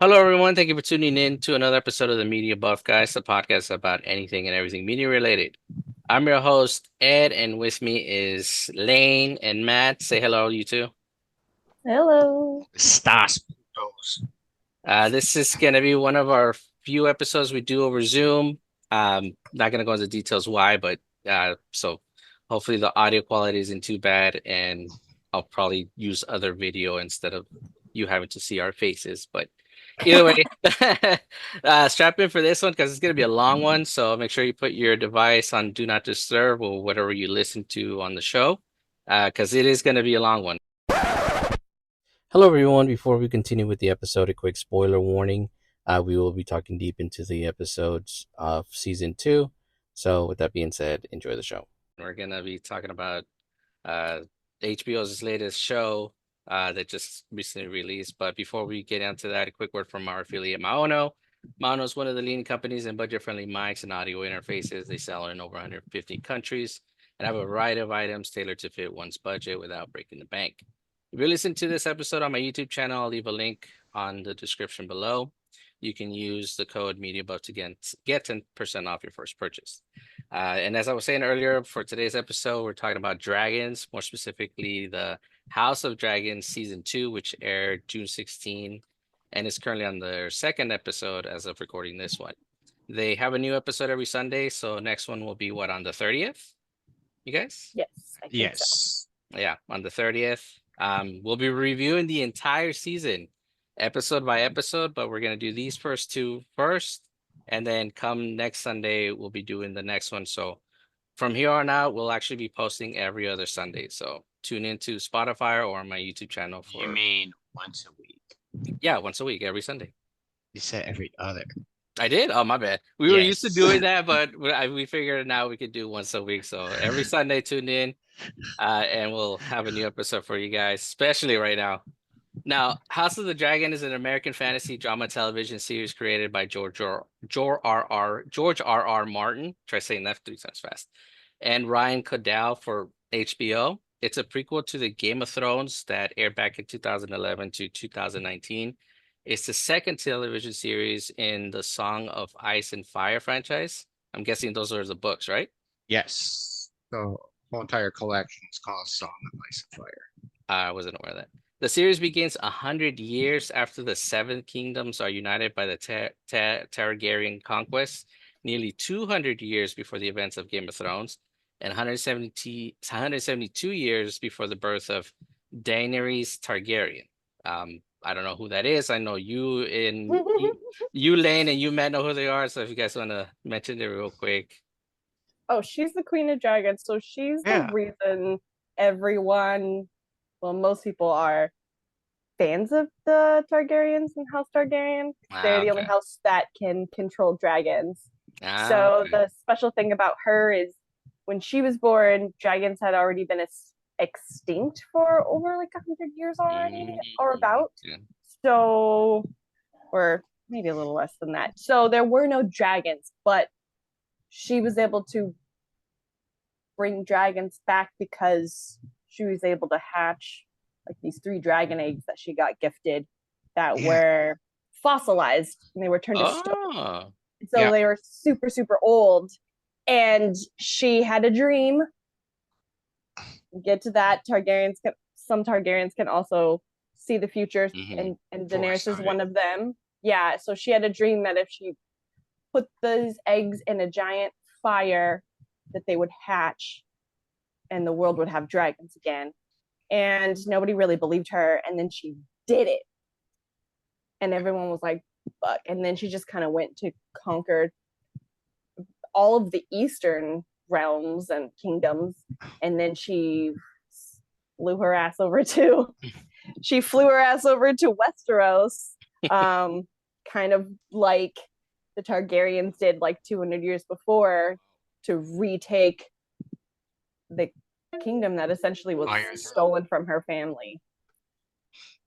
Hello, everyone. Thank you for tuning in to another episode of the Media Buff Guys, the podcast about anything and everything media related. I'm your host, Ed, and with me is Lane and Matt. Say hello, you two. Hello. Stars putos. This is going to be one of our few episodes we do over Zoom. Not going to go into details why, but so hopefully the audio quality isn't too bad, and I'll probably use other video instead of you having to see our faces. But either way, strap in for this one because it's going to be a long one. So make sure you put your device on Do Not Disturb or whatever you listen to on the show, because it is going to be a long one. Hello, everyone. Before we continue with the episode, a quick spoiler warning. We will be talking deep into the episodes of season two. So, with that being said, enjoy the show. We're going to be talking about uh, HBO's latest show that just recently released. But before we get into that, a quick word from our affiliate, Maono. Maono is one of the leading companies in budget-friendly mics and audio interfaces. They sell in over 150 countries and have a variety of items tailored to fit one's budget without breaking the bank. If you listen to this episode on my YouTube channel, I'll leave a link on the description below. You can use the code MediaBuff to get 10% off your first purchase. And as I was saying earlier, for today's episode, we're talking about dragons, more specifically the House of Dragons season 2, which aired June 16 and is currently on their second episode as of recording this one. They have a new episode every Sunday, so next one will be what, on the 30th? You guys? Yes, I think so. Yes. Yeah, on the 30th. We'll be reviewing the entire season, episode by episode, but we're gonna do these first two first, and then come next Sunday, we'll be doing the next one. So from here on out, we'll actually be posting every other Sunday. So tune into Spotify or my YouTube channel for You mean once a week? yeah, once a week, every Sunday. You said every other. I did? Oh, my bad. We were used to Yes. doing that, but we figured now we could do once a week. So every Sunday, tune in, and we'll have a new episode for you guys, especially right now. Now, House of the Dragon is an American fantasy drama television series created by George R. R. Martin. Try saying that 3 times fast. And Ryan Coogler for HBO. It's a prequel to the Game of Thrones that aired back in 2011 to 2019. It's the second television series in the Song of Ice and Fire franchise. I'm guessing those are the books, right? Yes. The whole entire collection is called Song of Ice and Fire. I wasn't aware of that. The series begins 100 years after the Seven Kingdoms are united by the Targaryen conquest, nearly 200 years before the events of Game of Thrones, and 172 years before the birth of Daenerys Targaryen. I don't know who that is. I know you, Lane, and you, Matt, know who they are. So if you guys want to mention it real quick. Oh, she's the Queen of Dragons, so she's Yeah. the reason everyone, well, most people are fans of the Targaryens and House Targaryen. They're the only Okay. house that can control dragons. So Okay. the special thing about her is when she was born, dragons had already been extinct for over like 100 years already, or about. Yeah. So, or maybe a little less than that. So there were no dragons, but she was able to bring dragons back because she was able to hatch like these 3 dragon eggs that she got gifted that were fossilized and they were turned to stone. Oh. So Yeah. they were super, super old. And she had a dream. Get to that. Some Targaryens can also see the future, Mhm. and Daenerys is Foresight. one of them. Yeah, so she had a dream that if she put those eggs in a giant fire, that they would hatch and the world would have dragons again. And nobody really believed her. And then she did it. And everyone was like, fuck. And then she just kind of went to conquer all of the eastern realms and kingdoms. And then she flew her ass over to Westeros, kind of like the Targaryens did like 200 years before, to retake the kingdom that essentially was stolen from her family.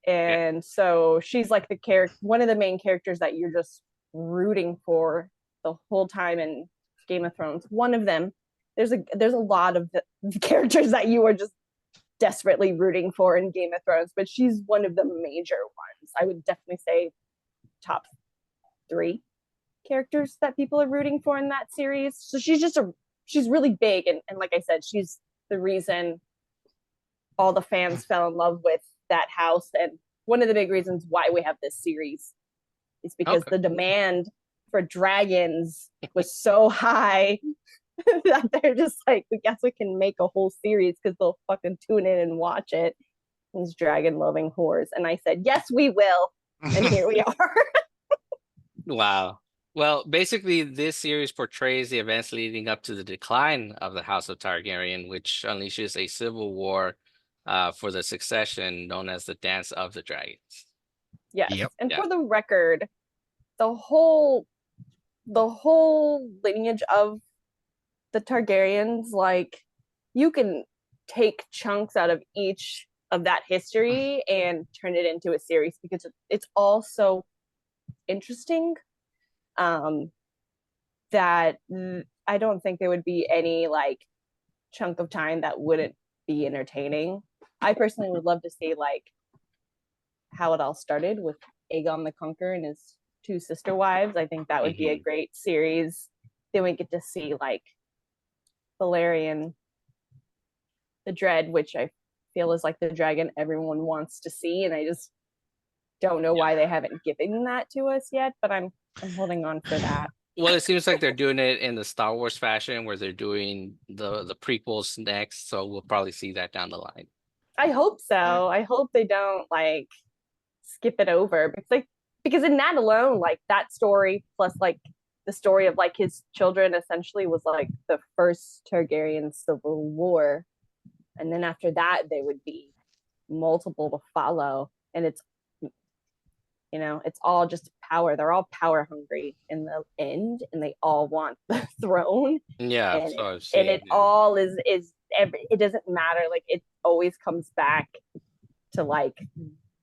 And so she's like one of the main characters that you're just rooting for the whole time in Game of Thrones. One of them. There's a lot of the characters that you are just desperately rooting for in Game of Thrones, but she's one of the major ones. I would definitely say top 3 characters that people are rooting for in that series. So she's really big, and like I said, she's the reason all the fans fell in love with that house, and one of the big reasons why we have this series is because Okay. the demand for dragons was so high that they're just like, we guess we can make a whole series because they'll fucking tune in and watch it. These dragon loving whores. And I said, yes, we will. And here we are. Wow. Well, basically, this series portrays the events leading up to the decline of the House of Targaryen, which unleashes a civil war for the succession known as the Dance of the Dragons. Yes. Yep. And Yeah. for the record, the whole lineage of the Targaryens, like, you can take chunks out of each of that history and turn it into a series because it's all so interesting, that I don't think there would be any like chunk of time that wouldn't be entertaining. I personally would love to see like how it all started with Aegon the Conqueror and his 2 sister wives. I think that would be a great series. Then we get to see like Valerian the Dread, which I feel is like the dragon everyone wants to see, and I just don't know why they haven't given that to us yet, but I'm holding on for that. Well, it seems like they're doing it in the Star Wars fashion, where they're doing the prequels next, so we'll probably see that down the line. I hope so. I hope they don't like skip it over because in that alone, like that story plus like the story of like his children essentially was like the first Targaryen civil war, and then after that there would be multiple to follow, and it's all just power. They're all power hungry in the end, and they all want the throne. Yeah, And so I've it seen. all is it doesn't matter. Like it always comes back to like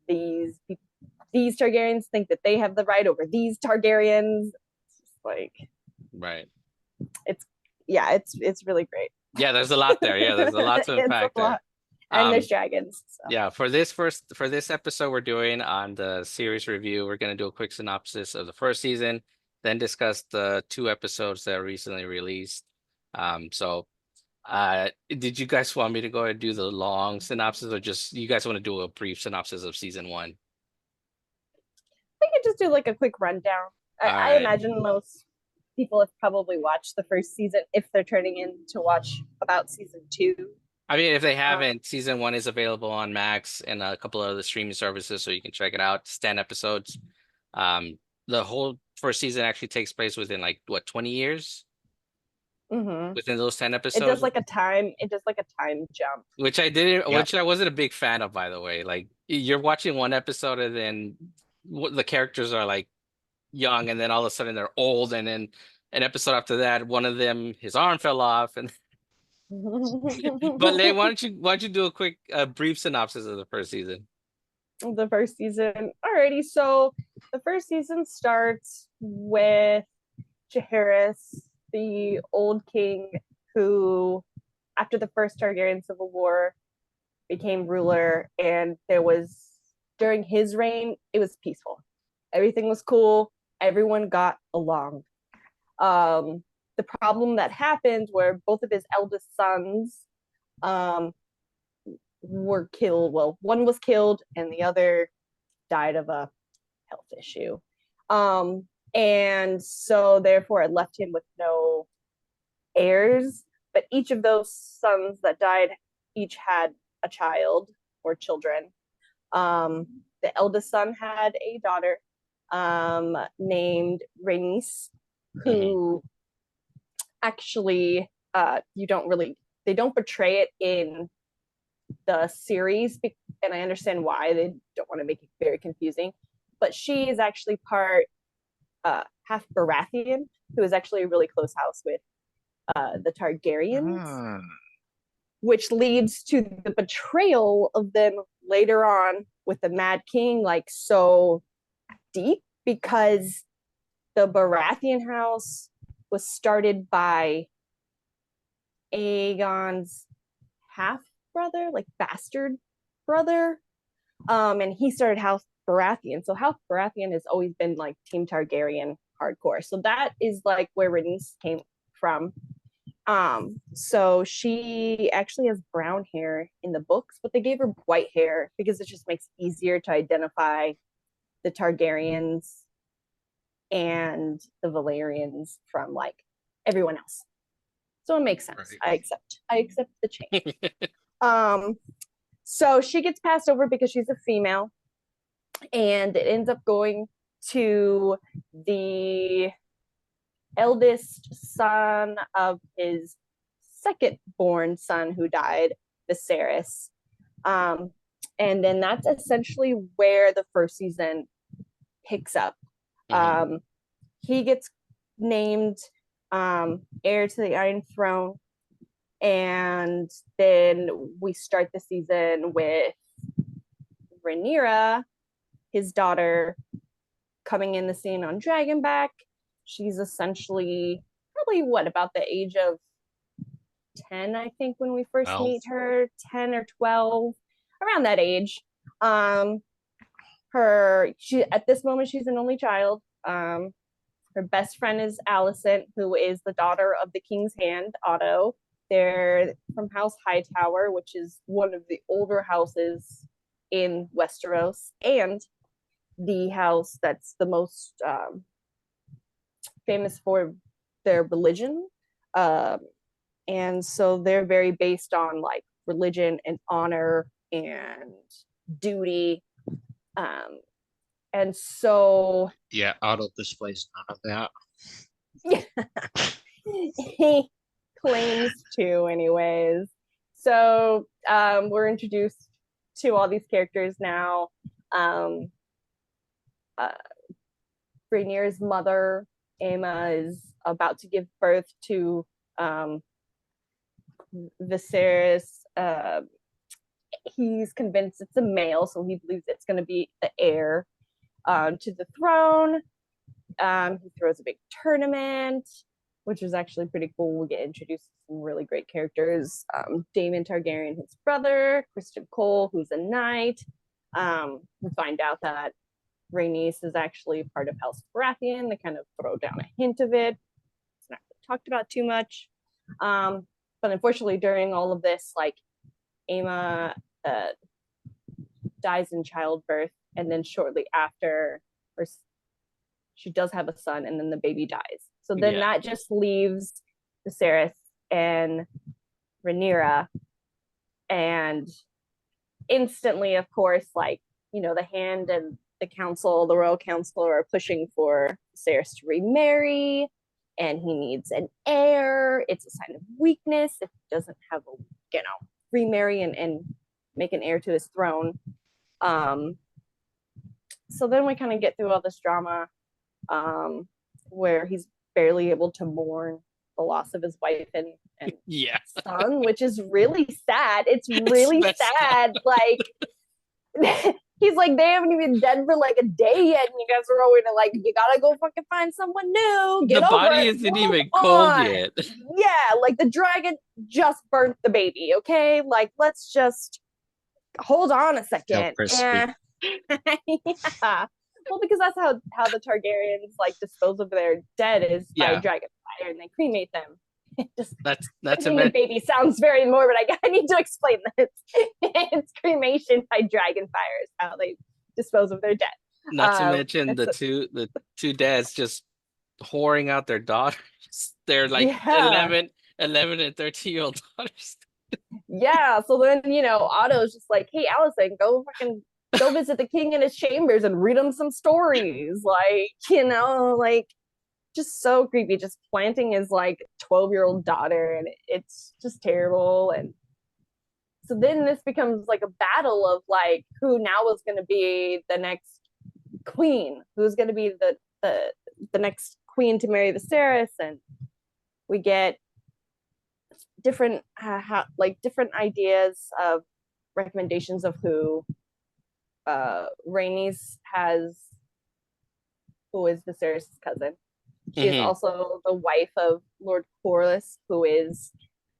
these these Targaryens think that they have the right over these Targaryens. It's just like Right. it's it's really great. Yeah, there's a lot there. Yeah, there's a lot to It's a unpack there. lot, and Um, there's dragons. So. yeah, for this episode we're doing on the series review, we're gonna do a quick synopsis of the first season, then discuss the 2 episodes that are recently released. So did you guys want me to go ahead and do the long synopsis, or just you guys want to do a brief synopsis of season 1? We could just do like a quick rundown. All I right. imagine most people have probably watched the first season if they're turning in to watch about season 2. I mean, if they Um, haven't, season 1 is available on Max and a couple of other streaming services, so you can check it out. It's 10 episodes. The whole first season actually takes place within like what, 20 years mm-hmm. within those 10 It does episodes, like a time. It does like a time jump. which I didn't, Yep. which I wasn't a big fan of, by the way. Like you're watching one episode and then the characters are like young, and then all of a sudden they're old, and then an episode after that, one of them his arm fell off, and but Lay, why don't you do a quick brief synopsis of the first season? The first season. Alrighty, so the first season starts with Jaehaerys, the old king who, after the first Targaryen civil war, became ruler, and there was during his reign, it was peaceful. Everything was cool. Everyone got along. The problem that happened were both of his eldest sons um, were killed. Well, one was killed, and the other died of a health issue. And so, therefore, it left him with no heirs. But each of those sons that died each had a child or children. The eldest son had a daughter named Rhaenys, who actually they don't portray it in the series, and I understand why they don't want to make it very confusing, but she is actually part half Baratheon, who is actually a really close house with the Targaryens, which leads to the betrayal of them later on with the Mad King, like so deep, because the Baratheon house was started by Aegon's half brother, like bastard brother. And he started Baratheon. So House Baratheon has always been like Team Targaryen hardcore. So that is like where Rhaenys came from. So she actually has brown hair in the books, but they gave her white hair because it just makes it easier to identify the Targaryens and the Valerians from like everyone else. So it makes sense. Right. I accept the change. So she gets passed over because she's a female, and it ends up going to the eldest son of his second born son who died, Viserys. And then that's essentially where the first season picks up. He gets named heir to the Iron Throne, and then we start the season with Rhaenyra, his daughter, coming in the scene on Dragonback. She's essentially probably about the age of 10, I think, when we first meet her, 10 or 12, around that age. She at this moment, she's an only child. Her best friend is Alicent, who is the daughter of the King's Hand, Otto. They're from House Hightower, which is one of the older houses in Westeros, and the house that's the most famous for their religion. And so they're very based on like religion and honor and duty. And so yeah, Otto displays none of that. Yeah. He claims to, anyways. So we're introduced to all these characters now. Rhaenyra's mother, Aemma, is about to give birth to Viserys. He's convinced it's a male, so he believes it's going to be the heir to the throne. He throws a big tournament, which is actually pretty cool. We get introduced to some really great characters. Daemon Targaryen, his brother, Criston Cole, who's a knight. We find out that Rhaenys is actually part of House Baratheon. They kind of throw down a hint of it. It's not really talked about too much. But unfortunately, during all of this, like, Aemma dies in childbirth, and then shortly after, she does have a son, and then the baby dies. So then that just leaves Viserys and Rhaenyra, and instantly, of course, like, you know, the Hand and the council, the royal council, are pushing for Viserys to remarry, and he needs an heir. It's a sign of weakness if he doesn't have a, you know, remarry and make an heir to his throne. So then we kind of get through all this drama, where he's barely able to mourn the loss of his wife and son, which is really sad. It's really sad. Like, he's like, they haven't even been dead for like a day yet, and you guys are already like, you gotta go fucking find someone new. Get the over body it. isn't even cold yet. Yeah, like the dragon just burnt the baby. Okay, like let's just hold on a second. Yeah. Well, because that's how the Targaryens like dispose of their dead is by dragon fire, and they cremate them. That's a baby sounds very morbid. I need to explain this. It's cremation by dragon fire is how they dispose of their dead. Not to mention the two dads just whoring out their daughters. They're like 11 and 13-year-old daughters. Yeah. So then, you know, Otto's just like, hey, Alicent, go visit the king in his chambers and read him some stories. Like, you know, like, just so creepy, just planting his like 12-year-old daughter, and it's just terrible. And so then this becomes like a battle of like who now is going to be the next queen, who's going to be the next queen to marry Viserys. And we get different different ideas of recommendations of who Rhaenys has, who is Viserys' cousin. She is also the wife of Lord Corlys, who is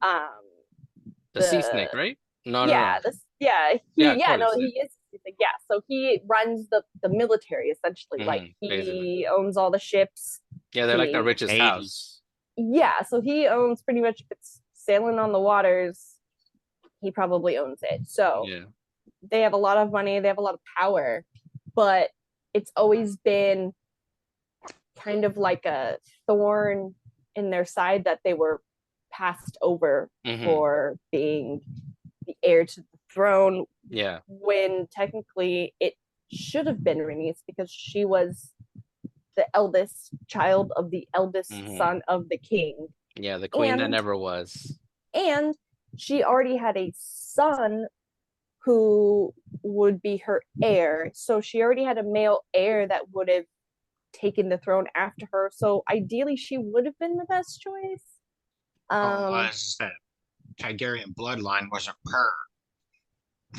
the sea snake, right? No. He is He's like, yeah. So he runs the military essentially. Like Basically. he owns all the ships. Yeah, they're like the He, richest house. yeah. So he owns pretty much if it's sailing on the waters, he probably owns it. So Yeah. they have a lot of money, they have a lot of power, but it's always been kind of like a thorn in their side that they were passed over for being the heir to the throne. Yeah. When technically it should have been Rhaenys because she was the eldest child of the eldest son of the king. Yeah, the queen that never was. And she already had a son who would be her heir. So she already had a male heir that would have taken the throne after her. So ideally, she would have been the best choice. Was that Targaryen bloodline wasn't her.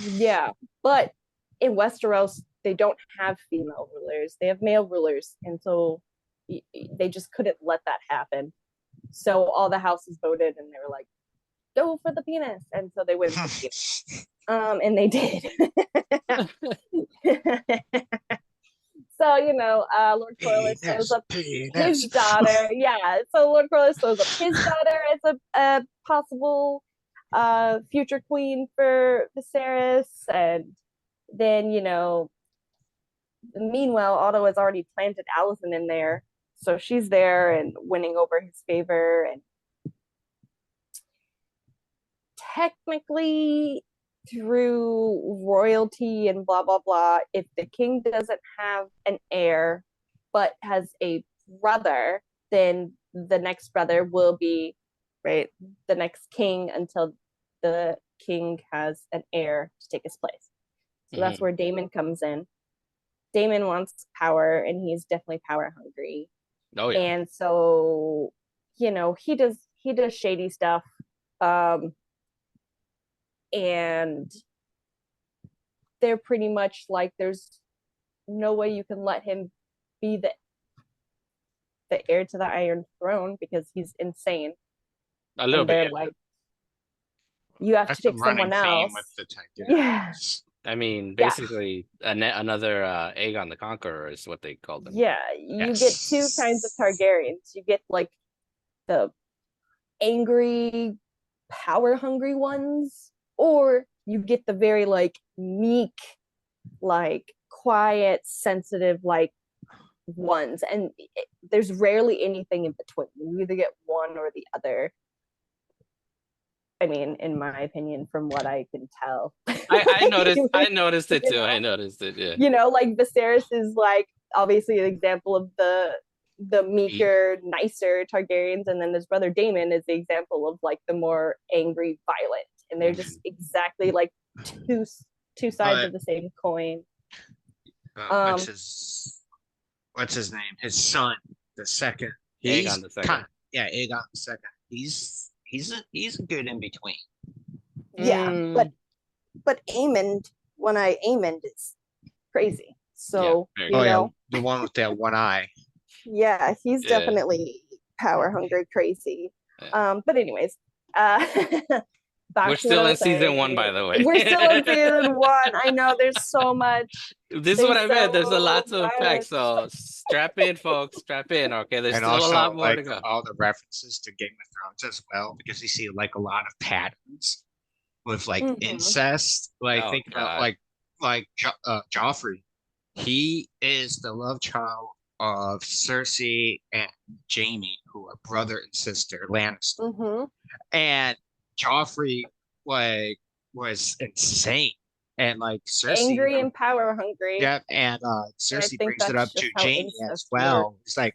Yeah, but in Westeros, they don't have female rulers; they have male rulers, and so they just couldn't let that happen. So all the houses voted, and they were like, "Go for the penis," and so they went for the penis. And they did. So, Lord Corlys throws up his daughter. Yeah. So Lord Corlys throws up his daughter as a possible future queen for Viserys. And then, meanwhile, Otto has already planted Alicent in there. So she's there and winning over his favor. And technically, through royalty and blah blah blah, if the king doesn't have an heir but has a brother, then the next brother will be the next king until the king has an heir to take his place. So that's where Daemon comes in. Daemon wants power, and he's definitely power hungry. Oh yeah. And so he does shady stuff. And they're pretty much like, there's no way you can let him be the heir to the Iron Throne because he's insane. A little bit. Like, you have to take someone else. With the yeah. I mean, basically, another Aegon the Conqueror is what they called him. Yeah, you get two kinds of Targaryens. You get like the angry, power-hungry ones, or you get the very like meek, like quiet, sensitive, like ones. And there's rarely anything in between. You either get one or the other. I mean, in my opinion, from what I can tell. I noticed it too. I noticed it, yeah. Like Viserys is like obviously an example of the meeker, nicer Targaryens, and then his brother Daemon is the example of like the more angry, violent. And they're just exactly like two sides of the same coin. What's his name? His son, the second. Aegon the second. Aegon the second. He's a good in between. Yeah, but Aemond, One-Eye Aemond is crazy. So the one with that one eye. Yeah, he's definitely power hungry, crazy. Yeah. But anyways, we're still in season 1, by the way. We're still in season 1. I know there's so much. This is what I meant. There's a lot to unpack. So strap in, folks. Strap in. Okay, there's still a lot more to go. All the references to Game of Thrones as well, because you see like a lot of patterns with like incest. Like think about like Joffrey. He is the love child of Cersei and Jaime, who are brother and sister Lannister. And Joffrey was insane, and like Cersei, angry and power hungry. Yeah, and Cersei brings it up to Jaime as well. It's like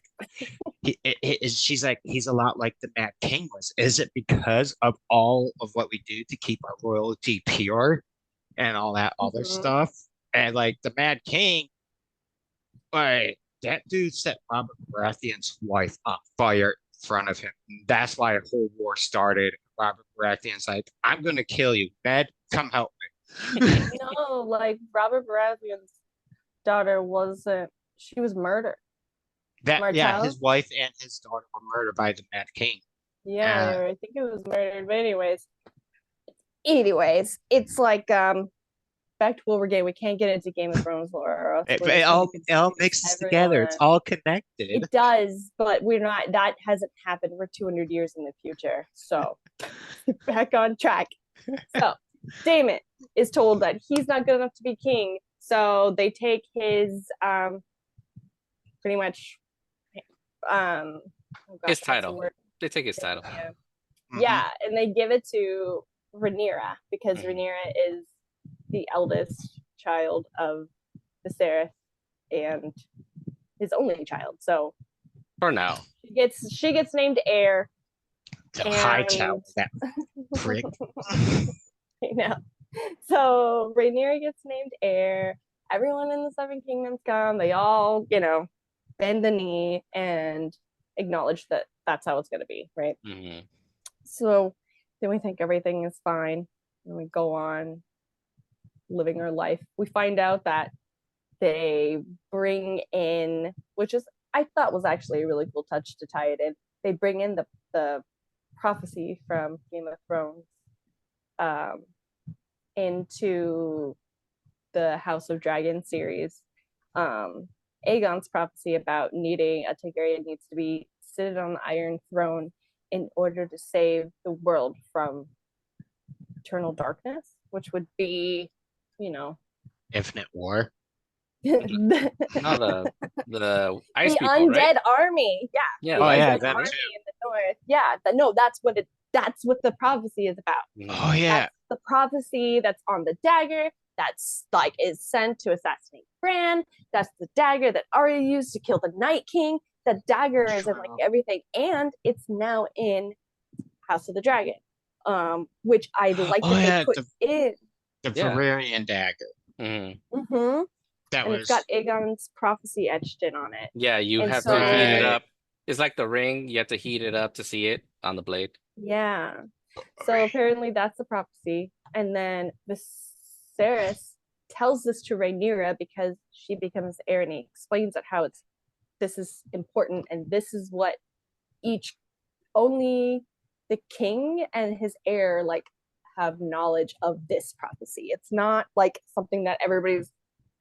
she's like, he's a lot like the Mad King was. Is it because of all of what we do to keep our royalty pure and all that other stuff? And like the Mad King, like that dude set Robert Baratheon's wife on fire in front of him. And that's why a whole war started. Robert Baratheon's like, I'm gonna kill you, Ned. Come help me. No, like Robert Baratheon's daughter wasn't. She was murdered. His wife and his daughter were murdered by the Mad King. Yeah, I think it was murdered. But anyways, it's like back to what we're getting. We can't get into Game of Thrones lore, or else It all mixes together. It's all connected. It does, but we're not. That hasn't happened. We're 200 years in the future, so back on track. So Daemon is told that he's not good enough to be king, so they take his pretty much oh gosh, his title. They take his title. Yeah. Yeah, and they give it to Rhaenyra because Rhaenyra is the eldest child of Viserys and his only child. So for now, she gets named heir. The high tower, that prick. I know. So Rhaenyra gets named heir. Everyone in the Seven Kingdoms come. They all, bend the knee and acknowledge that that's how it's going to be, right? Mm-hmm. So then we think everything is fine, and we go on living our life. We find out that they bring in, which is I thought was actually a really cool touch to tie it in. They bring in the prophecy from Game of Thrones into the House of Dragon series. Aegon's prophecy about needing a Targaryen needs to be seated on the Iron Throne in order to save the world from eternal darkness, which would be, infinite war. No, the ice the people, undead right? army. Yeah. Yeah. Yeah, that army too. In the north. Yeah. That's what the prophecy is about. Oh yeah. That's the prophecy that's on the dagger. That's is sent to assassinate Bran. That's the dagger that Arya used to kill the Night King. The dagger is in everything, and it's now in House of the Dragon, which I like that they put in the Valyrian dagger. Mm-hmm. It's got Aegon's prophecy etched in on it. Yeah, you have to heat it up. It's like the ring; you have to heat it up to see it on the blade. Yeah. So apparently that's the prophecy, and then Viserys tells this to Rhaenyra because she becomes heir, and he explains that how this is important, and this is what only the king and his heir have knowledge of this prophecy. It's not something that everybody's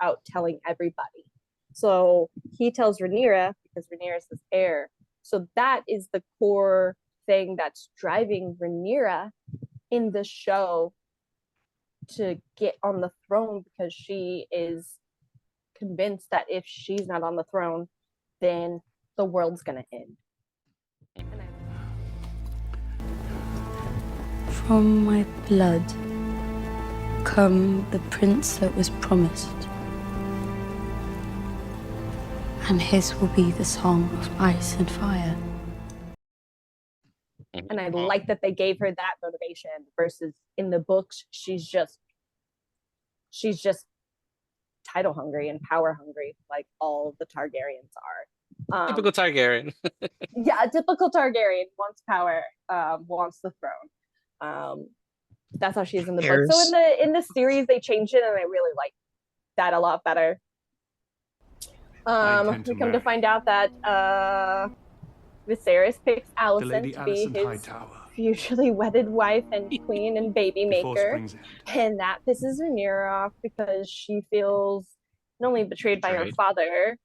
out telling everybody. So he tells Rhaenyra because Rhaenyra is his heir. So that is the core thing that's driving Rhaenyra in the show to get on the throne, because she is convinced that if she's not on the throne, then the world's gonna end. From my blood come the prince that was promised, and his will be the song of ice and fire. And I like that they gave her that motivation versus in the books, she's just title hungry and power hungry, like all the Targaryens are. Typical Targaryen. Yeah, a typical Targaryen wants power, wants the throne. That's how she is in the book. So in the series, they changed it, and I really like that a lot better. We come to find out that Viserys picks Alicent to be his futurely wedded wife and queen and baby maker, and that pisses Rhaenyra off because she feels not only betrayed by her father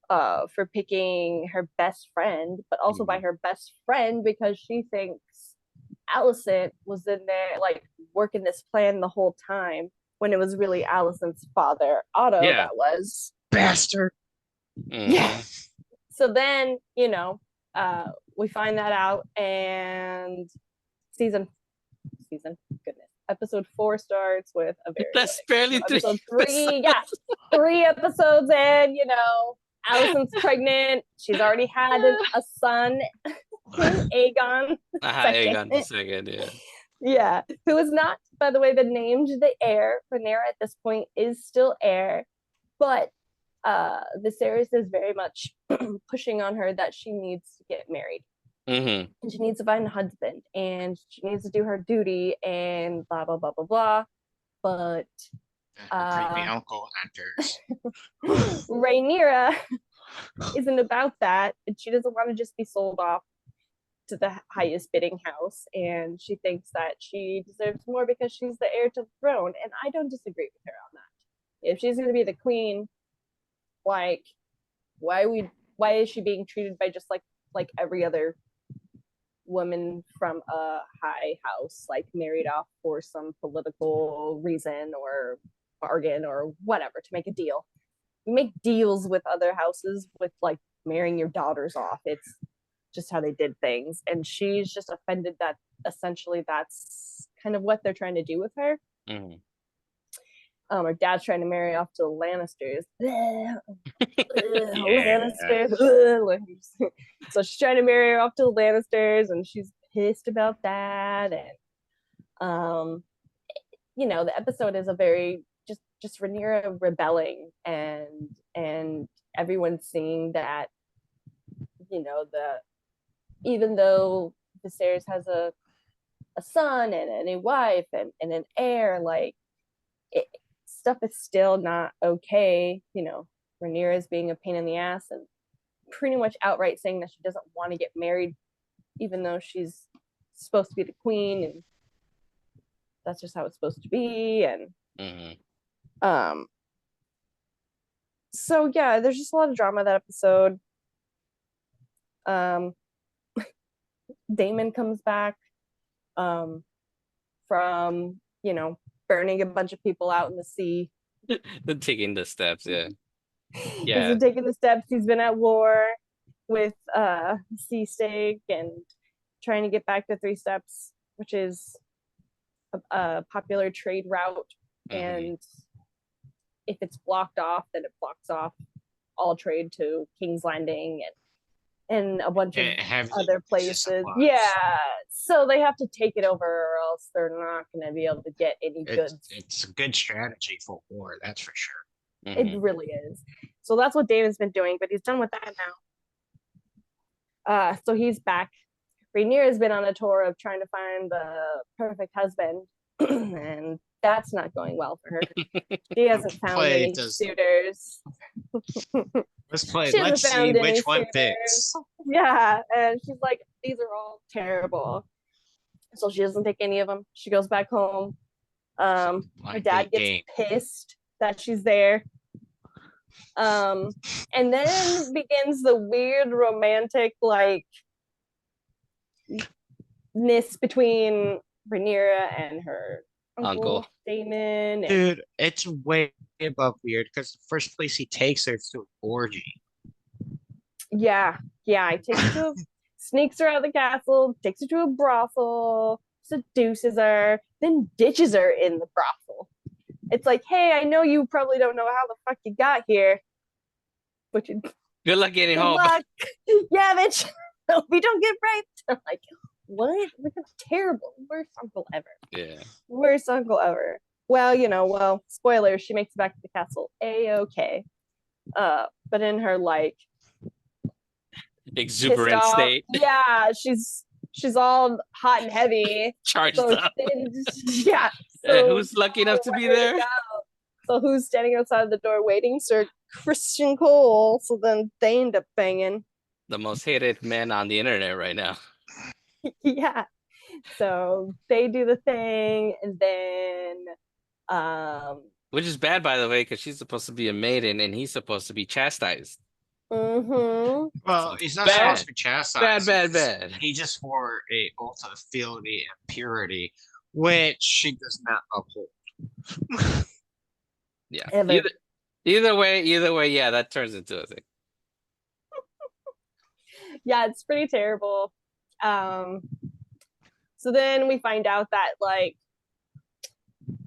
for picking her best friend, but also by her best friend because she thinks Alicent was in there working this plan the whole time when it was really Alicent's father, Otto, that was bastard. Yeah. So then, we find that out, and episode 4 starts with a very that's barely episode 3. Yeah, 3 episodes in, Alicent's pregnant. She's already had a son, Aegon. Aegon the second, yeah. Yeah, who is not, by the way, been named the heir. Rhaenyra at this point is still heir, but Viserys is very much pushing on her that she needs to get married. Mm-hmm. And she needs to find a husband, and she needs to do her duty, and blah, blah, blah, blah, blah. But creepy uncle enters. Rhaenyra isn't about that, and she doesn't want to just be sold off to the highest bidding house, and she thinks that she deserves more because she's the heir to the throne, and I don't disagree with her on that. if she's gonna be the queen, like, why is she being treated by just like every other woman from a high house, like married off for some political reason or bargain or whatever to make a deal? You make deals with other houses with like marrying your daughters off. It's just how they did things, and she's just offended that essentially that's kind of what they're trying to do with her. Mm-hmm. Her dad's trying to marry off to the Lannisters. Lannisters. So she's trying to marry her off to the Lannisters, and she's pissed about that. And the episode is a very just Rhaenyra rebelling, and everyone seeing that, even though Viserys has a son and a new wife and an heir, like stuff is still not okay. Rhaenyra is being a pain in the ass and pretty much outright saying that she doesn't want to get married, even though she's supposed to be the queen, and that's just how it's supposed to be. And so yeah, there's just a lot of drama that episode. Daemon comes back from burning a bunch of people out in the sea. Then taking the steps, yeah. He's been taking the steps. He's been at war with Sea Stake and trying to get back to 3 Steps, which is a popular trade route. And if it's blocked off, then it blocks off all trade to King's Landing and a bunch of other places. Yeah, so they have to take it over, or else they're not going to be able to get any goods. It's a good strategy for war, that's for sure. It really is. So that's what Damon's been doing, but he's done with that now. So he's back. Rhaenyra's been on a tour of trying to find the perfect husband, and that's not going well for her. She hasn't found any suitors. Let's play. Let's see which one fits. Yeah, and she's like, these are all terrible. So she doesn't take any of them. She goes back home. Her dad gets pissed that she's there. And then begins the weird romantic ness between Rhaenyra and her uncle Daemon. Dude, it's way above weird because the first place he takes her is to an orgy. Yeah, he takes her sneaks her out of the castle, takes her to a brothel, seduces her, then ditches her in the brothel. It's like, hey, I know you probably don't know how the fuck you got here, but good luck getting home. Luck. Yeah, bitch. Hope you don't get raped. I'm like, what? Look how terrible. Worst uncle ever. Yeah. Worst uncle ever. Well, spoilers, she makes it back to the castle A-okay. But in her exuberant state. Yeah, she's all hot and heavy. Charged up. Yeah. So who's lucky enough to be there? So who's standing outside the door waiting? Sir Christian Cole. So then they end up banging. The most hated man on the internet right now. Yeah. So they do the thing, and then which is bad, by the way, because she's supposed to be a maiden and he's supposed to be chastised. Well, he's not supposed to be chastised. Bad. He just swore a oath of fealty and purity, which she does not uphold. Yeah. Either way, yeah, that turns into a thing. Yeah, it's pretty terrible. So then we find out that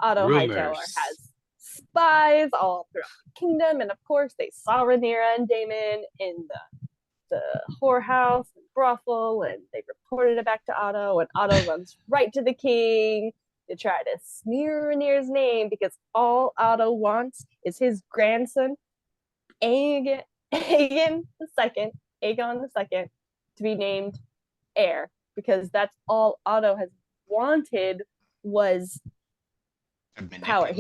Otto Hightower has spies all throughout the kingdom, and of course they saw Rhaenyra and Daemon in the whorehouse and brothel, and they reported it back to Otto, and Otto runs right to the king to try to smear Rhaenyra's name, because all Otto wants is his grandson Aegon II to be named heir, because that's all Otto has wanted was power.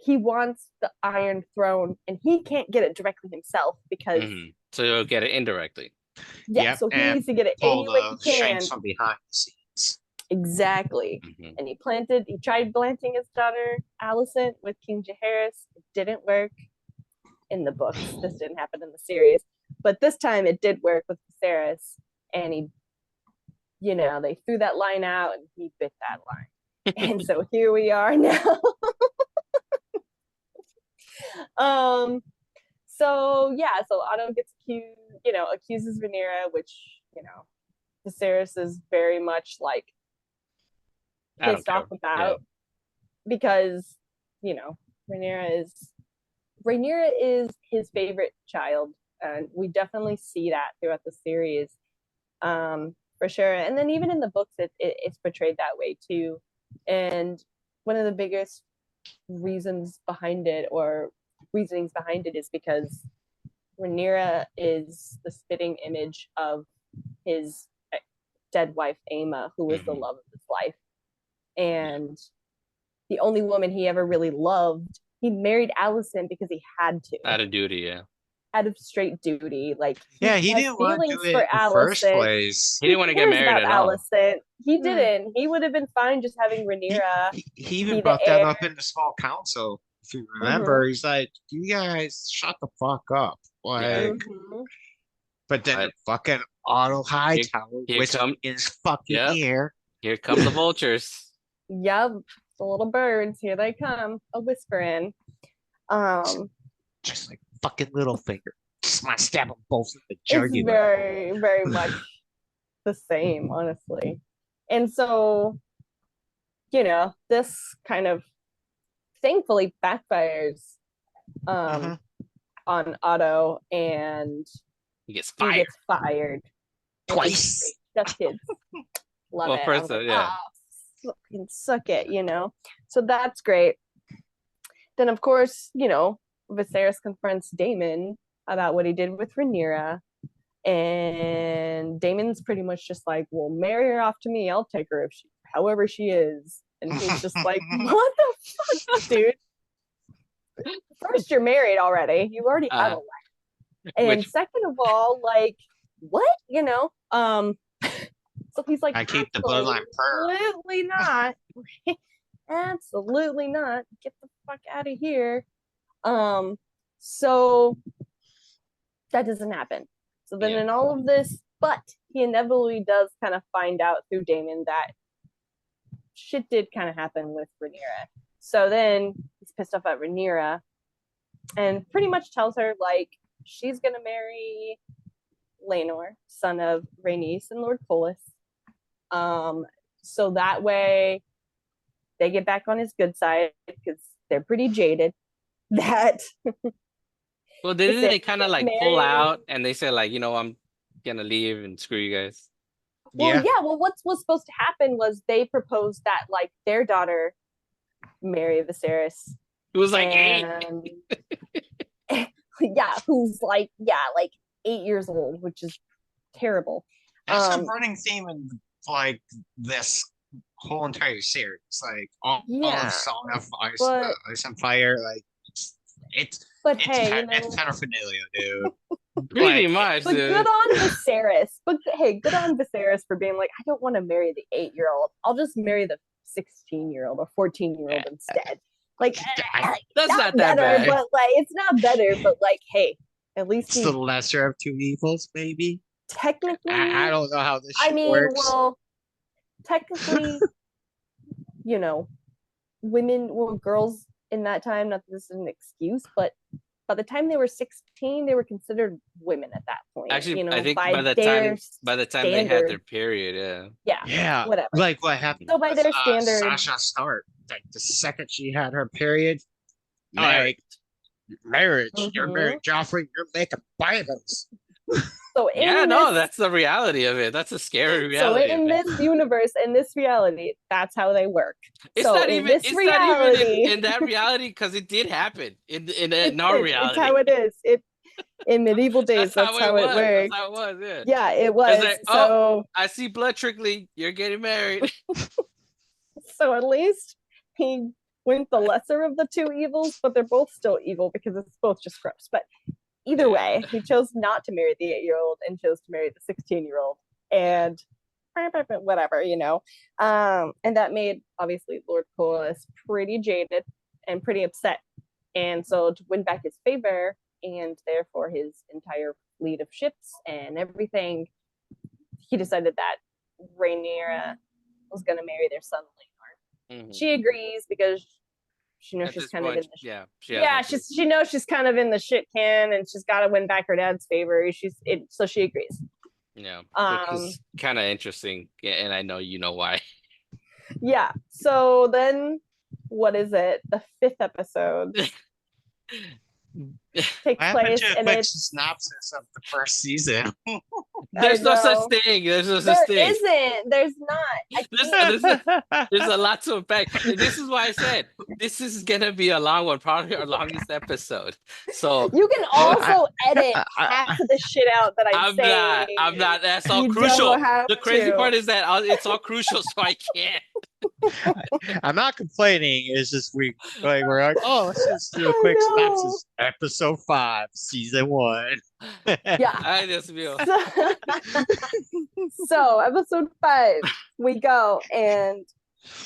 He wants the Iron Throne, and he can't get it directly himself because so he'll get it indirectly. Yeah, so he needs to get it any way he can from behind the scenes. Exactly. Mhm. And he tried planting his daughter Alicent with King Jaehaerys. It didn't work in the books. This didn't happen in the series. But this time it did work with Viserys. And they threw that line out and he bit that line. And so here we are now. So Otto gets accuses Rhaenyra, which, Viserys is very much like pissed off about because, Rhaenyra is his favorite child. And we definitely see that throughout the series, for sure. And then even in the books, it's portrayed that way too. And one of the biggest reasonings behind it is because Rhaenyra is the spitting image of his dead wife Aemma, who was the love of his life, and the only woman he ever really loved. He married Alicent because he had to, Out of duty, yeah. Out of straight duty. Like, he didn't want to do it in the first place. He didn't want to get married at all. Alicent. He didn't. He would have been fine just having Rhaenyra. He even brought that up in the small council. If you remember, he's like, "You guys shut the fuck up!" Like, but then the fucking Otto Hightower whispered in his fucking ear. Here come the vultures. Yep, the little birds. Here they come, a whispering. Just like fucking Littlefinger. Just want to stab them both in the jugular. It's very, very much the same, honestly. And so, this kind of thankfully backfires on Otto, and he gets fired. Twice. That's kids. Love it. First, fucking suck it, So that's great. Then, of course, Viserys confronts Daemon about what he did with Rhaenyra, and Daemon's pretty much just like, well, marry her off to me, I'll take her however she is. And he's just like, what the fuck, dude? First, you're married already. You already have a wife. And second of all, like, what? So he's like, I keep the bloodline pure. Absolutely not. Absolutely not. Get the fuck out of here. So that doesn't happen. So then in all of this, but he inevitably does kind of find out through Daemon that shit did kind of happen with Rhaenyra. So then he's pissed off at Rhaenyra and pretty much tells her, like, she's going to marry Laenor, son of Rhaenys and Lord Polis. So that way they get back on his good side because they're pretty jaded. Well, didn't they kind of like pull out and they said, like, I'm going to leave and screw you guys? Well, well, what was supposed to happen was they proposed that, like, their daughter marry Viserys. It was like 8. Who's like 8 years old, which is terrible. That's a running theme in like this whole entire series. Like all of Song of Ice and Fire, like it's paraphernalia, dude. Pretty much. But good on Viserys. But hey, good on Viserys for being like, I don't want to marry the 8-year-old. I'll just marry the 16-year-old or 14-year-old instead. Like, that's not that better, bad. but like, it's not better. But like, hey, at least it's the lesser of two evils, maybe. Technically, I don't know how this works. Well, technically, girls in that time. Not that this is an excuse, but by the time they were 16, they were considered women at that point. Actually, I think by the time they had their period, yeah, whatever. Like what happened? So by their standards, Sasha Stark, like the second she had her period, marriage. You're married, Joffrey. You're making Bibles. So that's the reality of it. That's a scary reality. So in this universe, in this reality, that's how they work. It's not even in that reality because it did happen in our reality. It's how it is. In medieval days, that's how it worked. That's how it was. Yeah, it was. Like, so I see blood trickling. You're getting married. So at least he went the lesser of the two evils, but they're both still evil because it's both just gross. But either way, he chose not to marry the 8-year-old and chose to marry the 16-year-old. And whatever, and that made obviously Lord Corliss pretty jaded and pretty upset. And so to win back his favor and therefore his entire fleet of ships and everything, he decided that Rhaenyra was going to marry their son Laenor. Mm-hmm. She agrees because she knows she's kind of in the she knows she's kind of in the shit can, and she's got to win back her dad's favor. So she agrees. Yeah, which is kind of interesting, and I know you know why. Yeah. So then, what is it? The 5th episode takes place, and it's synopsis of the first season. There's no such thing. There's no such thing. There isn't. There's not. There's a lot to unpack. This is why I said this is gonna be a long one, probably our longest episode. So you can also edit half of the shit out that I'm saying. I'm not. That's all crucial. The crazy part is that it's all crucial, so I can't. I'm not complaining. It's just we're like, oh, let's just do a quick synopsis. Episode 5, season 1. Yeah. I just feel. So episode 5, we go. But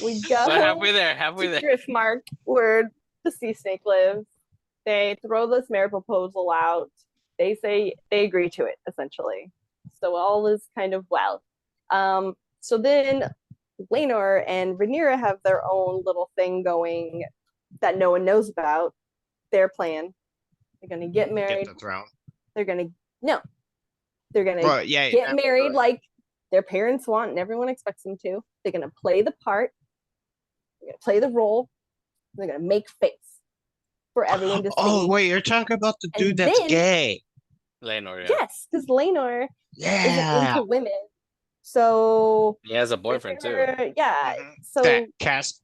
halfway there. Driftmark, where the sea snake lives. They throw this marriage proposal out. They say they agree to it, essentially. So all is kind of well. So then Laenor and Rhaenyra have their own little thing going that no one knows about. Their plan. They're gonna get married. Get the throne. They're gonna get married like their parents want and everyone expects them to. They're gonna play the part. They're gonna play the role. They're gonna make face for everyone to see. Oh wait, you're talking about the dude that's gay. Laenor, yeah. Yes, because Laenor isn't into women. So he has a boyfriend too. Yeah. Mm-hmm. So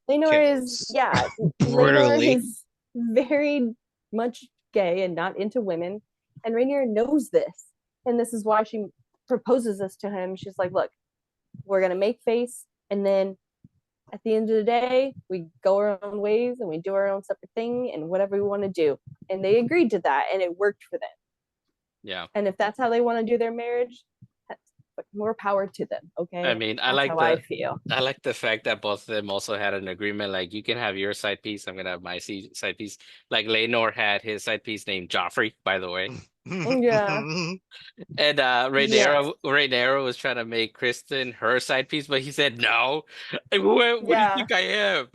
Laenor is Laenor is very much gay and not into women, and Rhaenyra knows this, and this is why she proposes this to him. She's like, "Look, we're gonna make face, and then at the end of the day, we go our own ways and we do our own separate thing and whatever we want to do." And they agreed to that, and it worked for them. Yeah. And if that's how they want to do their marriage, more power to them. Okay. I mean, I like the fact that both of them also had an agreement. Like, you can have your side piece. I'm gonna have my side piece. Like Laenor had his side piece named Joffrey, by the way. Yeah. And Rhaenyra was trying to make Kristen her side piece, but he said no. Like, what do you think I am?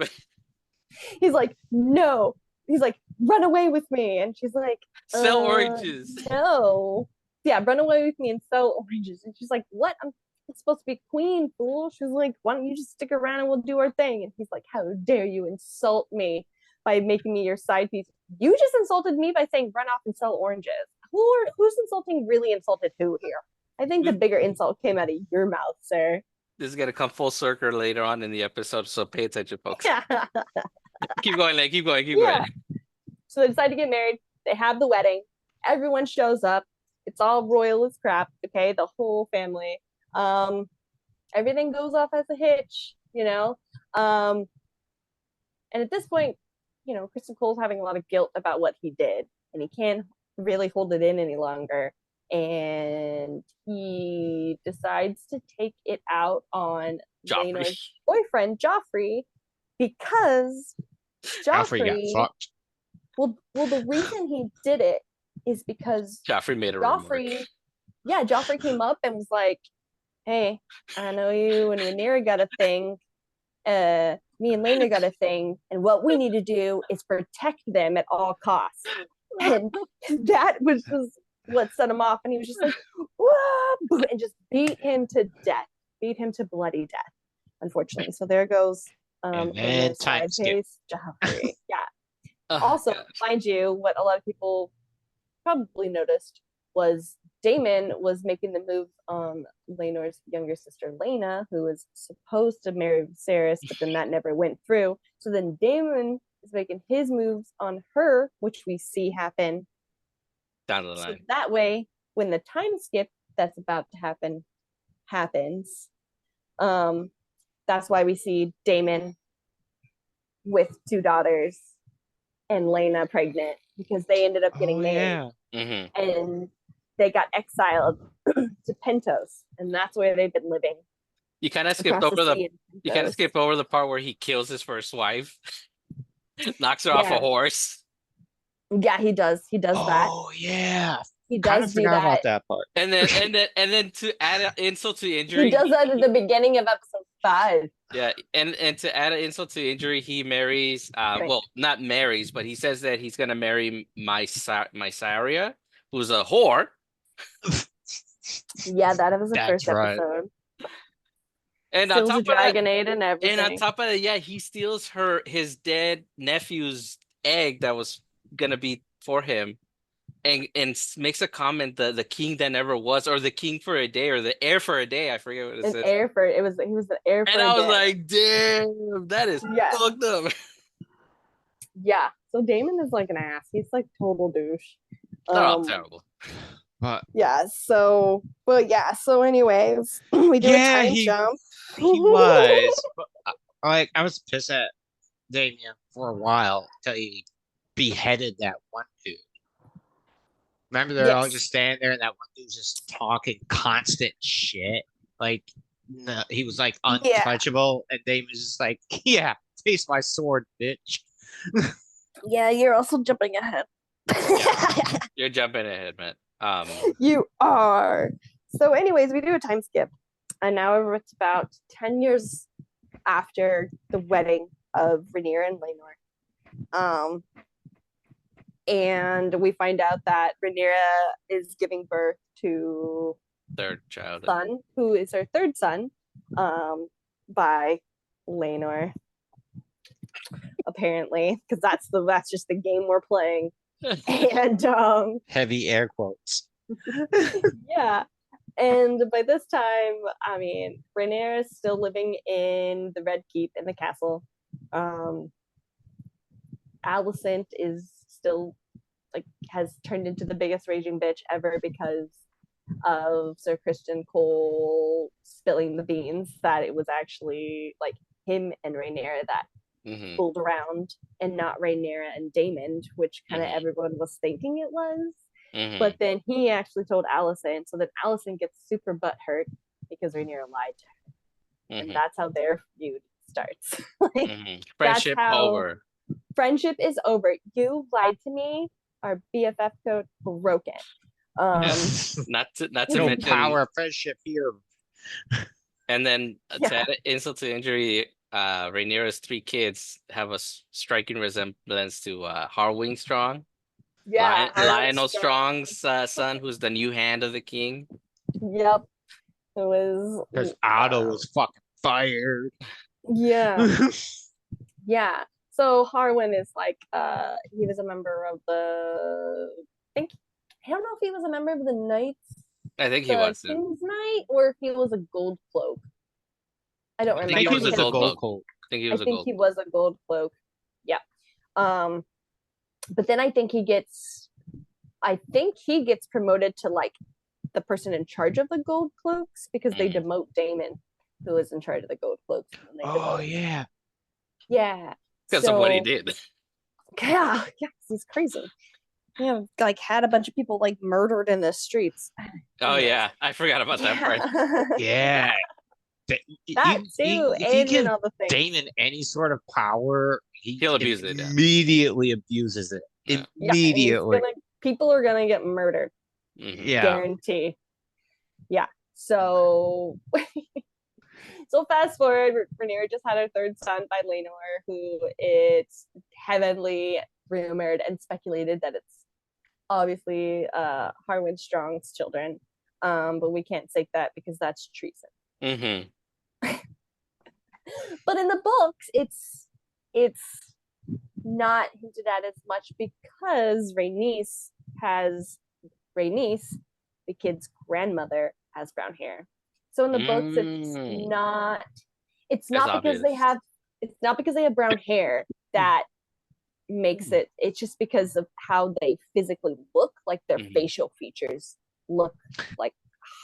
He's like, no. He's like, run away with me, and she's like, sell oranges. No. Yeah, run away with me and sell oranges. And she's like, what? I'm supposed to be queen, fool. She's like, why don't you just stick around and we'll do our thing? And he's like, how dare you insult me by making me your side piece? You just insulted me by saying run off and sell oranges. Who's insulting really insulted who here? I think the bigger insult came out of your mouth, sir. This is going to come full circle later on in the episode, so pay attention, folks. Keep going, Lane. Keep going. So they decide to get married. They have the wedding. Everyone shows up. It's all royal as crap, okay? The whole family. Everything goes off as a hitch, And at this point, Kristen Cole's having a lot of guilt about what he did, and he can't really hold it in any longer. And he decides to take it out on Laenor's boyfriend, Joffrey, because Joffrey got fucked. Well, the reason he did it is because Joffrey made a Joffrey came up and was like, hey, I know you and Rhaenyra got a thing. Me and Laenor got a thing, and what we need to do is protect them at all costs. And that was just what set him off, and he was just like, whoa, and just beat him to bloody death, unfortunately. So there goes time skip. Joffrey. Yeah. Also, mind you, what a lot of people probably noticed was Daemon was making the move on Laenor's younger sister Laena, who was supposed to marry Viserys, but then that never went through. So then Daemon is making his moves on her, which we see happen down the line. So that way, when the time skip that's about to happen happens, that's why we see Daemon with 2 daughters and Laena pregnant, because they ended up getting married. Yeah. And they got exiled to Pentos, and that's where they've been living You kind of skipped across the over sea. the part where he kills his first wife, knocks her off a Yeah, horse. yeah, he does. He does that. Oh yeah, He kind does of do forgot that. about that part. And then to add insult to He injury, does that at the beginning of episode 5. yeah, and to add an insult to injury, he marries Right. well, not marries, but he says that he's gonna marry my Saria, who's a whore. Yeah, that was the That's first right. episode. And on Steals top a of that, dragonade and and on everything. top of that, yeah, he steals his dead nephew's egg that was gonna be for him, and makes a comment, the king that never was, or the king for a day, or the heir for a day. I forget what it An says. heir for he was the heir And for a I was day. like, damn, that is Yeah. fucked up. Yeah. So Damon is like an ass. He's like total douche. They're all terrible. But Yeah. So, but yeah. So, anyways, we do a time jump. he was. But, like I was pissed at Damien for a while until he beheaded that one dude. Remember, they're all just standing there, and that one dude's just talking constant shit. Like, no, he was like untouchable, and Damon's just like, "Yeah, taste my sword, bitch." Yeah, you're also jumping ahead. Yeah, you're jumping ahead, man. You are. So, anyways, we do a time skip, and now it's about 10 years after the wedding of Rhaenyra and Laenor. And we find out that Rhaenyra is giving birth to third child, son, who is her third son, by Laenor. Apparently, because that's just the game we're playing. And heavy air quotes. Yeah. And by this time, I mean, Rhaenyra is still living in the Red Keep in the castle. Alicent is still has turned into the biggest raging bitch ever because of Sir Christian Cole spilling the beans that it was actually like him and Rhaenyra that fooled around, and not Rhaenyra and Daemon, which kind of everyone was thinking it was. But then he actually told Alicent, so then Alicent gets super butthurt because Rhaenyra lied to her. And that's how their feud starts. Friendship over. Friendship is over. You lied to me. Our BFF code broken. Not to mention power of friendship here. And then to add insult to injury, Rhaenyra's 3 kids have a striking resemblance to Harwin Strong. Yeah, Lionel Strong's son, who's the new hand of the king. Yep. It was because Otto was fucking fired. Yeah. Yeah. So Harwin is like he was a member of I don't know if he was a member of the Knights. I think he was King's Knight, or if he was a gold cloak. I don't remember. I think he was a gold cloak. I think he was a gold cloak. Yeah. But then I think he gets promoted to like the person in charge of the gold cloaks because they demote Daemon, who is in charge of the gold cloaks. Oh yeah. Yeah. Because of what he did. Yeah, he's crazy. Yeah, like had a bunch of people like murdered in the streets. Oh yeah, I forgot about that part. Yeah. That too, if you give all the things. Damon any sort of power, he'll abuse it. Immediately abuses it. Yeah. Immediately. People are gonna get murdered. Yeah. Guarantee. Yeah. So fast forward, Rhaenyra just had her third son by Laenor, who it's heavily rumored and speculated that it's obviously Harwin Strong's children. But we can't say that because that's treason. But in the books, it's not hinted at as much because Rhaenys, the kid's grandmother, has brown hair. So in the books, it's not because they have brown hair that makes it. It's just because of how they physically look, like their facial features look like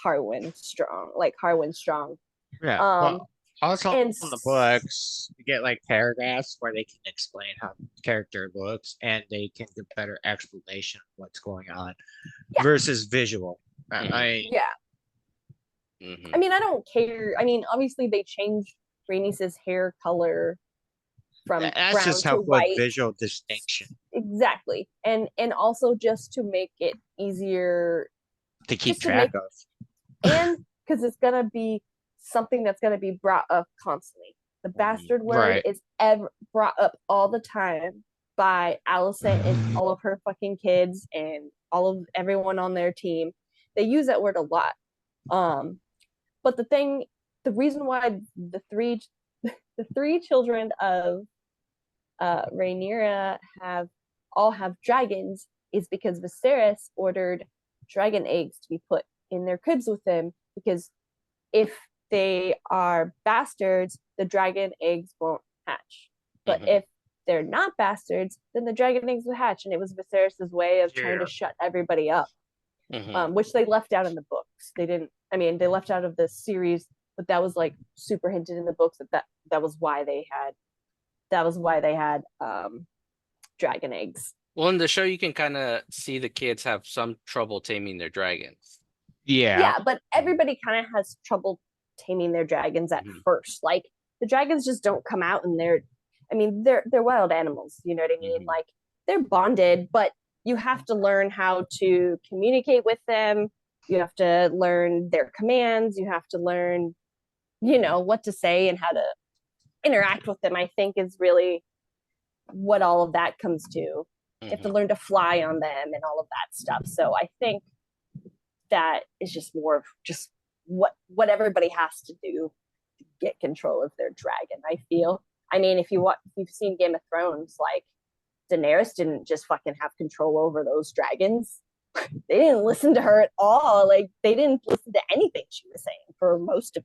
Harwin Strong. Yeah. Well, also in the books, you get like paragraphs where they can explain how the character looks and they can give better explanation of what's going on versus visual. I mean, I don't care. I mean, obviously they changed Rhaenys's hair color from That's brown just to help with white. visual distinction. Exactly. And also just to make it easier to keep track of. And because it's going to be something that's going to be brought up constantly. The bastard word is brought up all the time by Alicent and all of her fucking kids and all of everyone on their team. They use that word a lot. But the reason why the three children of Rhaenyra all have dragons is because Viserys ordered dragon eggs to be put in their cribs with them, because if they are bastards, the dragon eggs won't hatch. But if they're not bastards, then the dragon eggs will hatch. And it was Viserys' way of trying to shut everybody up, which they left out in the books. They didn't, I mean, they left out of the series, but that was like super hinted in the books that was why they had dragon eggs. Well, in the show, you can kind of see the kids have some trouble taming their dragons. Yeah, but everybody kind of has trouble taming their dragons at first. Like, the dragons just don't come out, and they're wild animals, you know what I mean? Like, they're bonded, but you have to learn how to communicate with them. You have to learn their commands. You have to learn, what to say and how to interact with them, I think, is really what all of that comes to. You have to learn to fly on them and all of that stuff. So I think that is just more of just what everybody has to do to get control of their dragon, I feel. I mean, if you've seen Game of Thrones, like, Daenerys didn't just fucking have control over those dragons. They didn't listen to her at all. Like, they didn't listen to anything she was saying for most of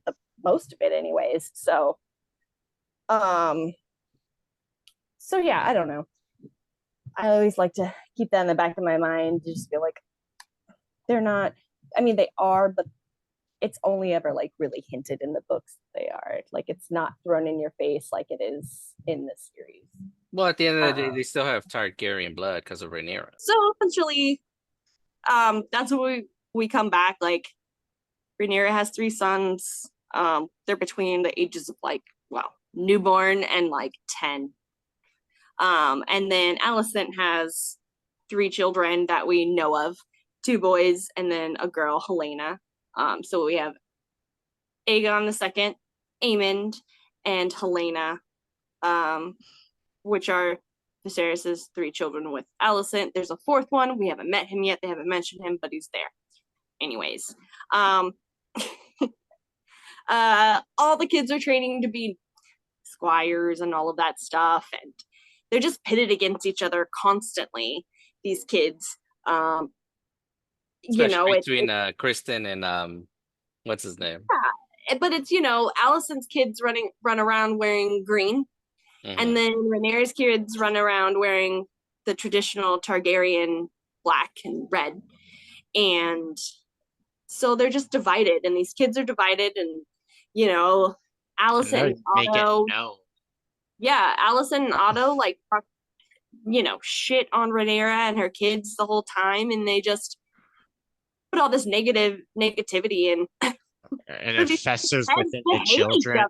it anyways. So yeah, I don't know. I always like to keep that in the back of my mind, to just feel like they're not, I mean, they are, but it's only ever like really hinted in the books that they are. Like, it's not thrown in your face like it is in the series. Well, at the end of the day, they still have Targaryen blood because of Rhaenyra. So essentially, that's what we come back. Like, Rhaenyra has 3 sons. They're between the ages of newborn and 10. And then Alicent has 3 children that we know of, 2 boys and then a girl, Helena. So we have Aegon II, Aemond, and Helena, which are Viserys' 3 children with Alicent. There's a 4th one. We haven't met him yet. They haven't mentioned him, but he's there. Anyways, all the kids are training to be squires and all of that stuff, and they're just pitted against each other constantly, these kids. Especially between Kristen and what's his name? Yeah, but it's Alicent's kids run around wearing green, and then Rhaenyra's kids run around wearing the traditional Targaryen black and red, and so they're just divided, and these kids are divided, and Alicent and Otto. Yeah, Alicent and Otto shit on Rhaenyra and her kids the whole time, and they just put all this negativity in. And it festers within the children.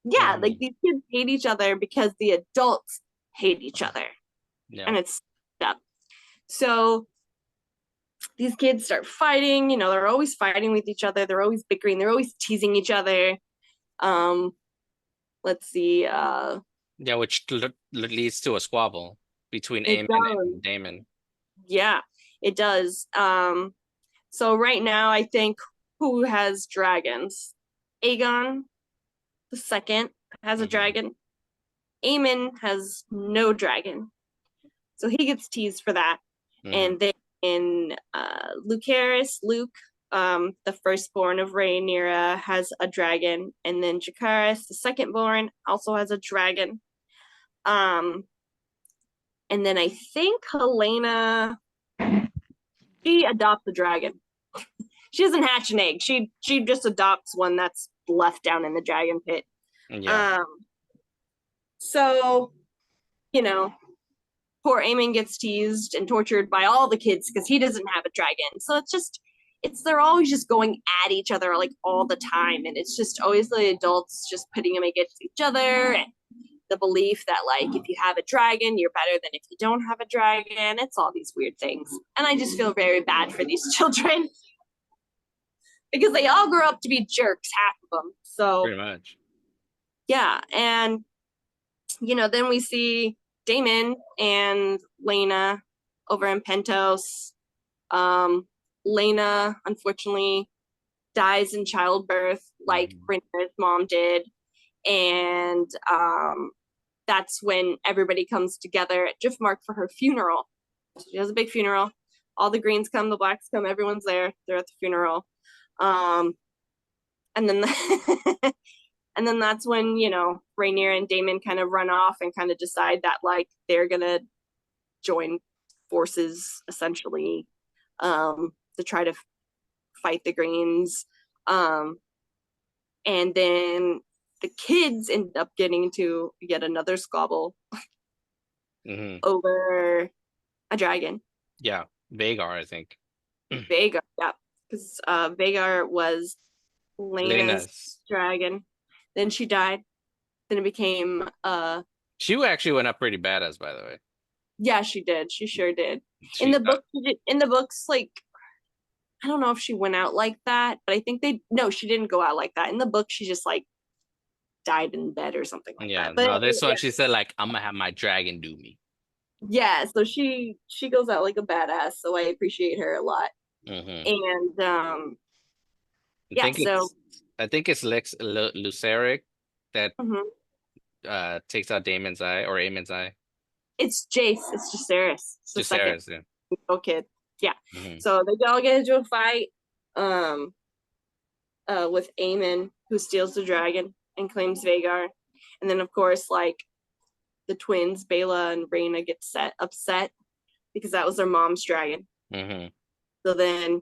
Yeah, like, these kids hate each other because the adults hate each other. Yeah. And it's up. So these kids start fighting, they're always fighting with each other, they're always bickering, they're always teasing each other. Let's see. Yeah, which leads to a squabble between Aemon and Daemon. Yeah, it does. So right now, I think, who has dragons? Aegon II has a dragon. Aemon has no dragon. So he gets teased for that. And then Luke, the firstborn of Rhaenyra, has a dragon. And then Jacaerys, the secondborn, also has a dragon. And then I think Helena, she adopts a dragon. She doesn't hatch an egg. She just adopts one that's left down in the dragon pit. Yeah. So, poor Aemon gets teased and tortured by all the kids because he doesn't have a dragon. So it's just, they're always just going at each other like all the time, and it's just always the adults just putting them against each other, and the belief that like if you have a dragon you're better than if you don't have a dragon. It's all these weird things, and I just feel very bad for these children because they all grow up to be jerks, half of them. So Pretty much. yeah, and then we see Damon and Lena over in Pentos. Lena unfortunately dies in childbirth like Rhaenyra's mom did, and that's when everybody comes together at Driftmark for her funeral. She has a big funeral. All the greens come, the blacks come, everyone's there. They're at the funeral. And then and then that's when, Rhaenyra and Daemon kind of run off and kind of decide that like they're gonna join forces essentially, to try to fight the greens. And then the kids end up getting into yet another squabble over a dragon. Yeah, Vagar, I think. Vagar, yeah, because Vagar was Lena's dragon. Then she died. Then it became She actually went up pretty badass, by the way. Yeah, she did. She sure did. In the books, like I don't know if she went out like that, but I think she didn't go out like that. In the book, she just like died in bed or something like that. But no, this one she said like I'm gonna have my dragon do me. Yeah, so she goes out like a badass, so I appreciate her a lot. And I think it's Lex Luceric that takes out Daemon's eye or Aemon's eye. It's Jace. It's Jacaerys. It's the Jacaerys, second little kid. Yeah. So they all get into a fight with Aemon, who steals the dragon and claims Vagar. And then of course, like the twins, Bela and Rhaena, get upset because that was their mom's dragon. So then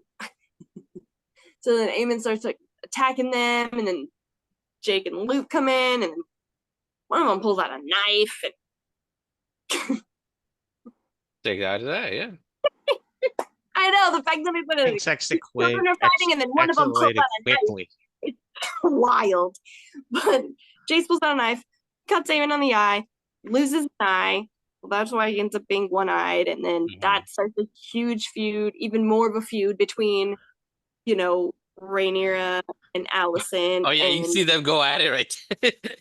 Aemon starts like attacking them, and then Jake and Luke come in, and one of them pulls out a knife and take out of that, yeah. I know the fact that they put it. Children are fighting, and then one of them pulls out a knife. It's wild. But Jace pulls out a knife, cuts Aemon on the eye, loses an eye. Well, that's why he ends up being one-eyed, and then that starts a huge feud, even more of a feud between, Rhaenyra and Alicent. Oh yeah, you see them go at it right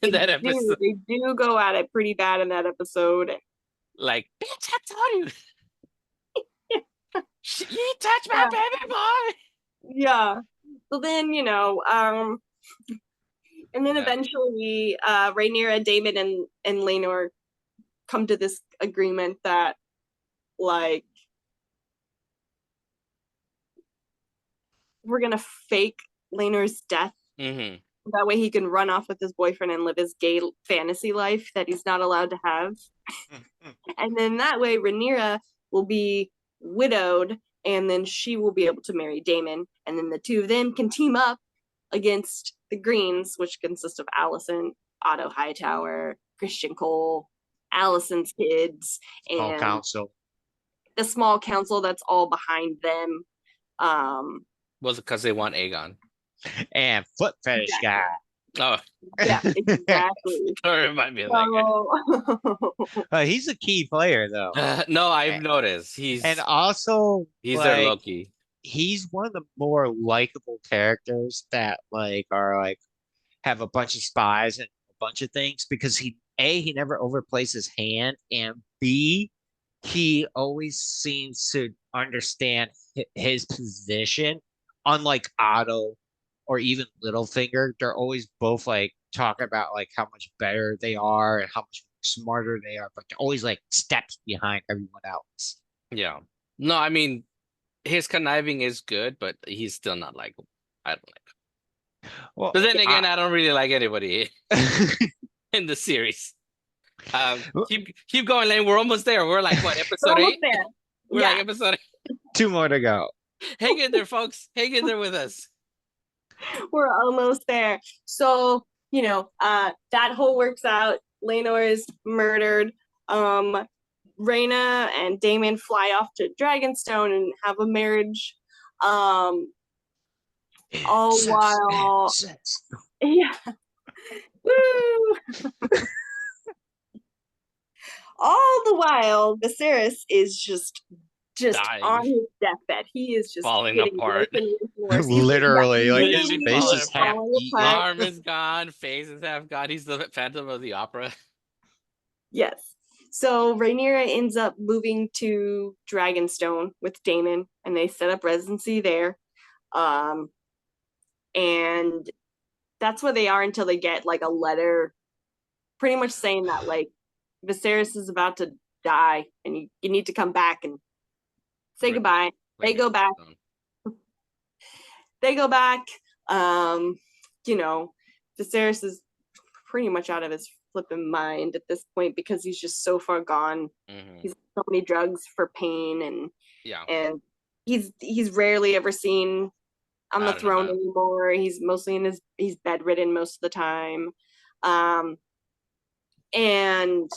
in that episode. They do go at it pretty bad in that episode. Like, bitch, I told you. You touched my baby boy. Yeah. So then, and then eventually Rhaenyra, Daemon, and Laenor come to this agreement that, like, we're gonna fake Laenor's death. That way he can run off with his boyfriend and live his gay fantasy life that he's not allowed to have. And then that way Rhaenyra will be widowed, and then she will be able to marry Daemon, and then the two of them can team up against the Greens, which consist of Alicent, Otto Hightower, Christian Cole, Alicent's kids, and small council. The small council that's all behind them. Was it because they want Aegon? And foot fetish guy. Oh. Yeah, exactly. Don't remind me of that guy. He's a key player, though. No, I've noticed. He's their Loki. He's one of the more likable characters that are have a bunch of spies and a bunch of things, because he never overplays his hand, and B, he always seems to understand his position. Unlike Otto or even Littlefinger, they're always both talking about how much better they are and how much smarter they are, but they're always steps behind everyone else. Yeah. No, I mean, his conniving is good, but he's still not likable. I don't like him. Well, but then again, I don't really like anybody in the series. Keep going, Lane. We're almost there. We're like, what, episode 8? We're like episode 8. 2 more to go. Hang in there, folks. Hang in there with us. We're almost there. So, that whole works out. Laenor is murdered. Rhaena and Daemon fly off to Dragonstone and have a marriage. all while yeah. Woo! All the while, Viserys is just on Dying, his deathbed. He is just falling getting apart. worse. Literally, like his Literally face falling is half apart. eaten. Arm is gone, face is half gone. He's the Phantom of the Opera. Yes. So Rhaenyra ends up moving to Dragonstone with Daemon, and they set up residency there. And that's where they are until they get like a letter pretty much saying that like Viserys is about to die and you need to come back and say goodbye. They go back. They go back. You know, Viserys is pretty much out of his flipping mind at this point because he's just so far gone. He's so many drugs for pain and he's rarely ever seen on the throne anymore. He's mostly he's bedridden most of the time. And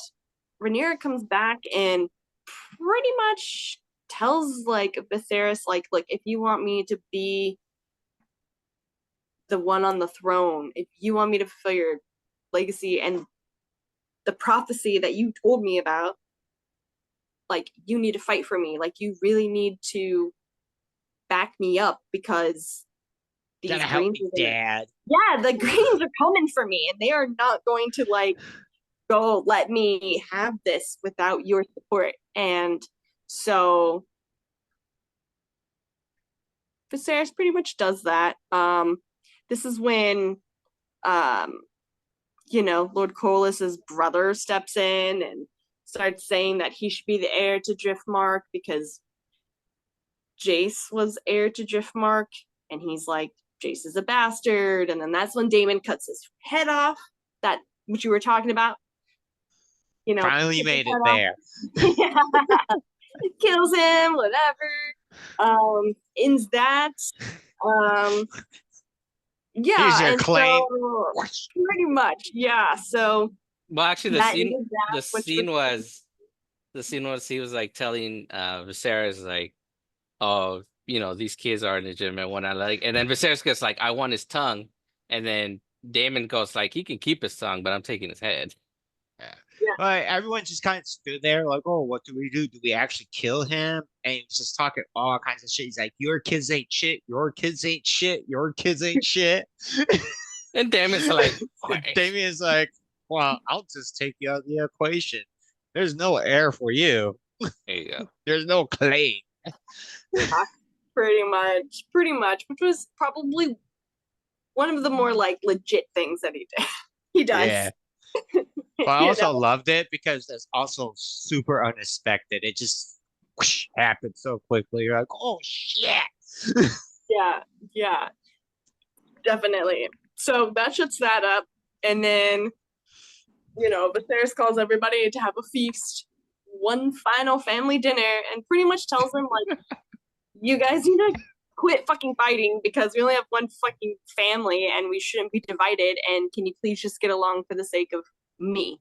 Rhaenyra comes back and pretty much tells like Viserys, like, look, if you want me to be the one on the throne, if you want me to fulfill your legacy and the prophecy that you told me about, like, you need to fight for me. Like, you really need to back me up because these Gotta help me, Dad. Yeah, the Greens are coming for me, and they are not going to like go let me have this without your support. And so Viserys pretty much does that. This is when you know, Lord Corlys's brother steps in and starts saying that he should be the heir to Driftmark because Jace was heir to Driftmark, and he's like, Jace is a bastard. And then that's when Daemon cuts his head off, that which you were talking about. You know, finally made it there. Yeah. Kills him, whatever. Ends that. Yeah, Here's your claim. so pretty much, yeah. So well, actually, the scene was he was like telling Viserys like, oh, you know, these kids are legitimate one. I like, and then Viserys gets like, I want his tongue, and then Daemon goes like, he can keep his tongue, but I'm taking his head. Yeah. But everyone just kind of stood there like, oh, what do we do? Do we actually kill him? And he was just talking all kinds of shit. He's like, your kids ain't shit. Your kids ain't shit. Your kids ain't shit. And Daemon's like, Damien's like, well, I'll just take you out of the equation. There's no heir for you. There you go. There's no claim. Pretty much, which was probably one of the more like legit things that he did. He does. Yeah. But I also loved it because it's also super unexpected. It just whoosh, happened so quickly. You're like, oh shit. Yeah, definitely. So that shuts that up, and then you know, Viserys calls everybody to have a feast, one final family dinner, and pretty much tells them like, you guys need to quit fucking fighting because we only have one fucking family and we shouldn't be divided, and can you please just get along for the sake of me?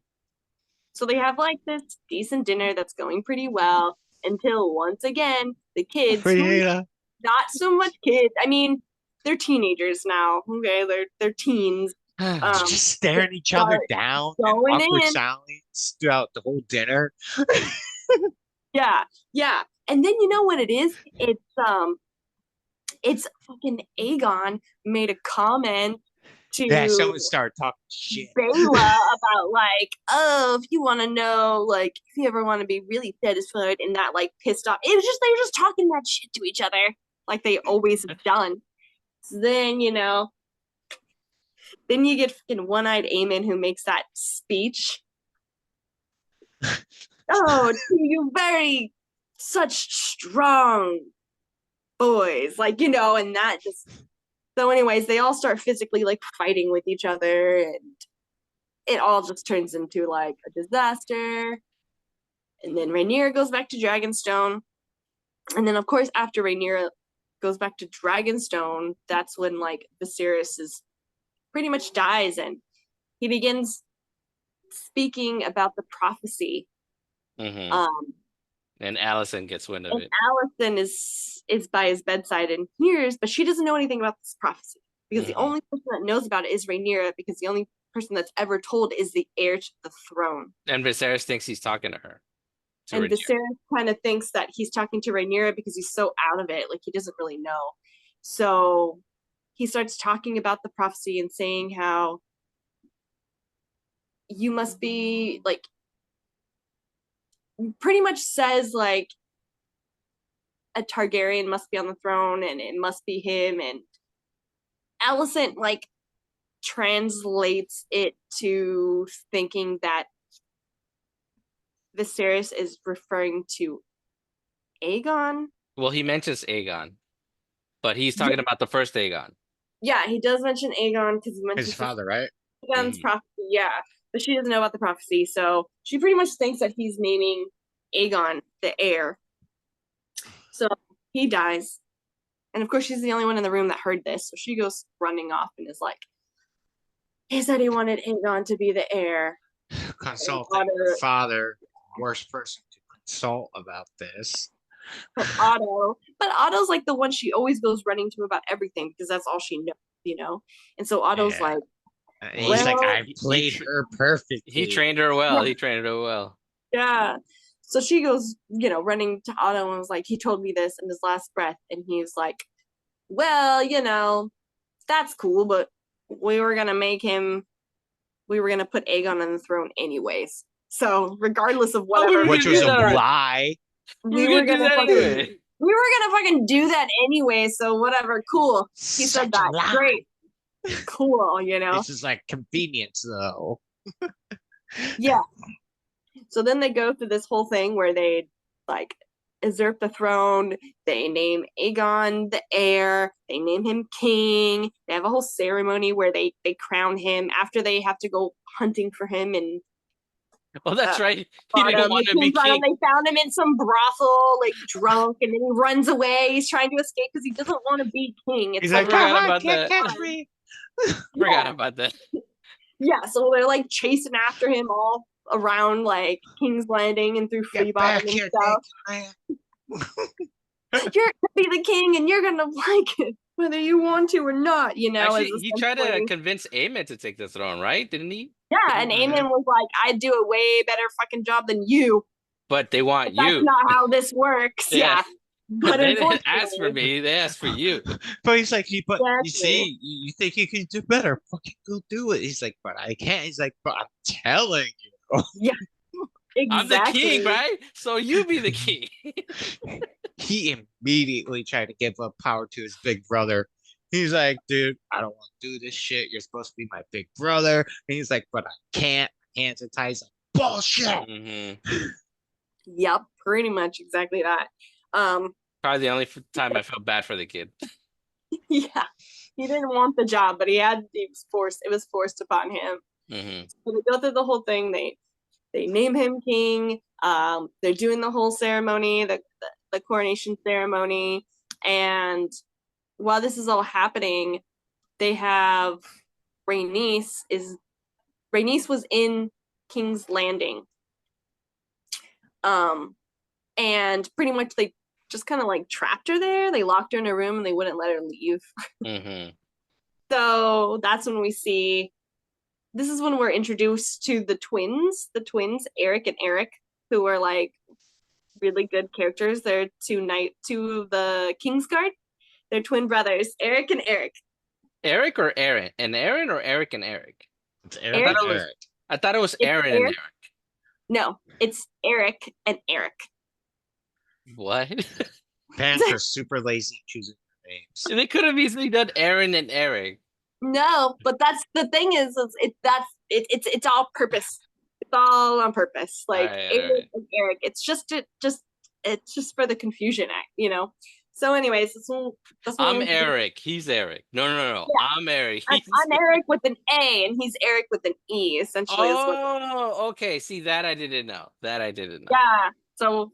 So they have like this decent dinner that's going pretty well until once again the kids, not so much kids, I mean they're teenagers now, okay, they're teens, just staring each other down and awkward silence throughout the whole dinner. yeah and then you know what it is, it's fucking Aegon made a comment to someone started talking shit. Bela about like, oh, if you want to know, like, if you ever want to be really satisfied and not like pissed off, it was just they were just talking that shit to each other like they always have done. So then you know, then you get fucking one-eyed Aemon who makes that speech. Oh, you very such strong boys, like, you know, and that just. So anyways, they all start physically like fighting with each other, and it all just turns into like a disaster. And then Rhaenyra goes back to Dragonstone. And then of course after Rhaenyra goes back to Dragonstone, that's when like Viserys is pretty much dies, and he begins speaking about the prophecy. And Alicent gets wind of it. Alicent is is by his bedside and hears, but she doesn't know anything about this prophecy because the only person that knows about it is Rhaenyra, because the only person that's ever told is the heir to the throne. And Viserys thinks he's talking to her. And Viserys kind of thinks that he's talking to Rhaenyra because he's so out of it, like he doesn't really know. So he starts talking about the prophecy and saying how you must be like, pretty much says like a Targaryen must be on the throne and it must be him. And Alicent like translates it to thinking that Viserys is referring to Aegon. Well, he mentions Aegon, but he's talking about the first Aegon. Yeah, he does mention Aegon because he mentions his father, right? Aegon's prophecy. Yeah, but she doesn't know about the prophecy, so she pretty much thinks that he's naming Aegon the heir. So he dies, and of course she's the only one in the room that heard this. So she goes running off and is like, "He said he wanted Aegon to be the heir." Consulting her father, worst person to consult about this. But Otto's like the one she always goes running to about everything because that's all she knows, you know. And so Otto's like, he's like, I played her perfectly. He trained her well. He trained her well. Yeah. So she goes, running to Otto and was like, he told me this in his last breath, and he was like, well, that's cool, but we were gonna put Aegon on the throne anyways. So regardless of whatever, which was a lie. We were gonna fucking do that anyway. So whatever, cool. He said that. Great, cool. This is like convenience, though. Yeah. So then they go through this whole thing where they like usurp the throne. They name Aegon the heir. They name him king. They have a whole ceremony where they crown him after they have to go hunting for him and. Oh, that's right. He didn't want to be king. They found him in some brothel, like drunk, and then he runs away. He's trying to escape because he doesn't want to be king. He's like, forgot about can't that. Catch me. Forgot about that. Yeah, so they're like chasing after him all around like King's Landing and through Free Bottom and stuff. You're gonna be the king, and you're gonna like it, whether you want to or not. Actually, he tried to convince Aemon to take the throne, right? Didn't he? Yeah, and Aemon was like, "I'd do a way better fucking job than you." But they want you. That's not how this works. Yeah. But they didn't ask for me. They asked for you. But he's like, you see, you think you can do better? Fucking go do it. He's like, but I can't. He's like, but I'm telling you. Yeah. Exactly. I'm the king, right? So you be the king. He immediately tried to give up power to his big brother. He's like, dude, I don't want to do this shit. You're supposed to be my big brother. And he's like, but I can't. Hands are tied. Like, bullshit. Mm-hmm. Yep, pretty much exactly that. Probably the only time I felt bad for the kid. Yeah, he didn't want the job, but it was forced upon him. Mm-hmm. So they go through the whole thing. They name him king. They're doing the whole ceremony, the coronation ceremony, and while this is all happening, they have Rhaenys was in King's Landing. And pretty much they just kind of like trapped her there. They locked her in a room and they wouldn't let her leave. Mm-hmm. So that's when this is when we're introduced to the twins, Eric and Eric, who are like really good characters. They're two of the Kingsguard. They're twin brothers, Eric and Eric. Eric or Aaron? And Aaron or Eric and Eric? It's Eric and Eric. I thought it was Aaron and Eric. No, it's Eric and Eric. What? Parents are super lazy choosing their names. They could have easily done Aaron and Eric. No, but that's the thing is it's all purpose. It's all on purpose. Like Eric and Eric. It's just for the confusion act, So anyways, I'm Eric. He's Eric. No. Yeah. I'm Eric. I'm Eric with an A, and he's Eric with an E. Essentially. Okay. See, that I didn't know. Yeah. So,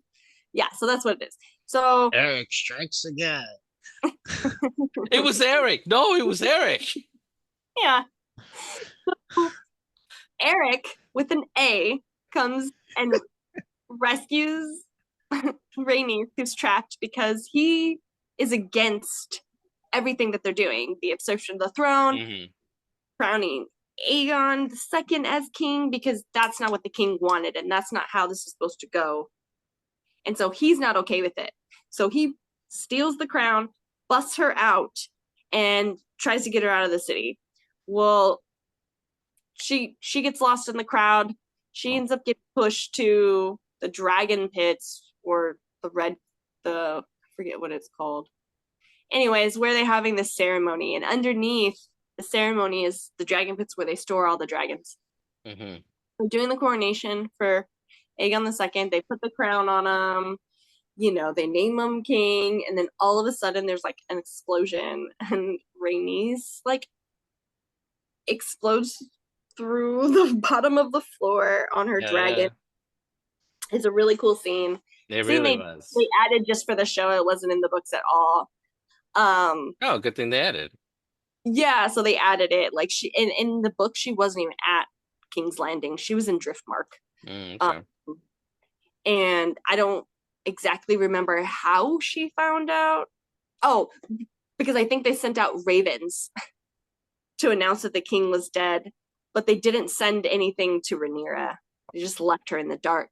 So that's what it is. So Eric strikes again. It was Eric. No, it was Eric. Yeah. So, Eric with an A comes and rescues Rhaenys, who's trapped because he is against everything that they're doing. The usurpation of the throne, crowning Aegon II as king, because that's not what the king wanted, and that's not how this is supposed to go. And so he's not okay with it. So he steals the crown, busts her out, and tries to get her out of the city. Well, she gets lost in the crowd. She ends up getting pushed to the dragon pits, or I forget what it's called. Anyways, where they're having this ceremony, and underneath the ceremony is the dragon pits where they store all the dragons. They're doing the coronation for Aegon II. They put the crown on him. You know, they name him king, and then all of a sudden there's like an explosion, and Rhaenys like explodes through the bottom of the floor on her dragon. It's a really cool scene. It really was. They added just for the show. It wasn't in the books at all. Oh, good thing they added. Yeah, so they added it. Like she in the book, she wasn't even at King's Landing. She was in Driftmark. Okay. And I don't exactly remember how she found out. Oh, because I think they sent out ravens to announce that the king was dead, but they didn't send anything to Rhaenyra. They just left her in the dark.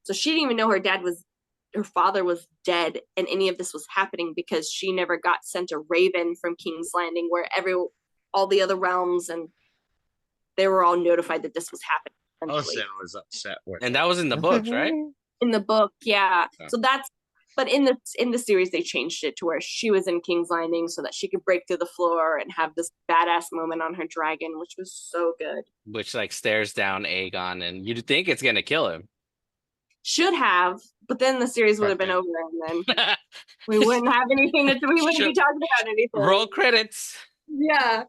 So she didn't even know her father was dead and any of this was happening, because she never got sent a raven from King's Landing where all the other realms, and they were all notified that this was happening. Alicent was upset with And that was in the books, right? In the book, yeah. So but in the series they changed it to where she was in King's Landing so that she could break through the floor and have this badass moment on her dragon, which was so good. Which like stares down Aegon, and you'd think it's gonna kill him. Should have, but then the series would have been over, and then we wouldn't have anything we wouldn't be talking about anything. Roll credits. Yeah.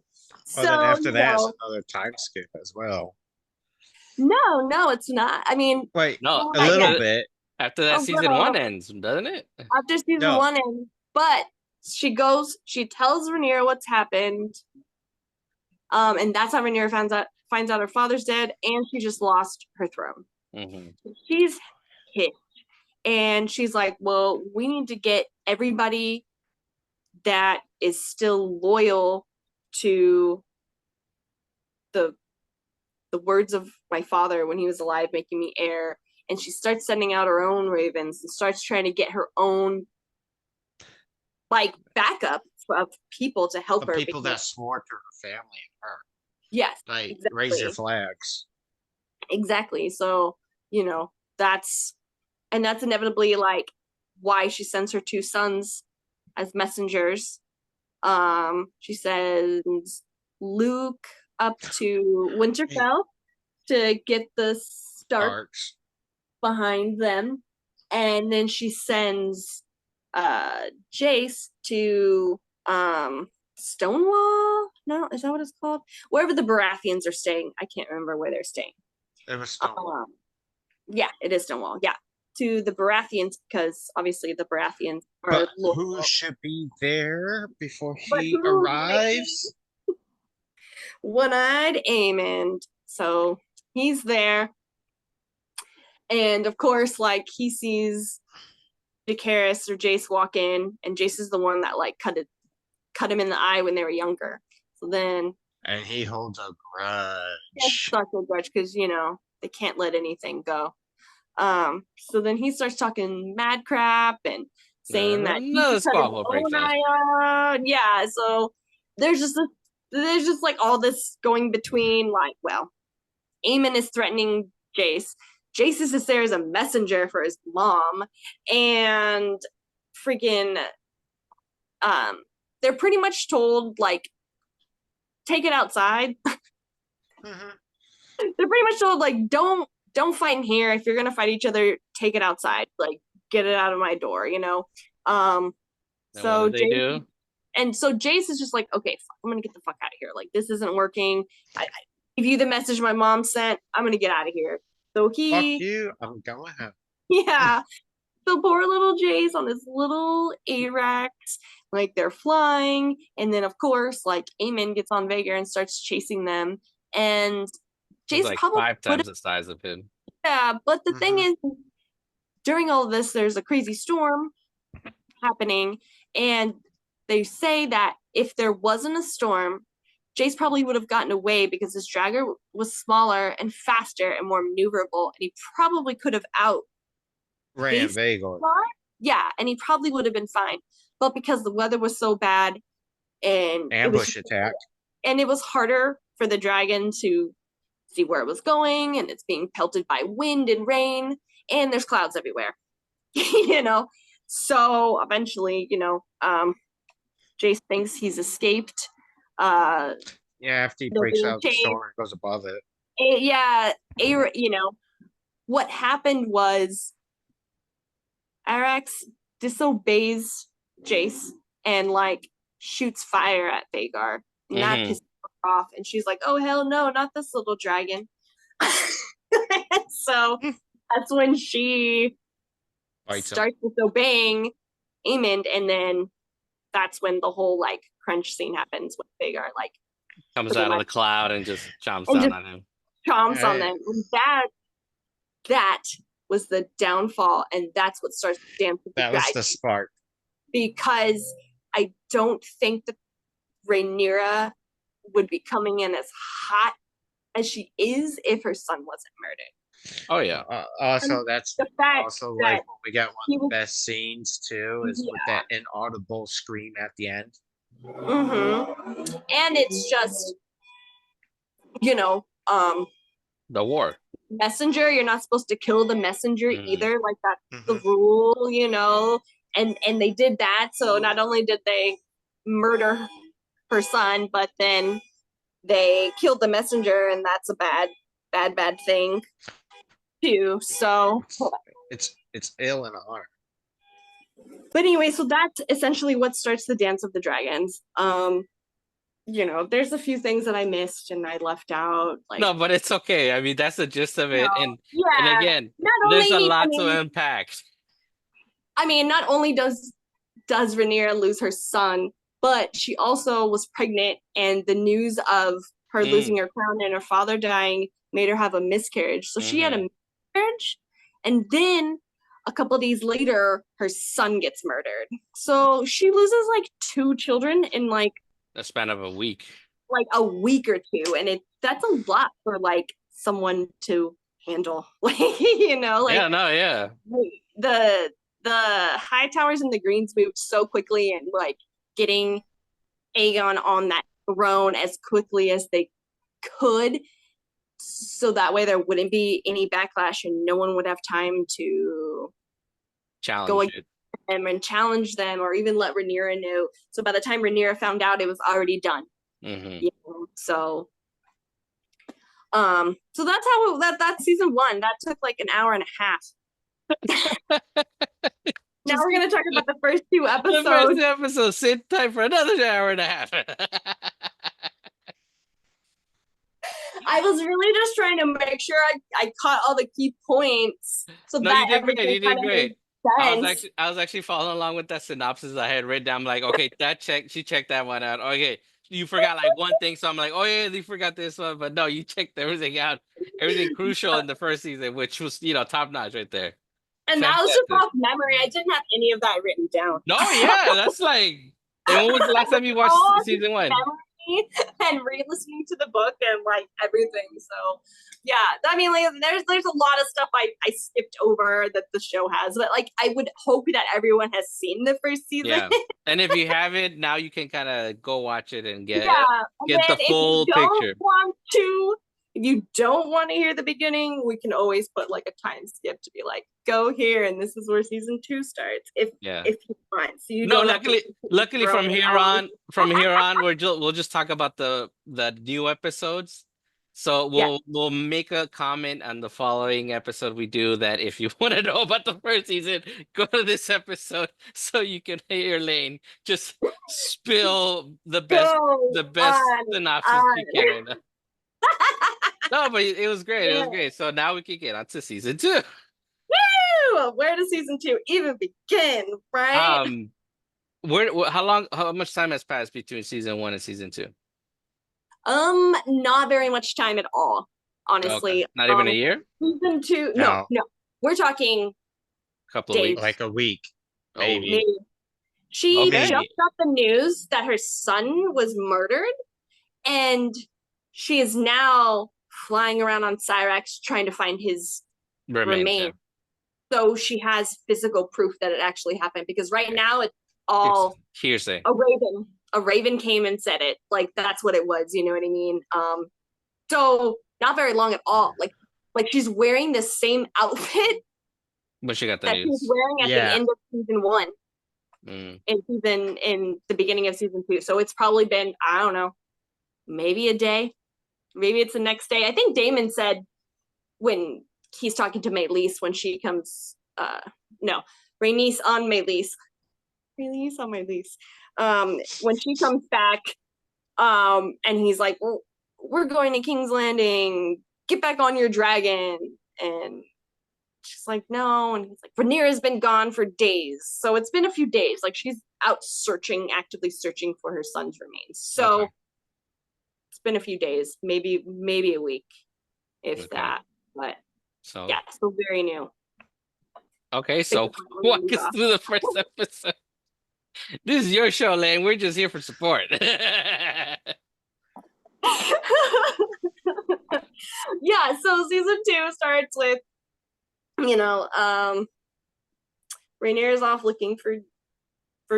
Well, then after that, it's another time skip as well. No, it's not. I mean, wait, no, a little bit. After that, season 1 ends, doesn't it? After season 1 ends, but she tells Rhaenyra what's happened, and that's how Rhaenyra finds out her father's dead, and she just lost her throne. She's hit, and she's like, well, we need to get everybody that is still loyal to the words of my father when he was alive, making me heir. And she starts sending out her own ravens and starts trying to get her own like backup of people to help her. People that swore to her family and her. Yes. Like exactly. Raise their flags. Exactly. So, that's inevitably like why she sends her 2 sons as messengers. She sends Luke up to Winterfell to get the Starks behind them, and then she sends Jace to Stonewall. No, is that what it's called? Wherever the Baratheons are staying. I can't remember where they're staying. It was Stonewall. Yeah, it is Stonewall. Yeah, to the Baratheons, because obviously the Baratheons are. But who should be there before he arrives? One-eyed Aemond. So he's there. And of course, like he sees Jacaerys or Jace walk in, and Jace is the one that like cut him in the eye when they were younger. So then, and he holds a grudge. He starts a grudge because they can't let anything go. So then he starts talking mad crap and saying that yeah. So there's just like all this going between, like, well, Aemon is threatening Jace. Jace is just there as a messenger for his mom, and freaking they're pretty much told, like, take it outside. They're pretty much told, like, don't fight in here. If you're gonna fight each other, take it outside. Like, get it out of my door, So they do. And so Jace is just like, okay, I'm gonna get the fuck out of here. Like, this isn't working. I give you the message my mom sent. I'm gonna get out of here. So fuck you. I'm going home. Yeah. So poor little Jace on his little Arax, like they're flying, and then of course, like Aemon gets on Vhagar and starts chasing them, and Jace like probably 5 times the size of him. Yeah, but the thing is, during all of this, there's a crazy storm happening, and they say that if there wasn't a storm, Jace probably would have gotten away because his dragon was smaller and faster and more maneuverable, and he probably could have Ran Vhagar. Yeah, and he probably would have been fine. But because the weather was so bad and ambush attack, and it was harder for the dragon to see where it was going, and it's being pelted by wind and rain, and there's clouds everywhere. You know, so eventually, Jace thinks he's escaped. After he breaks out the storm and goes above it. What happened was Arax disobeys Jace and like shoots fire at Vhagar. And that pisses her off. And she's like, oh hell no, not this little dragon. So that's when she starts disobeying Aemond, and then that's when the whole like crunch scene happens when Vhagar like comes out of the cloud and just chomps down on him. Chomps on them. And that was the downfall, and that's what starts the dance with the dragon. That was the spark. Because I don't think that Rhaenyra would be coming in as hot as she is if her son wasn't murdered. Oh yeah. Also, that's also like when we got one of the best scenes too, is with that inaudible scream at the end. And it's just, the war. Messenger, you're not supposed to kill the messenger either. Like that's the rule, and they did that. So not only did they murder her son, but then they killed the messenger, and that's a bad thing too. So it's ill in art. But anyway, so that's essentially what starts the Dance of the Dragons. There's a few things that I missed and I left out. No, but it's okay. I mean, that's the gist of it. And again, there's a lot to unpack. I mean, not only does Rhaenyra lose her son, but she also was pregnant, and the news of her losing her crown and her father dying made her have a miscarriage. So she had a miscarriage, and then a couple of days later, her son gets murdered. So she loses like 2 children in like the span of a week. Like a week or two, and that's a lot for like someone to handle. The High Towers and the Greens moved so quickly, and like getting Aegon on that throne as quickly as they could, so that way there wouldn't be any backlash and no one would have time to challenge them and challenge them, or even let Rhaenyra know. So by the time Rhaenyra found out, it was already done. So that's how that's season 1. That took like an hour and a half. Now we're gonna talk about the first 2 episodes. The first 2 episodes. Sit tight for another hour and a half. I was really just trying to make sure I caught all the key points. So that you did great. You did great. I was actually following along with that synopsis I had written down. I'm like, okay, she checked that one out. Okay, you forgot like one thing, so I'm like, oh yeah, you forgot this one, but no, you checked everything out, everything crucial in the first season, which was top notch right there. And that was just off memory. I didn't have any of that written down. No, yeah, that's like. And when was the last time you watched season 1? And re-listening to the book and like everything. So yeah, I mean, like there's a lot of stuff I skipped over that the show has, but like I would hope that everyone has seen the first season. Yeah. And if you haven't, now you can kind of go watch it and get the full picture. If you don't want to hear the beginning, we can always put like a time skip to be like, go here and this is where season 2 starts. If you want. So you don't luckily from here on we'll just talk about the new episodes. So we'll make a comment on the following episode we do that if you want to know about the first season, go to this episode so you can hear Lane just spill the best synopsis you can. No, but it was great. It was great. So now we can get on to season 2. Woo! Where does season 2 even begin, right? How much time has passed between season 1 and season 2? Not very much time at all, honestly. Okay. Not even a year? Season 2, no. We're talking a couple of weeks. Like a week, maybe. She Okay. just got the news that her son was murdered, and she is now flying around on Cyrax trying to find his remains. So she has physical proof that it actually happened, because right now it's all hearsay. A raven came and said it. Like, that's what it was, you know what I mean? So not very long at all. Like she's wearing the same outfit when she got the that news. she's wearing at the end of season 1. In the beginning of season 2. So it's probably been, I don't know, maybe a day, maybe it's the next day. I think Damon said when he's talking to Maelys when she comes, Rhaenys on Maelys when she comes back, and he's like, well, we're going to King's Landing, get back on your dragon. And she's like, no. And he's like, Rhaenyra has been gone for days. So it's been a few days. Like, she's out actively searching for her son's remains. So it's been a few days, maybe a week, if that. But so very new. Okay, so walk us through the first episode. This is your show, Lane. We're just here for support. Yeah, so season 2 starts with, Rhaenyra's off looking for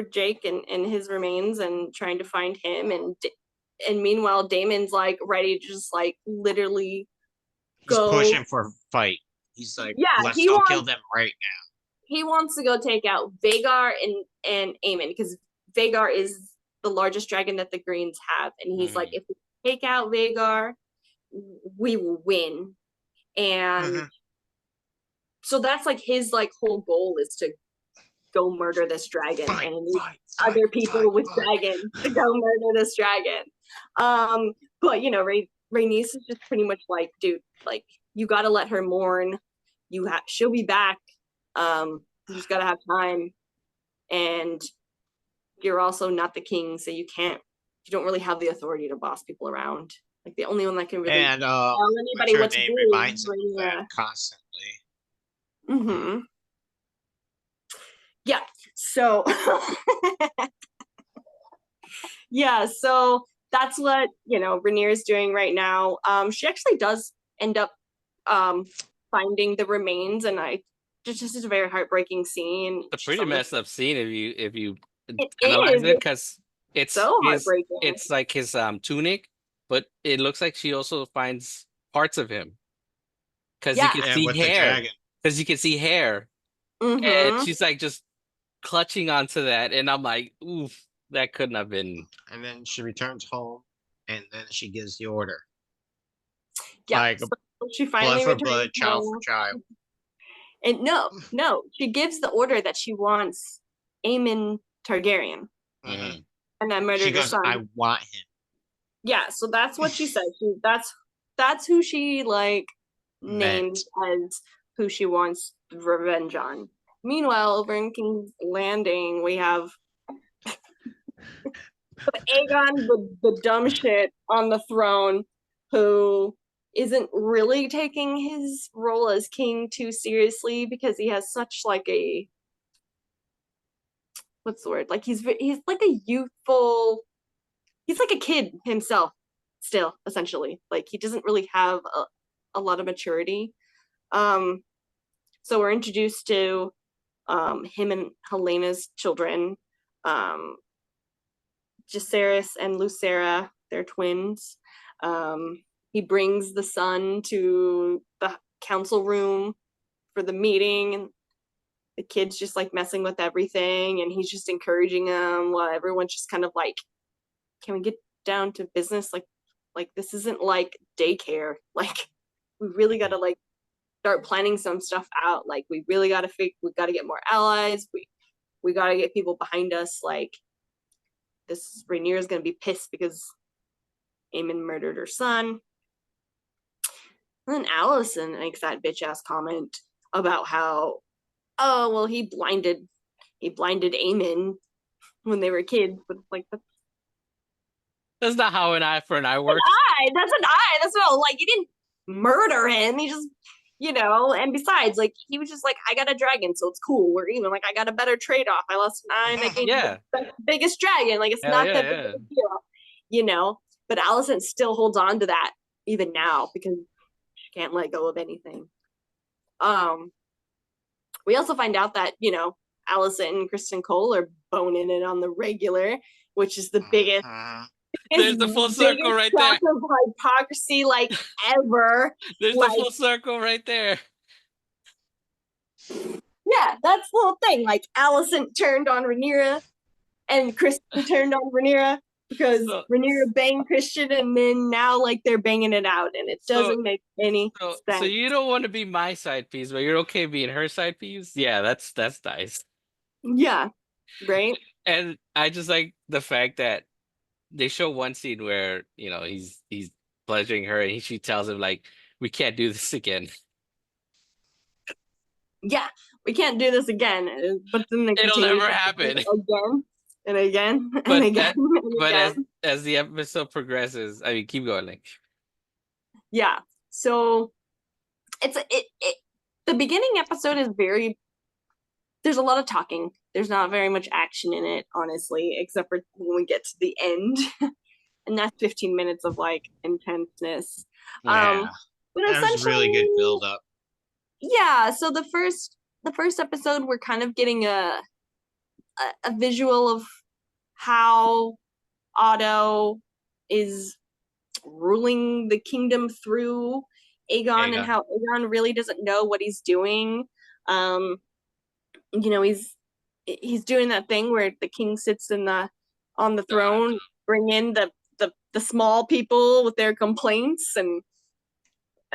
Jake and his remains and trying to find him, and meanwhile Damon's like ready to just like literally go. He's pushing for a fight. He's like, let's go kill them right now. He wants to go take out Vhagar and Aemon, because Vhagar is the largest dragon that the Greens have, and he's like, if we take out Vhagar, we will win. And so that's like his like whole goal is to go murder this dragon, and other people with dragons to go murder this dragon. But Rhaenys is just pretty much like, dude, like, you gotta let her mourn. She'll be back. You just gotta have time, and you're also not the king, so you don't really have the authority to boss people around. Like, the only one that can really tell anybody what to do reminds him of that constantly. Yeah. So so that's what Rhaenyra's doing right now. She actually does end up finding the remains, and it's just a very heartbreaking scene. It's a pretty messed up scene if you analyze it, because it's so heartbreaking. It's like his tunic, but it looks like she also finds parts of him, because you can see hair. Because you can see hair, and she's like just clutching onto that, and I'm like, oof, that couldn't have been. And then she returns home, and then she gives the order. Yeah, like, so she finally blood for blood, child for child. And no, she gives the order that she wants Aemon Targaryen, and then murdered her son. I want him. Yeah, so that's what she said. That's who she like named as who she wants revenge on. Meanwhile, over in King's Landing, we have Aegon, the dumb shit on the throne, who isn't really taking his role as king too seriously, because he has such like a, what's the word? Like, he's like a youthful, he's like a kid himself still, essentially. Like, he doesn't really have a lot of maturity. So we're introduced to him and Helena's children, Jacaerys and Lucera, they're twins. He brings the son to the council room for the meeting, and the kid's just like messing with everything, and he's just encouraging them while everyone's just kind of like, can we get down to business? Like this isn't like daycare. Like, we really got to like start planning some stuff out. Like, we really got to we got to get more allies. We got to get people behind us. Like, this Rhaenyra is going to be pissed because Aemon murdered her son. And then Alicent makes that bitch ass comment about how, oh, well, he blinded Aemon when they were kids. But it's like, that's not how an eye for an eye works. That's an eye. That's not, like, you didn't murder him. He just and besides, like, he was just like, I got a dragon, so it's cool. We're even. Like, I got a better trade-off. I'm making Yeah. the biggest dragon. Like, it's Hell not yeah, that big yeah. of a deal. But Allison still holds on to that even now because she can't let go of anything. We also find out that, Allison and Kristen Cole are boning it on the regular, which is the biggest There's the full circle right there. of hypocrisy, like, ever. There's the full circle right there. Yeah, that's the whole thing. Like, Allison turned on Rhaenyra, and Kristen turned on Rhaenyra because Rhaenyra banged Christian, and then now, like, they're banging it out, and it doesn't make any sense. So you don't want to be my side piece, but you're okay being her side piece? Yeah, that's nice. Yeah, right? And I just like the fact that they show one scene where, he's pleasuring her and she tells him, like, we can't do this again. Yeah, we can't do this again. But then it'll never happen again and again and again. But as the episode progresses, I mean, keep going, like. Yeah. So the beginning episode is there's a lot of talking. There's not very much action in it, honestly, except for when we get to the end. And that's 15 minutes of, like, intenseness. Yeah. But that was really good build up. Yeah, so the first episode, we're kind of getting a visual of how Otto is ruling the kingdom through Aegon. And how Aegon really doesn't know what he's doing. He's doing that thing where the king sits on the throne, bring in the small people with their complaints, and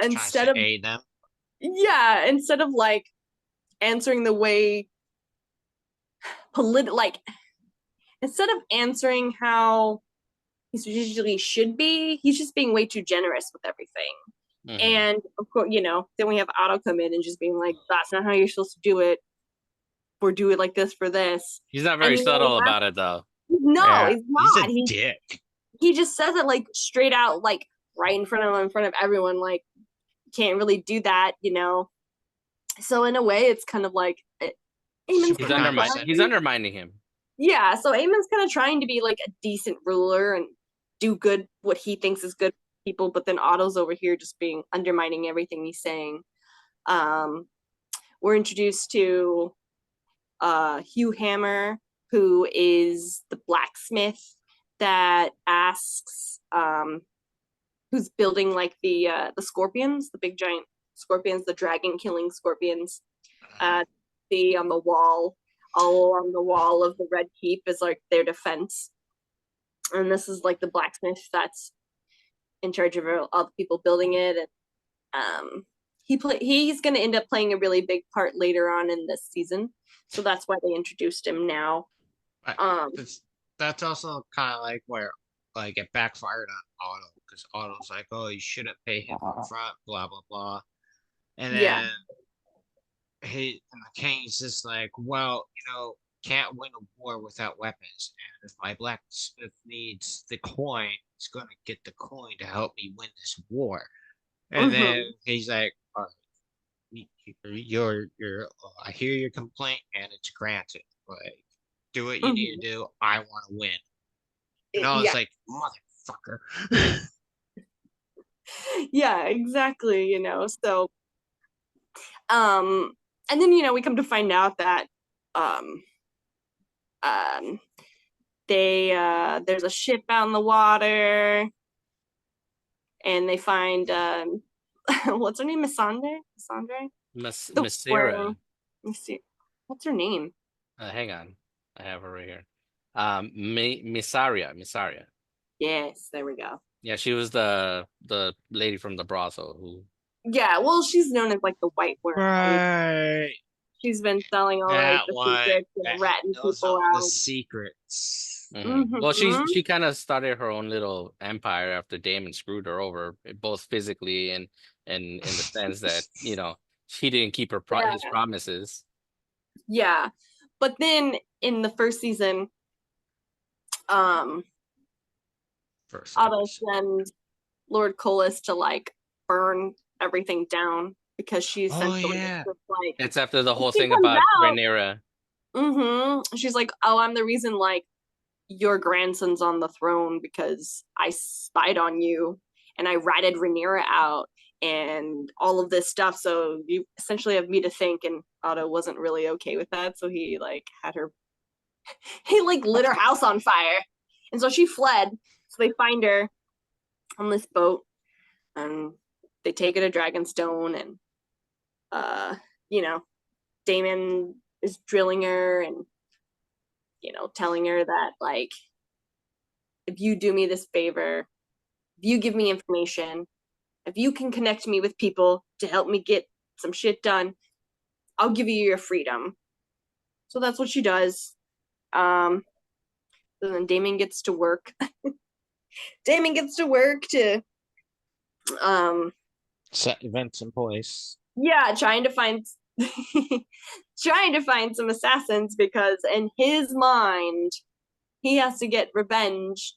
instead of aid them. Yeah, instead of, like, answering the way instead of answering how he usually should be, he's just being way too generous with everything. Mm-hmm. And of course, then we have Otto come in and just being like, that's not how you're supposed to do it. Or do it like this for this. He's not very subtle about it, though. No, he's not. He's a dick. He just says it, like, straight out, like, right in front of everyone, like, can't really do that, So in a way, it's kind of like he's undermining him. Yeah, so Aemon's kind of trying to be, like, a decent ruler and do good what he thinks is good for people, but then Otto's over here just undermining everything he's saying. We're introduced to Hugh Hammer, who is the blacksmith that asks who's building, like, the scorpions, the big giant scorpions, the dragon killing scorpions. On the wall, all along the wall of the Red Keep is, like, their defense. And this is, like, the blacksmith that's in charge of all the people building it. And he's going to end up playing a really big part later on in this season. So that's why they introduced him now. That's also kind of like where, like, it backfired on Otto, because Otto's like, oh, you shouldn't pay him up front, blah blah blah, and then the king's just like, well, can't win a war without weapons, and if my blacksmith needs the coin, he's gonna get the coin to help me win this war. And then he's like, all right, you're I hear your complaint and it's granted. Like, do what you need to do. I want to win. And I was like, motherfucker. Yeah, exactly. So, and then, we come to find out that there's a ship out in the water, and they find what's her name? Masira. What's her name? Hang on, I have her right here. Misaria. Yes, there we go. Yeah, she was the lady from the brothel who. Yeah, well, she's known as, like, the White Worm. Right. She's been selling all, like, the secrets and ratting people out. The secrets. Mm-hmm. Well, she kind of started her own little empire after Daemon screwed her over, both physically and in the sense that she didn't keep his promises. Yeah, but then in the first season, Otto sends Lord Colas to, like, burn everything down because she essentially yeah. like It's after the whole she thing comes about out. Rhaenyra. She's like, oh, I'm the reason like your grandson's on the throne because I spied on you and I ratted Rhaenyra out and all of this stuff. So you essentially have me to think. And Otto wasn't really okay with that. So he like had her, he like lit her house on fire. And so she fled. So they find her on this boat and they take her to Dragonstone and, you know, Daemon is drilling her and, you know, telling her that like, if you do me this favor, if you give me information, if you can connect me with people to help me get some shit done, I'll give you your freedom. So that's what she does. And then Daemon gets to work. Daemon gets to work to Set events in place. Yeah, trying to find some assassins because in his mind he has to get revenge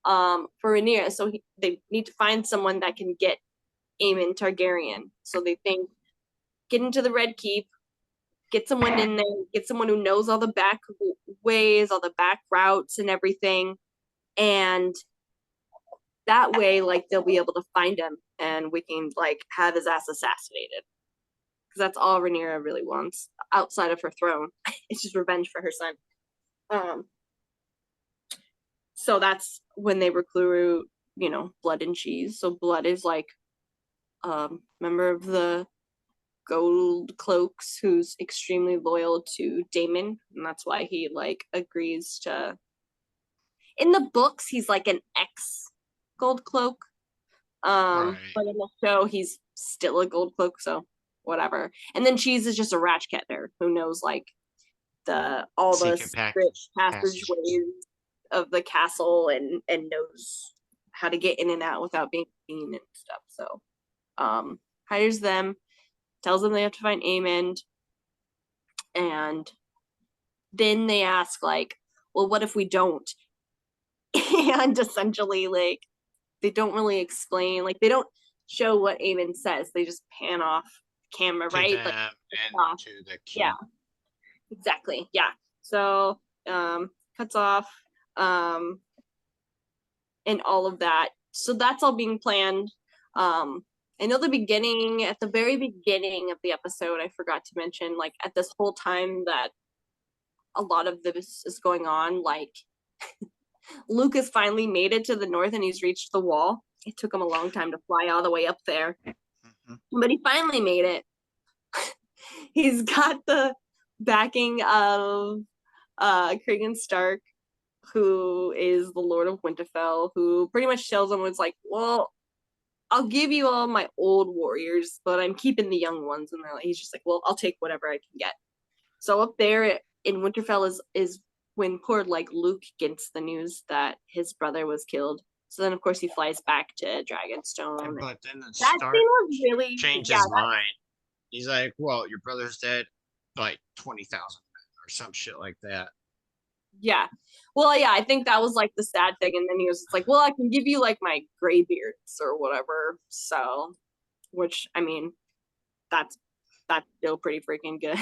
for Rhaenyra. So they need to find someone that can get Aemon Targaryen. So they think, get into the Red Keep, get someone in there, get someone who knows all the back ways, all the back routes and everything. And that way, like, they'll be able to find him and we can, like, have his ass assassinated. Because that's all Rhaenyra really wants outside of her throne. It's just revenge for her son. So that's when they recruit, you know, Blood and Cheese. So Blood is like member of the Gold Cloaks who's extremely loyal to Daemon, and that's why he like agrees to. In the books, he's like an ex Gold Cloak, Right. but in the show, he's still a Gold Cloak, so whatever. And then Cheese is just a Ratchketter who knows like all the secret passageways of the castle and knows how to get in and out without being seen and stuff. So hires them, tells them they have to find Aemond, and then they ask like, well, what if we don't? And essentially like they don't really explain, like they don't show what Aemond says, they just pan off camera, right? Like and to the key. Yeah, exactly. Yeah. So cuts off and all of that. So that's all being planned. I know at the very beginning of the episode, I forgot to mention, like at this whole time that a lot of this is going on, like Luke has finally made it to the north and he's reached the wall. It took him a long time to fly all the way up there, but he finally made it. He's got the backing of Cregan Stark, who is the Lord of Winterfell, who pretty much tells him, it's like, well, I'll give you all my old warriors, but I'm keeping the young ones. And he's just like, well, I'll take whatever I can get. So up there in Winterfell is when poor like Luke gets the news that his brother was killed. So then of course he flies back to Dragonstone. But then the that Stark scene was really changed his mind. He's like, well, your brother's dead, like 20,000 or some shit like that. Yeah. Well, yeah, I think that was like the sad thing. And then he was like, well, I can give you like my gray beards or whatever. So, which, I mean, that's still pretty freaking good.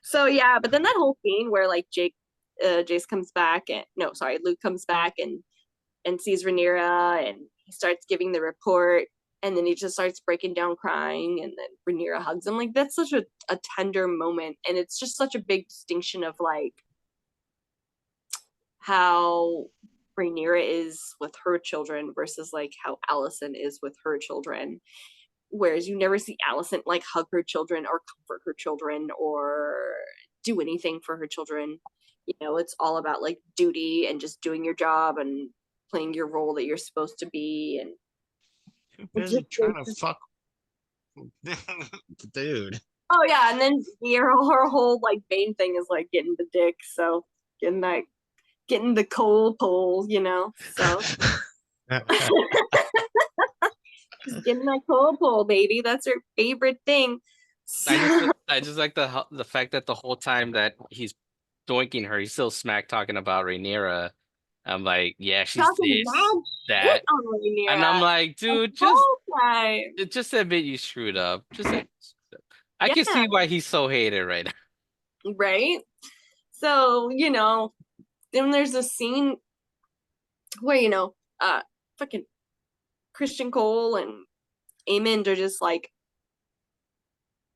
So yeah, but then that whole scene where like Jace comes back Luke comes back and sees Rhaenyra and he starts giving the report and then he just starts breaking down crying and then Rhaenyra hugs him. Like that's such a tender moment, and it's just such a big distinction of like how Rhaenyra is with her children versus like how Alicent is with her children. Whereas you never see Alicent like hug her children or comfort her children or do anything for her children. You know, it's all about like duty and just doing your job and playing your role that you're supposed to be. And too busy trying to fuck the dude. Oh yeah, and then her whole like main thing is like getting the dick, so getting the cold pole, you know. So just getting that cold pole, baby. That's her favorite thing. So... I just like the fact that the whole time that he's doinking her, he's still smack talking about Rhaenyra. I'm like, yeah, she's this, that, and I'm like, dude, just Right. Just admit you screwed up. I can Yeah. see why he's so hated right now. Right. So then there's a scene where fucking Christian Cole and Amond are just like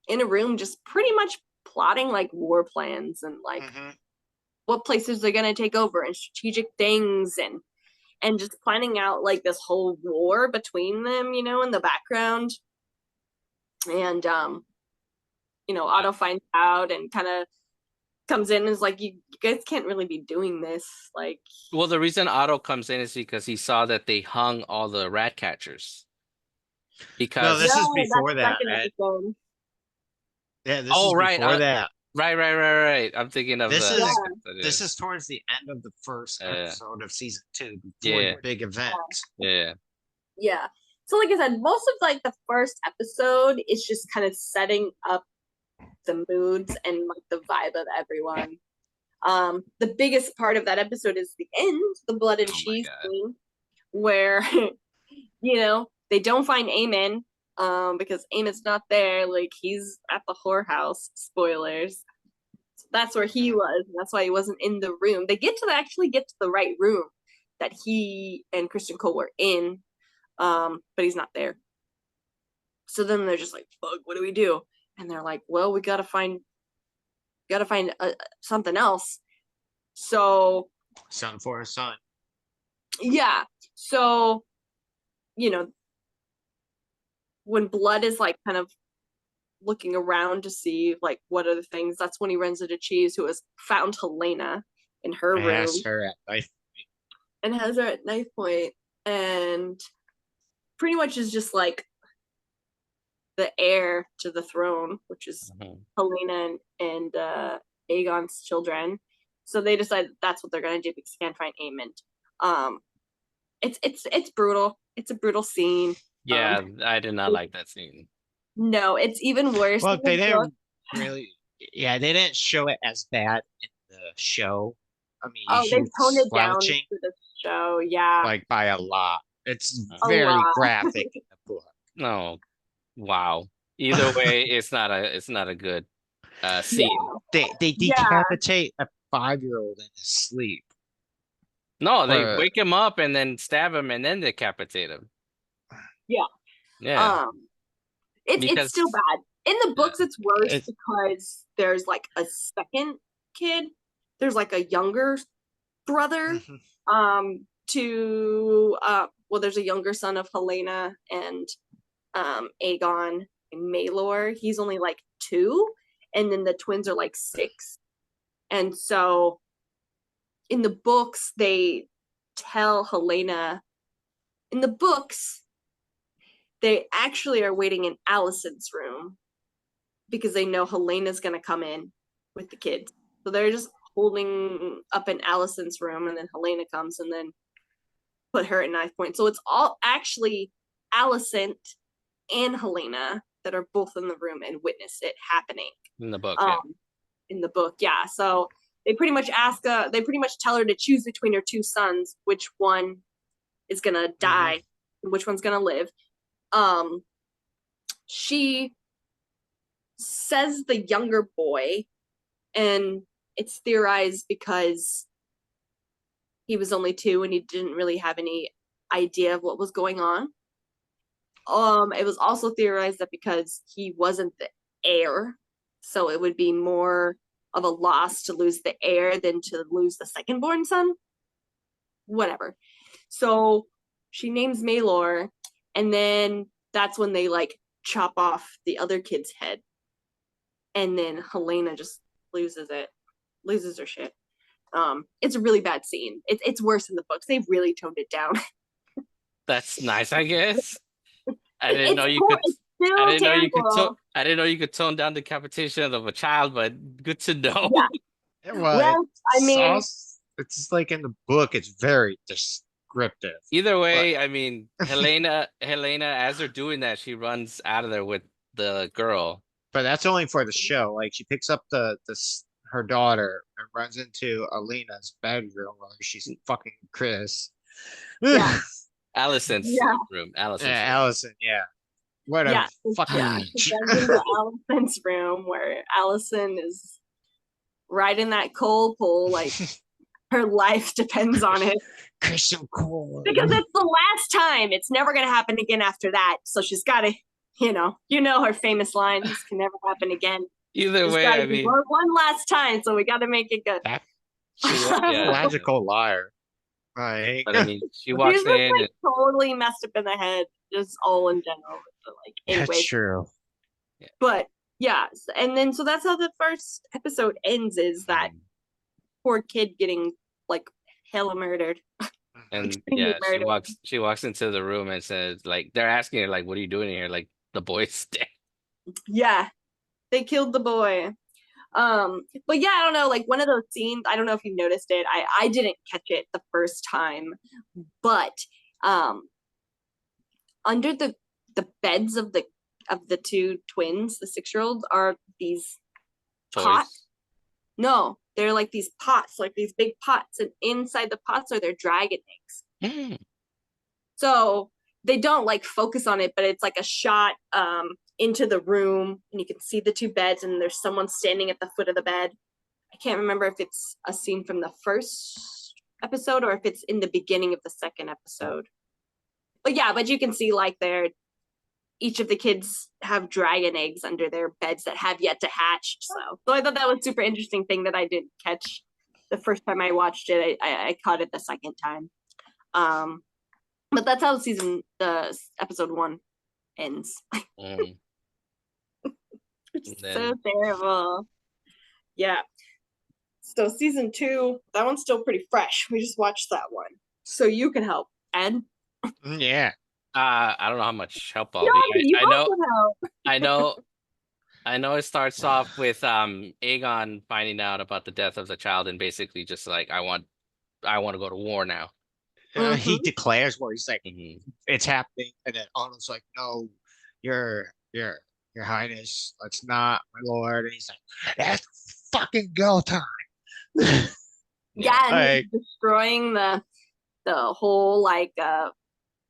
in a room, just pretty much plotting like war plans and like what places they're gonna take over and strategic things and just planning out like this whole war between them, in the background. And Otto finds out and kind of comes in and is like, you guys can't really be doing this. Like, Well, the reason Otto comes in is because he saw that they hung all the rat catchers. No, Because this is before that, right? Yeah, this is right, before that. Right. I'm thinking of This is towards the end of the first episode of season 2, before the big event. Yeah. Yeah. So like I said, most of like the first episode is just kind of setting up the moods and like the vibe of everyone. The biggest part of that episode is the end, the blood and cheese scene, where they don't find Eamon, because Eamon's not there. Like, he's at the whorehouse. Spoilers. So that's where he was. And that's why he wasn't in the room. They actually get to the right room that he and Christian Cole were in, but he's not there. So then they're just like, fuck, what do we do? And they're like, well, we gotta find something else. So son for a son. Yeah. So when Blood is like kind of looking around to see like what are the things, that's when he runs into Cheese, who has found Helena in her room. Has her at knife point. And has her at knife point, and pretty much is just like the heir to the throne, which is Helena and Aegon's children. So they decide that's what they're gonna do because they can't find Aemond. It's brutal. It's a brutal scene. Yeah, I did not like that scene. No, it's even worse. Well, they didn't really. Yeah, they didn't show it as bad in the show. I mean, they toned it down for the show. Yeah, like by a lot. It's very graphic in the book. No, wow. Either way, it's not a good scene. Yeah. They decapitate a 5-year-old in his sleep. No, they wake him up and then stab him and then decapitate him. Yeah. Yeah. It's still bad. In the books, it's worse because there's like a second kid. There's like a younger brother. There's a younger son of Helena and Aegon and Maelor. He's only like 2, and then the twins are like 6. And so in the books, they tell Helena, in the books, they actually are waiting in Alicent's room because they know Helena's going to come in with the kids. So they're just holding up in Alicent's room, and then Helena comes and then put her at knife point. So it's all actually Alicent and Helena that are both in the room and witness it happening. In the book, In the book, yeah. So they pretty much tell her to choose between her 2 sons, which one is going to die, and which one's going to live. She says the younger boy, and it's theorized because he was only 2 and he didn't really have any idea of what was going on. It was also theorized that because he wasn't the heir, so it would be more of a loss to lose the heir than to lose the second-born son. Whatever. So she names Maelor, and then that's when they like chop off the other kid's head, and then Helena just loses her shit. It's a really bad scene. It's worse in the books. They've really toned it down. That's nice, I guess. I didn't know you could. I didn't know you could tone down the decapitation of a child, but good to know. Yeah. Well, I mean, it's just like in the book, it's very descriptive. Either way, I mean, Helena, as they're doing that, she runs out of there with the girl. But that's only for the show. Like, she picks up her daughter and runs into Alina's bedroom while she's fucking Chris. Yeah. Allison's Yeah. room. Yeah, Allison's room. Allison, yeah. What a fucking she runs into Allison's room where Allison is riding that coal pole like her life depends on it. Crystal cool. Because it's the last time. It's never gonna happen again after that. So she's gotta, her famous line, this can never happen again. Either She's way, I mean, one last time, so we gotta make it good. Pathological liar. Right. But I mean, she walks She's just, in. like, totally messed up in the head, just all in general. Like, anyway. That's true. But yeah, and then so that's how the first episode ends, is that poor kid getting like hella murdered. And yeah, she walks into the room and says, like, they're asking her, like, what are you doing here? Like, the boy's dead. Yeah, they killed the boy. But yeah, I don't know, like one of those scenes, I don't know if you noticed it. I didn't catch it the first time, but under the beds of the two twins, the 6-year-olds, are these pots. No, they're like these pots, like these big pots, and inside the pots are their dragon eggs. So they don't like focus on it, but it's like a shot into the room, and you can see the two beds, and there's someone standing at the foot of the bed. I can't remember if it's a scene from the first episode or if it's in the beginning of the second episode. But yeah, but you can see like each of the kids have dragon eggs under their beds that have yet to hatch. So I thought that was a super interesting thing that I didn't catch the first time I watched it. I caught it the second time. But that's how the episode 1 ends. So terrible. Yeah. So season 2, that one's still pretty fresh. We just watched that one. So you can help, Ed. Yeah. I don't know how much help I'll be. I know it starts off with Aegon finding out about the death of the child and basically just like, I want to go to war now. He declares war. He's like, it's happening, and then Arnold's like, no, your highness, that's not, my lord. And he's like, that's fucking go time. Yeah, and he's destroying the whole like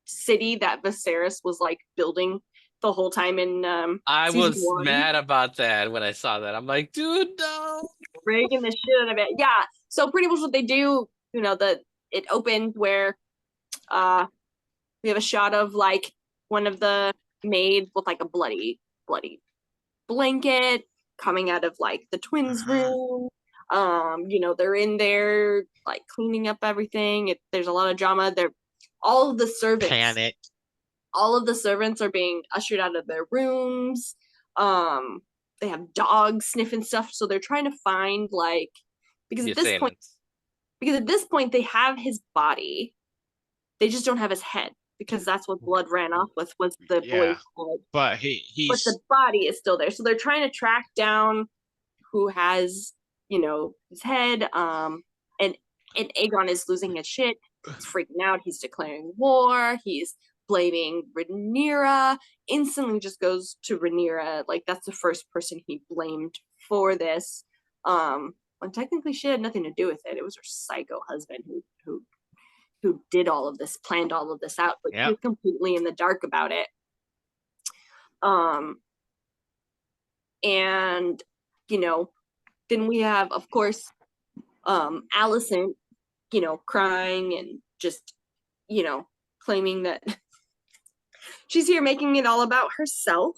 city that Viserys was like building the whole time in I was 1. Mad about that when I saw that. I'm like, dude, no. Breaking the shit out of it. Yeah. So pretty much what they do, it opened where we have a shot of like one of the maids with like a bloody blanket coming out of like the twins' room. They're in there like cleaning up everything. There's a lot of drama. All of the servants panic. All of the servants are being ushered out of their rooms. They have dogs sniffing stuff, so they're trying to find like because at this point they have his body. They just don't have his head because that's what blood ran off with, was the boy's head. But but the body is still there. So they're trying to track down who has, his head. And Aegon is losing his shit. He's freaking out. He's declaring war. He's blaming Rhaenyra. Instantly just goes to Rhaenyra. Like, that's the first person he blamed for this. When technically she had nothing to do with it. It was her psycho husband who did all of this, planned all of this out, but he was completely in the dark about it. And then we have, of course, Allison, crying and just, claiming that she's here making it all about herself,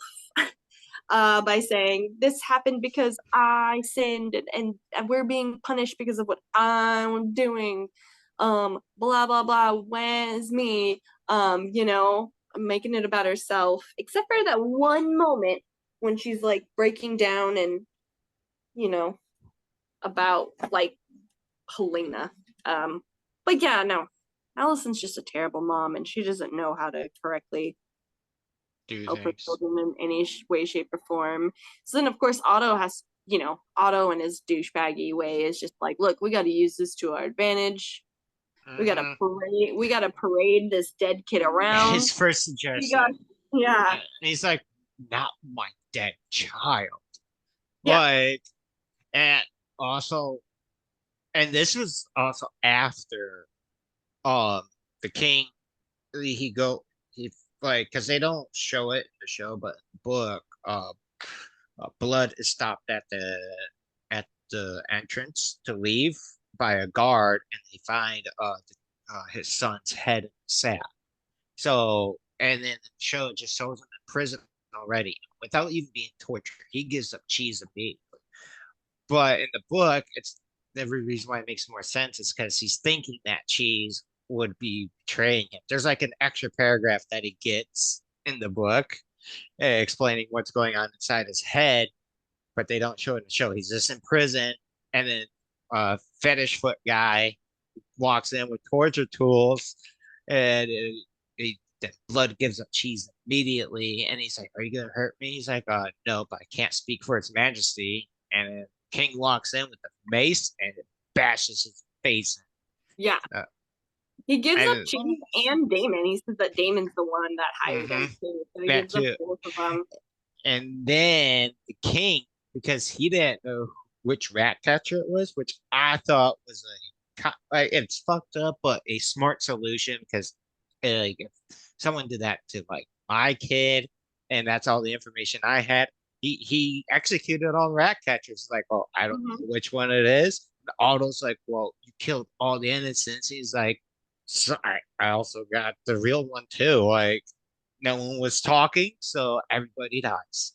by saying this happened because I sinned and we're being punished because of what I'm doing. Blah blah blah, where's me? Making it about herself, except for that one moment when she's like breaking down and about like Helena. But yeah, no, Allison's just a terrible mom, and she doesn't know how to correctly help her children in any way, shape, or form. So then, of course, Otto in his douchebaggy way is just like, look, we got to use this to our advantage. We gotta parade this dead kid around. His first suggestion. He's like, not my dead child. Yeah. And this was also after the king he like because they don't show it in the show, but in the book, Blood is stopped at the entrance to leave by a guard, and they find his son's head in the sack. So, and then the show just shows him in prison already without even being tortured. He gives up cheese immediately. But in the book, it's the reason why it makes more sense is because he's thinking that cheese would be betraying him. There's like an extra paragraph that he gets in the book explaining what's going on inside his head, but they don't show it in the show. He's just in prison, and then fetish foot guy walks in with torture tools, and the Blood gives up cheese immediately, and he's like, "Are you gonna hurt me?" He's like, "No, but I can't speak for Its Majesty." And then King walks in with the mace and it bashes his face. Yeah. He gives up Cheese and Damon. He says that Damon's the one that hired him too. So he gives up both of them. And then the king, because he didn't know which rat catcher it was, which I thought was like it's fucked up, but a smart solution because like if someone did that to like my kid and that's all the information I had, he executed all rat catchers. Like, oh, I don't know which one it is. And Otto's like, well, you killed all the innocents. He's like, so I also got the real one too. Like, no one was talking, so everybody dies.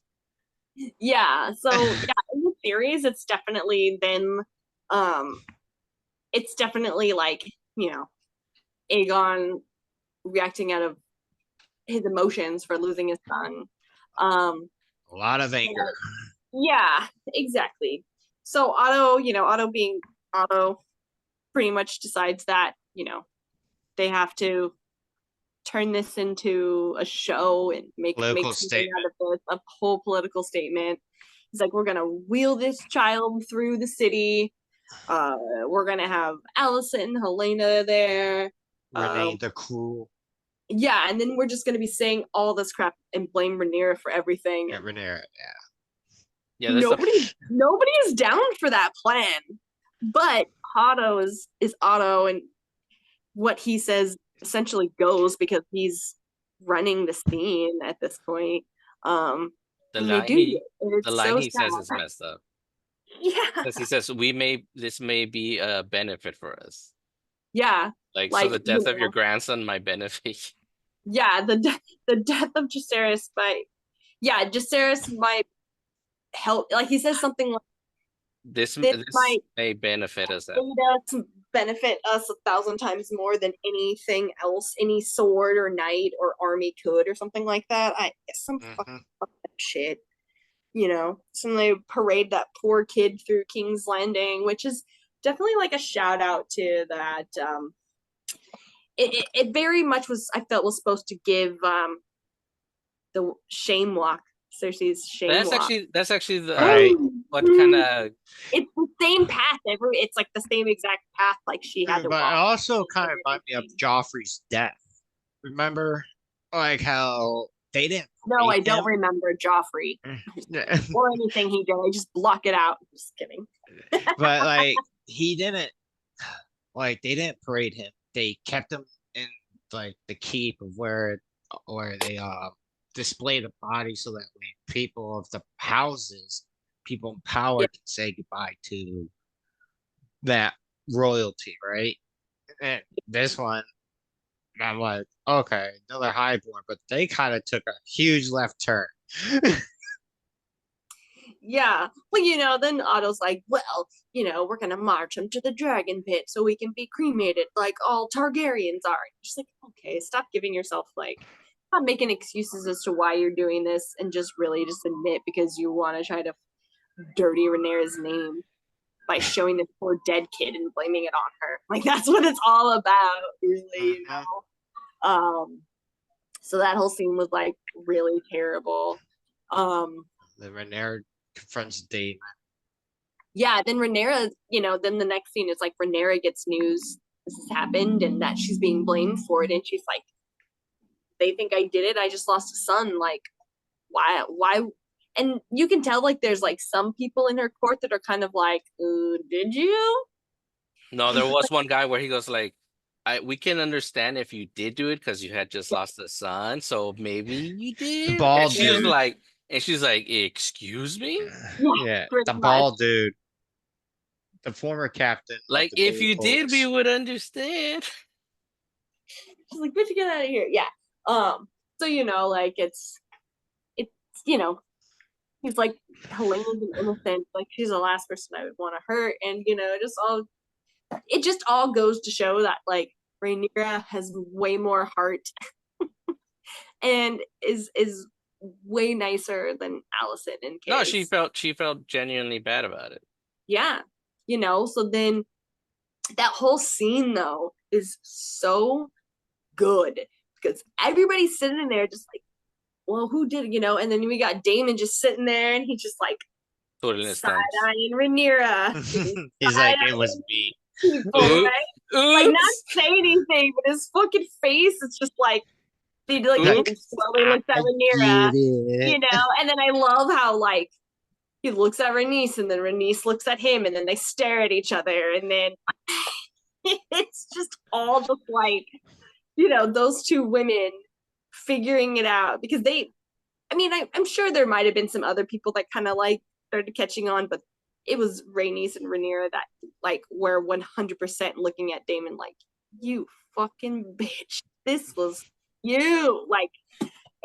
Yeah. So yeah, in the series, it's definitely them. It's definitely like, you know, Aegon reacting out of his emotions for losing his son. A lot of anger. Yeah, exactly. So Otto being Otto pretty much decides that, you know, they have to turn this into a show and make something out of this, a whole political statement. He's like, we're gonna wheel this child through the city. We're gonna have Allison, Helena there. Renee the Cruel. Yeah, and then we're just gonna be saying all this crap and blame Rhaenyra for everything. Yeah, Rhaenyra, yeah. Nobody is down for that plan. But Otto is Otto, and what he says essentially goes because he's running the scene at this point. The line he says is messed up. Yeah, because he says this may be a benefit for us. Yeah, like so the death of your grandson might benefit. Yeah, the death of Jacaerys Jacaerys might help. Like he says something like this may benefit us. Benefit us 1,000 times more than anything else, any sword or knight or army could, or something like that. I guess some fucking shit. You know, so they parade that poor kid through King's Landing, which is definitely like a shout out to that. It very much was, I felt, was supposed to give the shame walk, Cersei's shame walk. That's actually the what kind of. It's the same path. It's like the same exact path like she had to walk. But it also kind of reminded me of Joffrey's death. Remember, like how they didn't. No, I don't remember Joffrey or anything he did. I just block it out. Just kidding. But like he didn't, like they didn't parade him. They kept him in like the keep of where they display the body so that way people of the houses, people in power can say goodbye to that royalty, right? And this one, I'm like, okay, another highborn, but they kind of took a huge left turn. Yeah. Well, then Otto's like, well, we're going to march him to the dragon pit so we can be cremated like all Targaryens are. Just like, okay, stop giving yourself, stop making excuses as to why you're doing this and just really just admit because you want to try to dirty Rhaenyra's name by showing this poor dead kid and blaming it on her. Like, that's what it's all about, really, So that whole scene was, really terrible. The Rhaenyra confronts Daemon. Yeah, then Rhaenyra, then the next scene is, Rhaenyra gets news this has happened and that she's being blamed for it, and she's like, they think I did it, I just lost a son, why? And you can tell, there's, some people in her court that are kind of like, did you? No, there was one guy where he goes, we can understand if you did do it because you had just lost a son, so maybe you The did. bald And she was dude. like, excuse me? Yeah, pretty the much. bald dude, the former captain of Like, the if Daily you did, we Force. would understand. She's like, "Bitch, get out of here!" Yeah. So like it's he's like, Helena's an innocent. Like she's the last person I would want to hurt, and it just all goes to show that like Rhaenyra has way more heart and is way nicer than Allison and No, Kay. she felt genuinely bad about it. Yeah. So then that whole scene though is so good because everybody's sitting there just like, well, who did it, and then we got Damon just sitting there and he's just like Totally in his thumbs. side-eyeing Rhaenyra. He's like, it was me. People, right? Like not Oops. say anything, but his fucking face is just like he like Oops. slowly looks at I Rhaenyra, get it. and then I love how like he looks at Rhaenys and then Rhaenys looks at him and then they stare at each other and then it's just all just like those two women figuring it out because I'm sure there might have been some other people that kind of like started catching on, but it was Rhaenys and Rhaenyra that like were 100% looking at Damon like, you fucking bitch, this was you, like,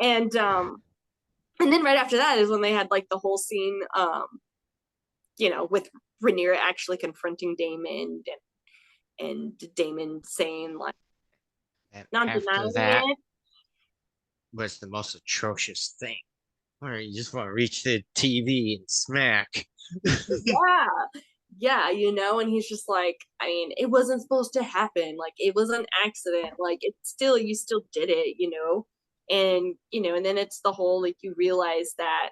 and then right after that is when they had like the whole scene with Rhaenyra actually confronting Damon and Damon saying like, And not after denying that it. was the most atrocious thing, where you just want to reach the TV and smack. Yeah, and he's just like, I mean, it wasn't supposed to happen. Like, it was an accident. Like, you still did it, and, and then it's the whole, like, you realize that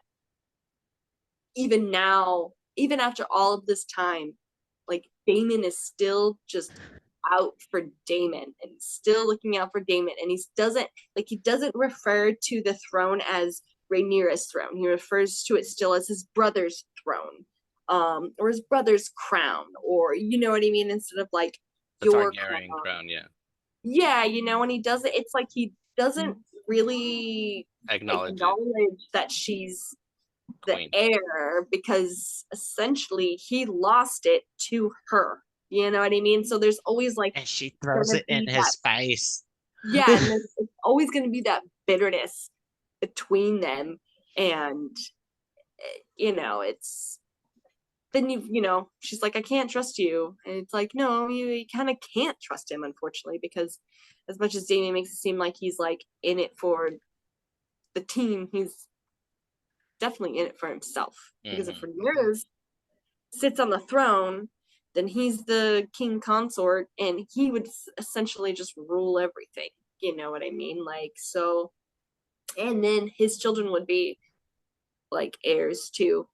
even now, even after all of this time, like, Damon is still just out for Damon and still looking out for Damon. And he doesn't refer to the throne as Rhaenyra's throne. He refers to it still as his brother's throne. Or his brother's crown, or you know what I mean, instead of like The your Targaryen crown, yeah. Yeah, and he doesn't. It's like he doesn't really Acknowledge that she's Queen. the heir because essentially he lost it to her. You know what I mean? So there's always like, and she throws it in his face. Yeah, and it's always going to be that bitterness between them, and it's. Then she's like, I can't trust you. And it's like, no, you kind of can't trust him, unfortunately, because as much as Damien makes it seem like he's like in it for the team, he's definitely in it for himself. Mm-hmm. Because if Rhaenyra sits on the throne, then he's the king consort and he would essentially just rule everything. You know what I mean? Like, so, and then his children would be like heirs too.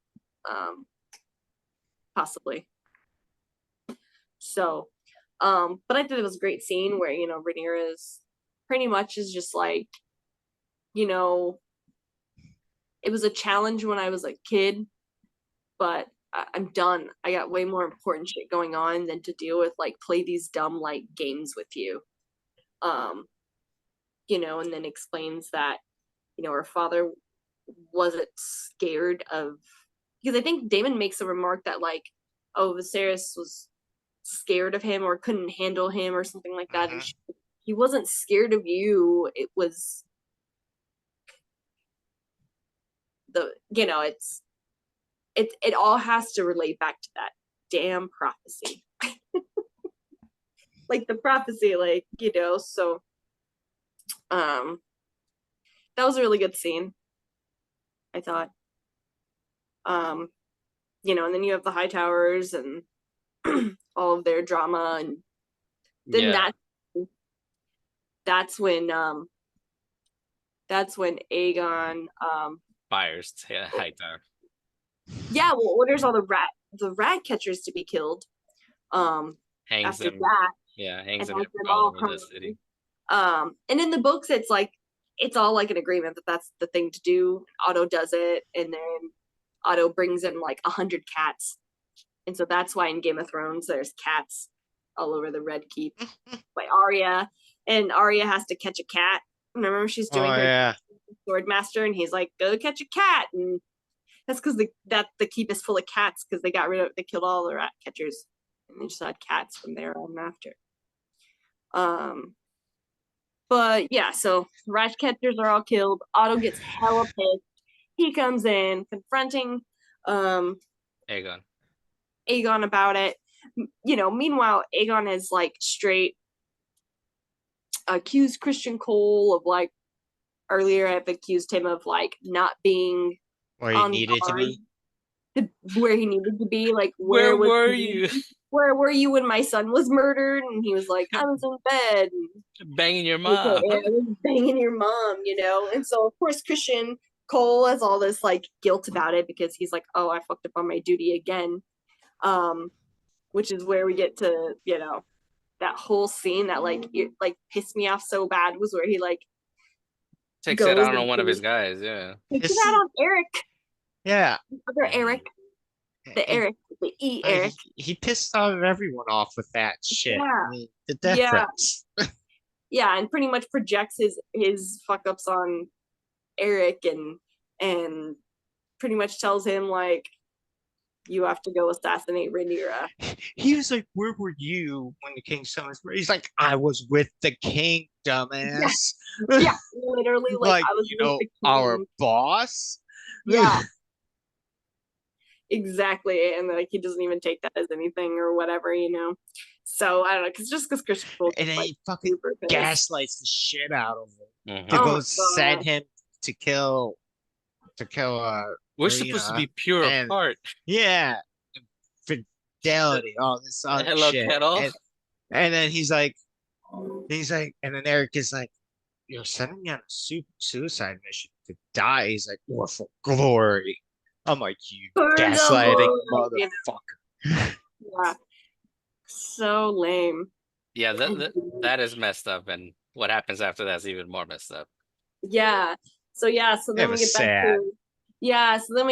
Possibly. So, but I thought it was a great scene where, Rhaenyra is pretty much is just like, it was a challenge when I was a kid, but I'm done. I got way more important shit going on than to deal with, like, play these dumb, like, games with you. And then explains that, her father wasn't scared of, because I think Damon makes a remark that like, oh, Viserys was scared of him or couldn't handle him or something like that. And he wasn't scared of you. It was it all has to relate back to that damn prophecy. Like the prophecy, like, so that was a really good scene, I thought. And then you have the High Towers and all of their drama, and then that's when Aegon fires High Tower. Yeah, well, orders all the rat catchers to be killed. Hangs after them. That, yeah, hangs them all over the city. And in the books, it's like it's all like an agreement that that's the thing to do. Otto does it, and then Otto brings in like 100 cats, and so that's why in Game of Thrones there's cats all over the Red Keep by Arya, and Arya has to catch a cat. Remember, she's doing her sword master, and he's like, "Go catch a cat," and that's because the keep is full of cats because they killed all the rat catchers, and they just had cats from there on after. But yeah, so rat catchers are all killed. Otto gets hella pissed. He comes in confronting Aegon about it. Meanwhile, Aegon is like straight accused Christian Cole of like earlier I've accused him of like not being where he needed to be. Where he needed to be, like where were you? Where were you when my son was murdered? And he was like, I was in bed. Banging your mom. Banging your mom, And so, of course, Christian Cole has all this, like, guilt about it because he's like, oh, I fucked up on my duty again. Which is where we get to, that whole scene that, like, it, like, pissed me off so bad was where he, like, takes it out on one of his guys, yeah. Takes it out on Eric. Yeah. Other Eric. The Eric. He pissed off everyone off with that shit. Yeah. I mean, the death threats. Yeah, and pretty much projects his fuck ups on Eric and pretty much tells him like, you have to go assassinate Rhaenyra. He was like, where were you when the king summons? He's like, I was with the king, dumbass. Yeah, literally like I was with the king. Our boss. Yeah. Exactly, and like he doesn't even take that as anything or whatever, So I don't know, because Christian Cole and then like, he fucking gaslights the shit out of him to go send him to kill. We're supposed to be pure of heart. Yeah, fidelity, all this other Hello, shit. Kettle. And then he's like, and then Eric is like, you're sending me on a suicide mission to die. He's like, or for glory. I'm like, you gaslighting motherfucker. Yeah. So lame. Yeah, that is messed up, and what happens after that's even more messed up. Yeah. So then we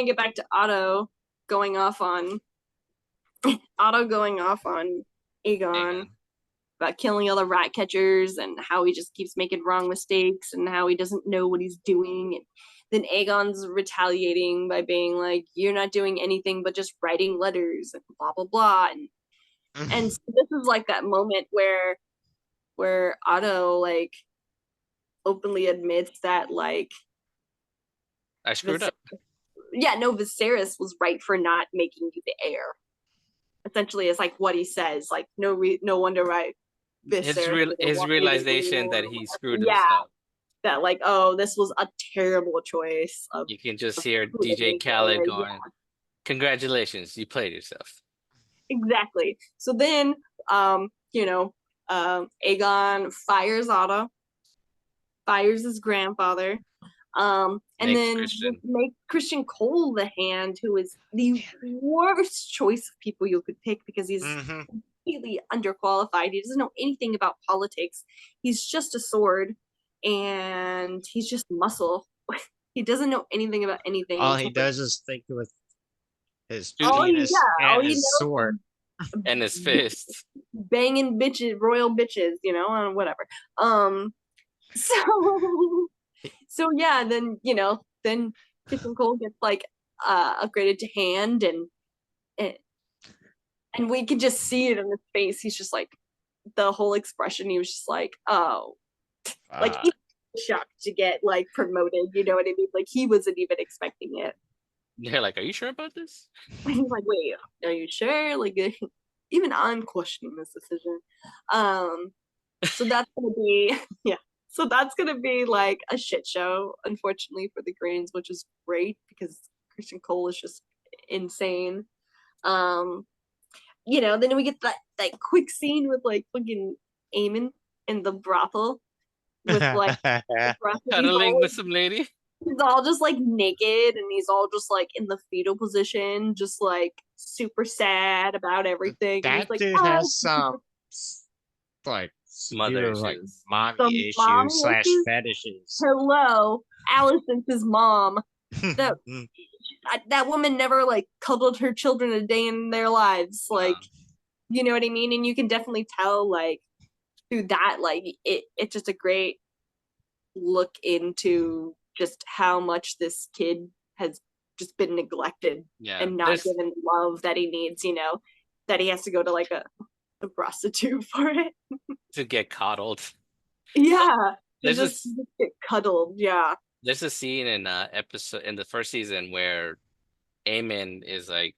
get back to Otto going off on Aegon about killing all the rat catchers and how he just keeps making wrong mistakes and how he doesn't know what he's doing. And then Aegon's retaliating by being like, you're not doing anything but just writing letters and blah, blah, blah. And so this is like that moment where Otto like openly admits that like I screwed up. Yeah, no, Viserys was right for not making you the heir. Essentially, it's like what he says. Like no wonder why Viserys his realization that he screwed himself. That like, oh, this was a terrible choice. You can just hear DJ Khaled going, congratulations, you played yourself. Exactly. So then, Aegon fires Otto, fires his grandfather, and then make Christian Cole the Hand, who is the worst choice of people you could pick because he's completely underqualified. He doesn't know anything about politics. He's just a sword. And he's just muscle. He doesn't know anything about anything. All he does is think with his penis and his sword. And his fist. Banging bitches, royal bitches, whatever. So yeah, then, then Christian Cole gets like upgraded to Hand and we can just see it in his face. He's just like, the whole expression, he was just like, oh. Like he was shocked to get like promoted, you know what I mean? Like he wasn't even expecting it. They're like, are you sure about this? And he's like, wait, are you sure? Like even I'm questioning this decision. So that's gonna be So that's gonna be like a shit show, unfortunately, for the Greens, which is great because Christian Cole is just insane. Then we get that quick scene with like fucking Aemon in the brothel. With like cuddling with some lady. He's all just like naked and he's all just like in the fetal position, just like super sad about everything. That like, dude has some like mother issues, like mommy issues / fetishes. Hello, Alicent's his mom. That woman never like cuddled her children a day in their lives. Like You know what I mean? And you can definitely tell like through that, like it's just a great look into just how much this kid has just been neglected Yeah, and not given the love that he needs, that he has to go to like a prostitute for it. to get coddled. Yeah. To There's just this get cuddled. Yeah. there's a scene in episode in the first season where Eamon is like,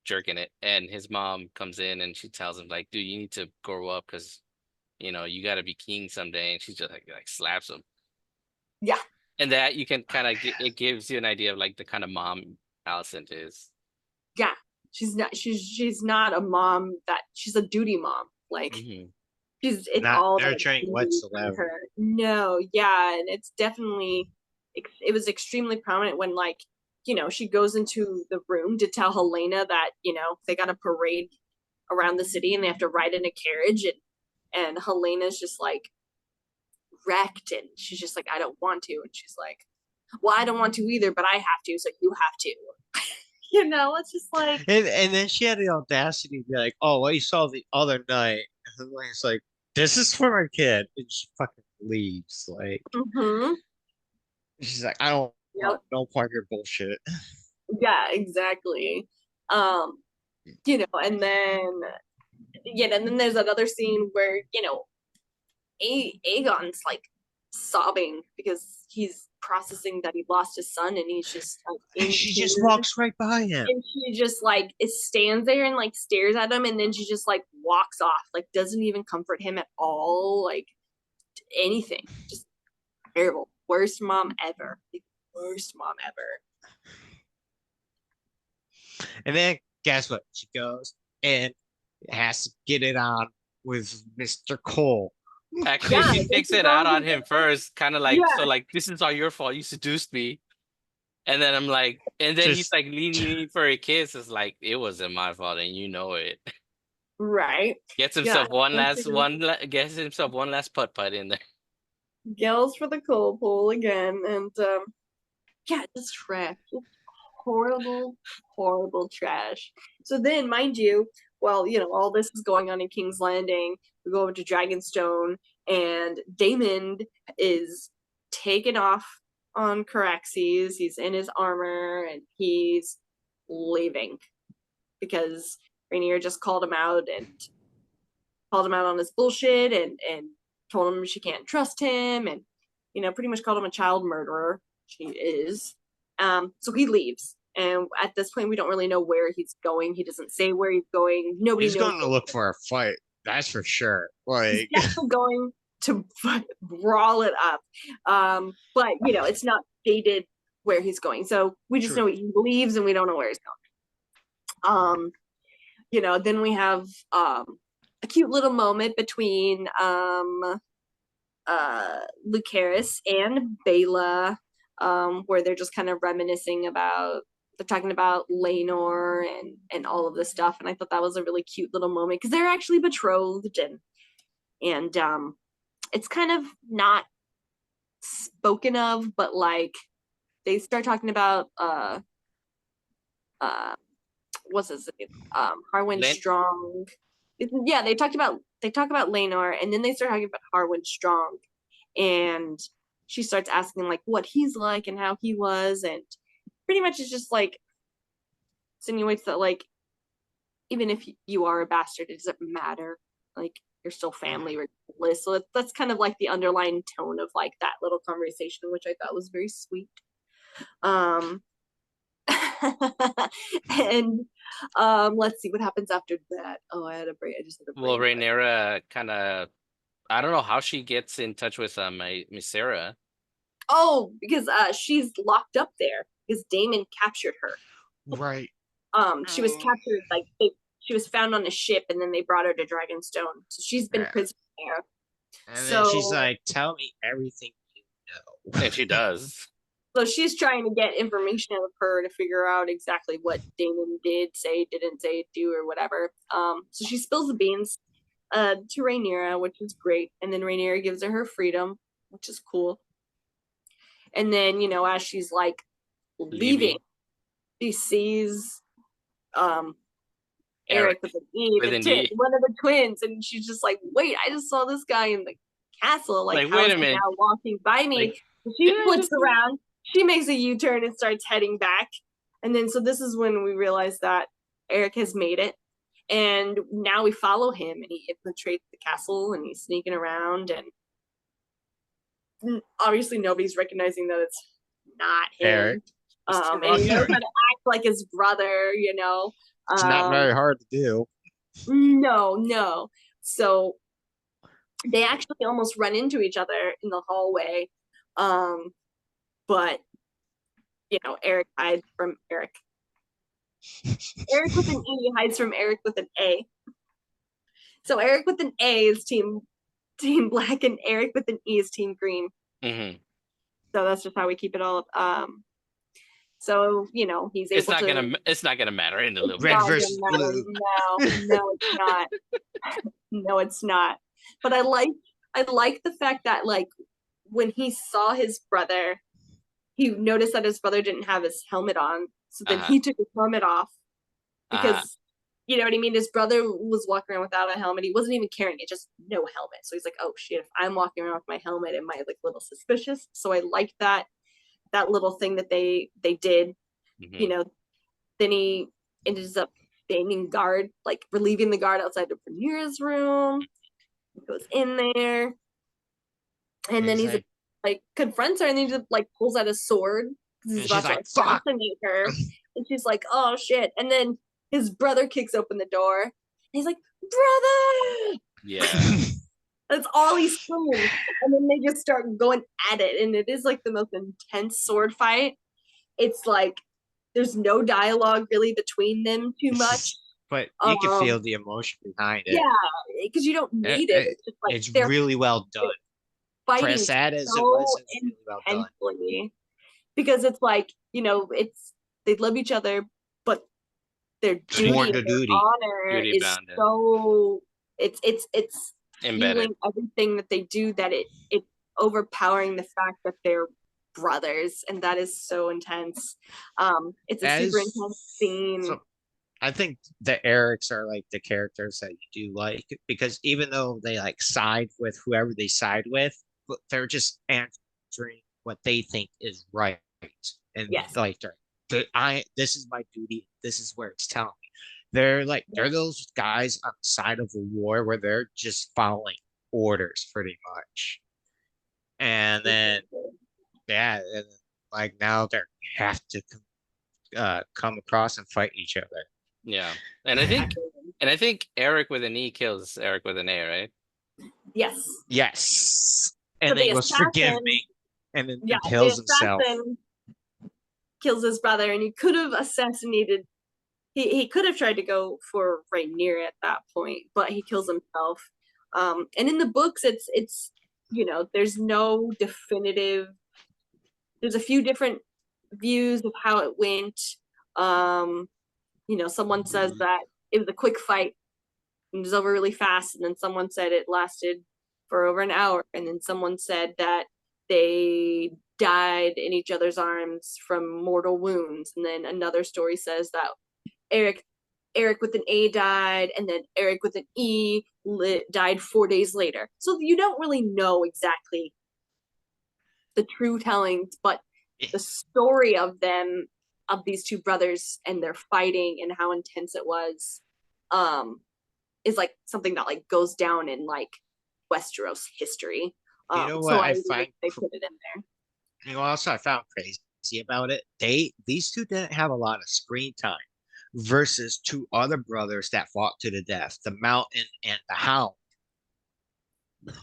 jerking it, and his mom comes in and she tells him like, dude, you need to grow up because you got to be king someday, and she just like slaps him. Yeah. And that you can kind of it gives you an idea of like the kind of mom Alicent is. Yeah. She's not a mom that she's a duty mom. Like it's not all nurturing whatsoever. her. No, yeah, and it's definitely it was extremely prominent when like she goes into the room to tell Helena that they got a parade around the city and they have to ride in a carriage, and Helena's just like wrecked, and she's just like, I don't want to, and she's like, well, I don't want to either, but I have to, so you have to. It's just like, and then she had the audacity to be like, "Oh, what you saw the other night." And it's like, "This is for my kid," and she fucking leaves. Like, she's like, "I don't want no part of your bullshit." Yeah, exactly. And then there's another scene where Aegon's like sobbing because he's processing that he lost his son, and he's just like and she just walks right by him, and she just like stands there and like stares at him, and then she just like walks off, like doesn't even comfort him at all, like anything. Just terrible. Worst mom ever. Like, worst mom ever. And then guess what? She goes and has to get it on with Mr. Cole. Actually, she takes it out on him first, kind of like, so like, this is all your fault. You seduced me. And then I'm like, and then he's like leaning for a kiss. It's like, it wasn't my fault, and you know it. Right. Gets himself gets himself one last putt in there. Yells for the Cole pool again, and just trash. Horrible, horrible trash. So then, mind you, well, all this is going on in King's Landing. We go over to Dragonstone, and Daemon is taken off on Caraxes. He's in his armor, and he's leaving because Rhaenyra just called him out on his bullshit, and told him she can't trust him, and pretty much called him a child murderer. She is. So he leaves. And at this point, we don't really know where he's going. He doesn't say where he's going. Nobody knows. He's going to look for a fight. That's for sure. Like, he's definitely going to brawl it up. But, it's not stated where he's going. So we just know he leaves, and we don't know where he's going. Then we have a cute little moment between Lucerys and Baela, where they're just kind of reminiscing about, they're talking about Laenor and all of this stuff, and I thought that was a really cute little moment because they're actually betrothed, and it's kind of not spoken of, but like they start talking about what's his name, Harwin Strong. Yeah, they talk about Laenor, and then they start talking about Harwin Strong, and she starts asking like what he's like and how he was, and pretty much it's just like insinuates that like even if you are a bastard, it doesn't matter, like you're still family regardless. So that's kind of like the underlying tone of like that little conversation, which I thought was very sweet. And let's see what happens after that. Oh, I had a break. I just had a break. Well, Rhaenyra kind of, I don't know how she gets in touch with Miss Sarah. Oh, because she's locked up there because Daemon captured her. Right. She was captured, like she was found on a ship, and then they brought her to Dragonstone. So she's been prisoner there. And then she's like, "Tell me everything you know." And she does. So she's trying to get information out of her to figure out exactly what Daemon did, say, didn't say, do, or whatever. So she spills the beans to Rhaenyra, which is great. And then Rhaenyra gives her freedom, which is cool. And then, as she's like leaving, she sees Eric with an E, with an E. one of the twins, and she's just like, wait, I just saw this guy in the castle. Like, how wait is a he minute. now walking by me? Like, she flips around, she makes a U-turn and starts heading back. And then so this is when we realize that Eric has made it. And now we follow him, and he infiltrates the castle, and he's sneaking around, and obviously nobody's recognizing that it's not him. Eric. And he knows how to act like his brother, you know. It's not very hard to do. No. So they actually almost run into each other in the hallway. But you know, Eric hides from Eric. Eric with an E hides from Eric with an A. So Eric with an A is team black, and Eric with an E is team green. Mm-hmm. So that's just how we keep it all up. So he's able it's not gonna matter in the little red versus blue. No, it's not. No, it's not. But I like the fact that, like, when he saw his brother, he noticed that his brother didn't have his helmet on. So then he took his helmet off because you know what I mean? His brother was walking around without a helmet. He wasn't even carrying it, just no helmet. So he's like, oh shit, if I'm walking around with my helmet, am I like a little suspicious? So I like that little thing that they did. Mm-hmm. Then he ends up banging guard, like relieving the guard outside of Rhaenyra's room. He goes in there, and then he's like confronts her, and then he just like pulls out a sword because he's about to assassinate her. And she's like, oh shit. And then his brother kicks open the door, and he's like, brother. Yeah. That's all he's doing. And then they just start going at it, and it is like the most intense sword fight. It's like there's no dialogue really between them too much. But you can feel the emotion behind it. Yeah, because you don't need it. It's just like it's really well done. Fighting For as sad as it was, it's really well done. Because it's like, they love each other, but their duty and their honor is so it's embedded. Everything that they do, that it's overpowering the fact that they're brothers, and that is so intense. It's a super intense scene. So I think the Erics are like the characters that you do like, because even though they like side with whoever they side with, they're just answering what they think is right, and like this is my duty. This is where it's telling me. They're those guys on the side of a war where they're just following orders pretty much, and then and like now they have to come across and fight each other. Yeah, and I think Eric with an E kills Eric with an A, right? Yes. And then goes, forgive me, and then kills himself. Kills his brother, and he could have assassinated. He could have tried to go for Rhaenyra at that point, but he kills himself. And in the books, it's there's no definitive. There's a few different views of how it went. Someone says that it was a quick fight and it was over really fast, and then someone said it lasted for over an hour, and then someone said that they died in each other's arms from mortal wounds, and then another story says that Eric with an A died, and then Eric with an E died 4 days later. So you don't really know exactly the true tellings, but the story of these two brothers and their fighting and how intense it was, is like something that like goes down in like Westeros history. You know what I find they put it in there. You know, also I found crazy about it. These two didn't have a lot of screen time versus two other brothers that fought to the death, the Mountain and the Hound.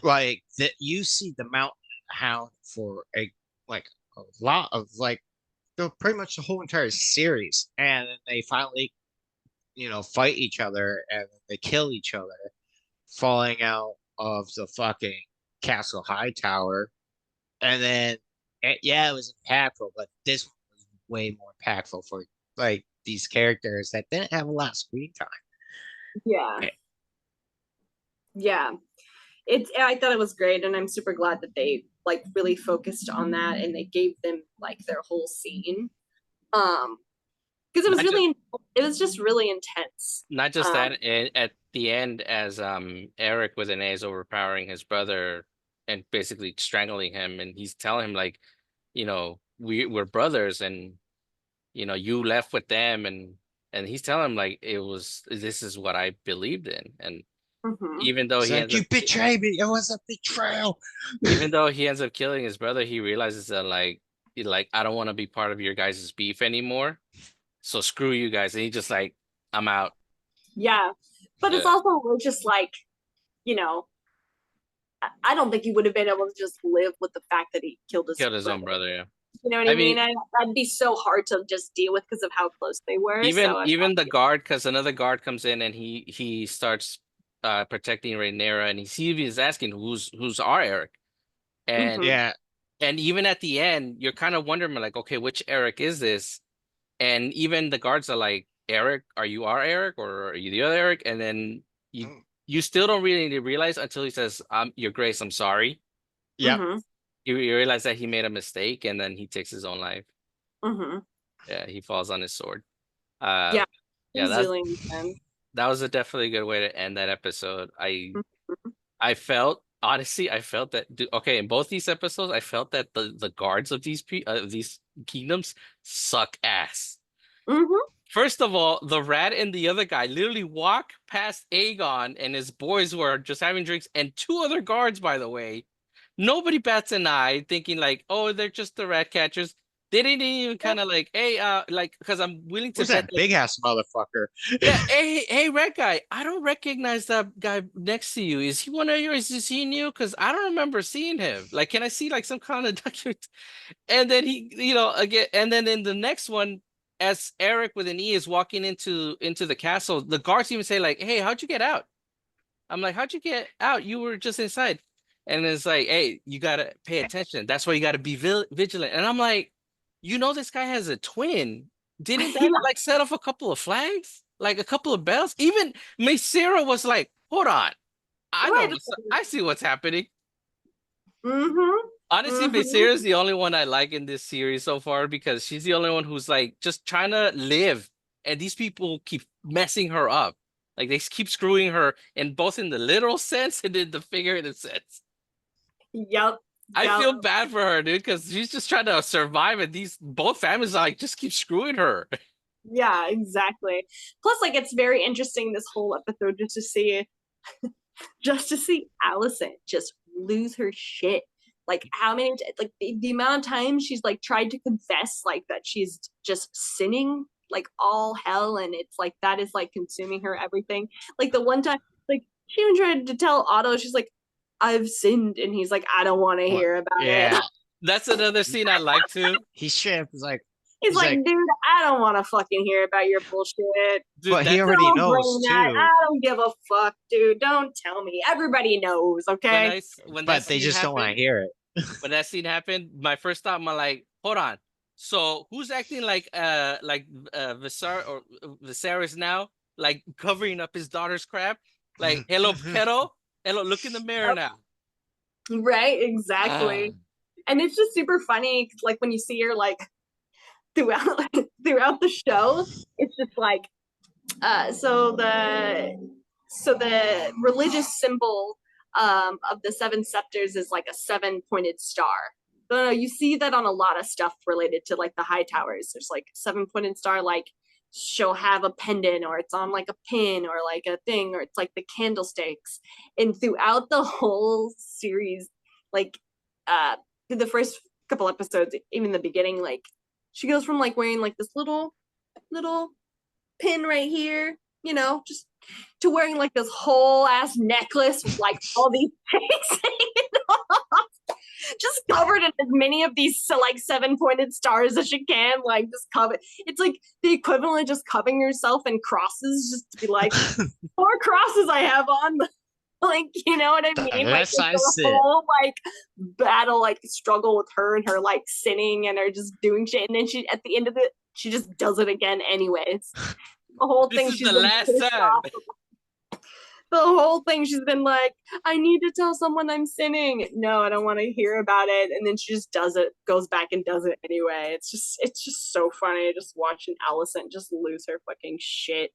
Like that, you see the Mountain and the Hound for a lot of pretty much the whole entire series, and then they finally, fight each other and they kill each other, falling out of the fucking Castle High Tower, and then it was impactful, but this one was way more impactful for like these characters that didn't have a lot of screen time. Yeah. I thought it was great, and I'm super glad that they like really focused on that and they gave them like their whole scene. because it was just really intense. Not just that, at the end, as Eric with an A is overpowering his brother and basically strangling him, and he's telling him like, we're brothers, and you left with them, and he's telling him like this is what I believed in, and even though he you betrayed me, it was a betrayal. Even though he ends up killing his brother, he realizes that like I don't want to be part of your guys' beef anymore. So screw you guys. And he just like, I'm out. Yeah. But it's also just like, I don't think he would have been able to just live with the fact that he killed his own brother, yeah. You know what I mean? That'd be so hard to just deal with because of how close they were. Even the guard, because another guard comes in and he starts protecting Rhaenyra, and he's asking who's our Eric, and and even at the end, you're kind of wondering like, okay, which Eric is this? And even the guards are like, Eric, are you our Eric or are you the other Eric? And then you still don't really realize until he says, Your Grace, I'm sorry. Yeah. You realize that he made a mistake, and then he takes his own life. Yeah, he falls on his sword. Yeah, really intense. That was definitely a good way to end that episode. I felt that okay, in both these episodes, I felt that the guards of these kingdoms suck ass. First of all, the rat and the other guy literally walk past Aegon and his boys who are just having drinks, and two other guards, by the way. Nobody bats an eye, thinking like, oh, they're just the rat catchers. They didn't even kind of like, hey, like, because I'm willing to. Who's that big ass motherfucker? Yeah, hey, red guy. I don't recognize that guy next to you. Is he one of yours? Is he new? Because I don't remember seeing him. Like, can I see like some kind of document? And then he, again, and then in the next one, as Eric with an E is walking into the castle, the guards even say like, hey, how'd you get out? I'm like, how'd you get out? You were just inside. And it's like, hey, you gotta pay attention. That's why you gotta be vigilant. And I'm like, this guy has a twin. Didn't that like set off a couple of flags? Like a couple of bells? Even Sarah was like, hold on. I see what's happening. Honestly, Sarah's the only one I like in this series so far, because she's the only one who's like just trying to live. And these people keep messing her up. Like they keep screwing her in both in the literal sense and in the figurative sense. Yep. I feel bad for her, dude, because she's just trying to survive, and both families like just keep screwing her. Yeah, exactly. Plus, like, it's very interesting this whole episode just to see Alicent just lose her shit. Like how many, like the amount of times she's like tried to confess like that she's just sinning like all hell, and it's like that is like consuming her everything. Like the one time, like she even tried to tell Otto, she's like, I've sinned, and he's like, I don't want to hear about it. That's another scene I like too. He's like, he's like, dude, I don't want to fucking hear about your bullshit. Dude, but he already knows too. I don't give a fuck, dude. Don't tell me. Everybody knows, okay? But they just don't want to hear it. When that scene happened, my first thought, I'm like, hold on. So who's acting like Viserys now, like covering up his daughter's crap? Like, hello, pedo. Hello, look in the mirror now. Right, exactly. And it's just super funny, like when you see her like throughout the show, it's just like so the religious symbol of the seven scepters is like a 7-pointed star. So you see that on a lot of stuff related to like the high towers. There's like 7-pointed star, like she'll have a pendant, or it's on like a pin, or like a thing, or it's like the candlesticks. And throughout the whole series, like the first couple episodes, even the beginning, like she goes from like wearing like this little pin right here, just to wearing like this whole ass necklace with like all these things just covered in as many of these like 7-pointed stars as she can, like just cover. It's like the equivalent of just covering yourself in crosses, just to be like, 4 crosses I have on. Like, you know what I mean? Like the whole like battle, like struggle with her and her like sinning and her just doing shit, and then she at the end of it, she just does it again anyways. The whole thing. She's the last time. the whole thing she's been like, I need to tell someone I'm sinning. No, I don't want to hear about it. And then she just does it, goes back and does it anyway. It's just so funny just watching Allison just lose her fucking shit.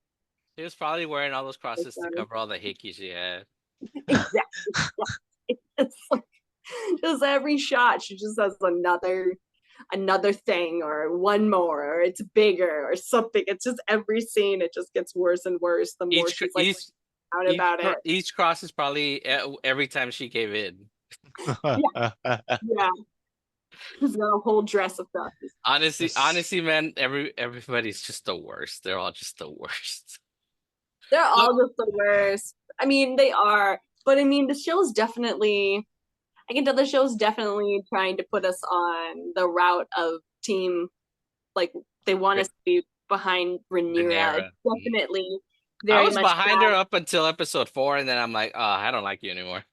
She was probably wearing all those crosses to cover all the hickey she had. Exactly. It's like, just every shot she just has another thing or one more or it's bigger or something. It's just every scene it just gets worse and worse the more she's like out about it. Each cross is probably every time she gave in. Yeah. She's got a whole dress of crosses. Honestly, man, everybody's just the worst. They're all just the worst. They're all just the worst. I mean, they are, but I mean, the show's definitely. I can tell the show's definitely trying to put us on the route of team, like they want us to be behind Rhaenyra. Definitely, I was behind her up until episode 4, and then I'm like, oh, I don't like you anymore.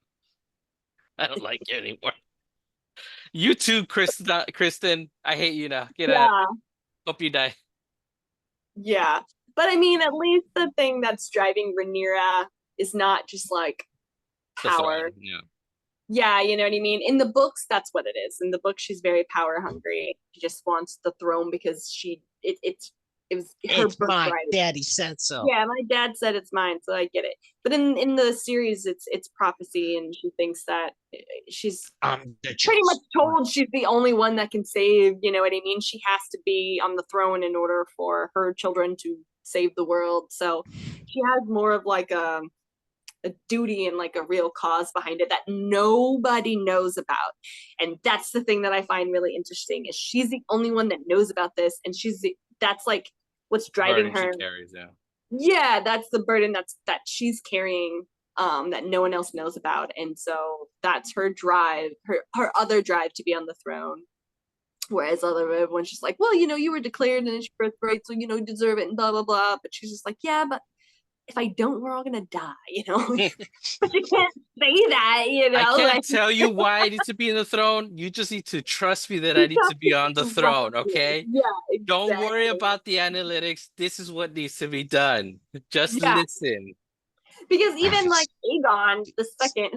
I don't like you anymore. You too, Kristen. I hate you now. Get out. Hope you die. Yeah, but I mean, at least the thing that's driving Rhaenyra is not just like power. Yeah, you know what I mean? In the books, that's what it is. In the book, she's very power hungry. She just wants the throne because it was her birthright. My daddy said so. Yeah, my dad said it's mine, so I get it. But in the series, it's prophecy, and she thinks that she's pretty much told she's the only one that can save. You know what I mean? She has to be on the throne in order for her children to save the world. So she has more of like a duty and like a real cause behind it that nobody knows about. And that's the thing that I find really interesting is she's the only one that knows about this, and that's like what's driving her. She carries, yeah, that's the burden that she's carrying, that no one else knows about. And so that's her drive, her other drive to be on the throne. Whereas everyone's just like, well, you were declared and it's your birthright, so you deserve it and blah blah blah. But she's just like, yeah, but if I don't, we're all gonna die, But you can't say that, I can't tell you why I need to be in the throne. You just need to trust me that I need to be on the throne, okay? Yeah, exactly. Don't worry about the analytics. This is what needs to be done. Just listen. Because even like Aegon the second,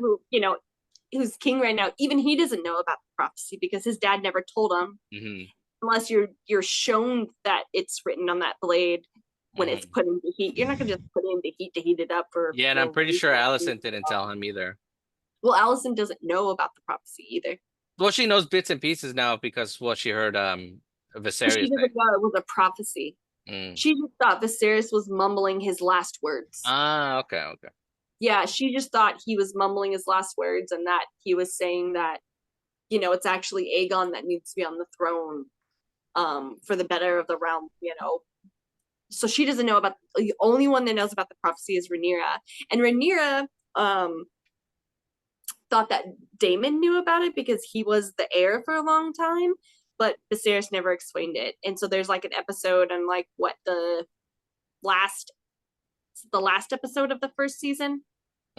who's king right now, even he doesn't know about the prophecy because his dad never told him. Mm-hmm. Unless you're shown that it's written on that blade. When it's put into heat, you're not gonna just put it into heat to heat it up for. Yeah, and I'm pretty sure Allison didn't tell him either. Well, Allison doesn't know about the prophecy either. Well, she knows bits and pieces now because she heard Viserys. She doesn't know it was a prophecy. She just thought Viserys was mumbling his last words. Okay. Yeah, she just thought he was mumbling his last words and that he was saying that, it's actually Aegon that needs to be on the throne, for the better of the realm, So she doesn't know about, the only one that knows about the prophecy is Rhaenyra. And Rhaenyra thought that Daemon knew about it because he was the heir for a long time, but Viserys never explained it. And so there's like an episode on like what the last episode of the first season.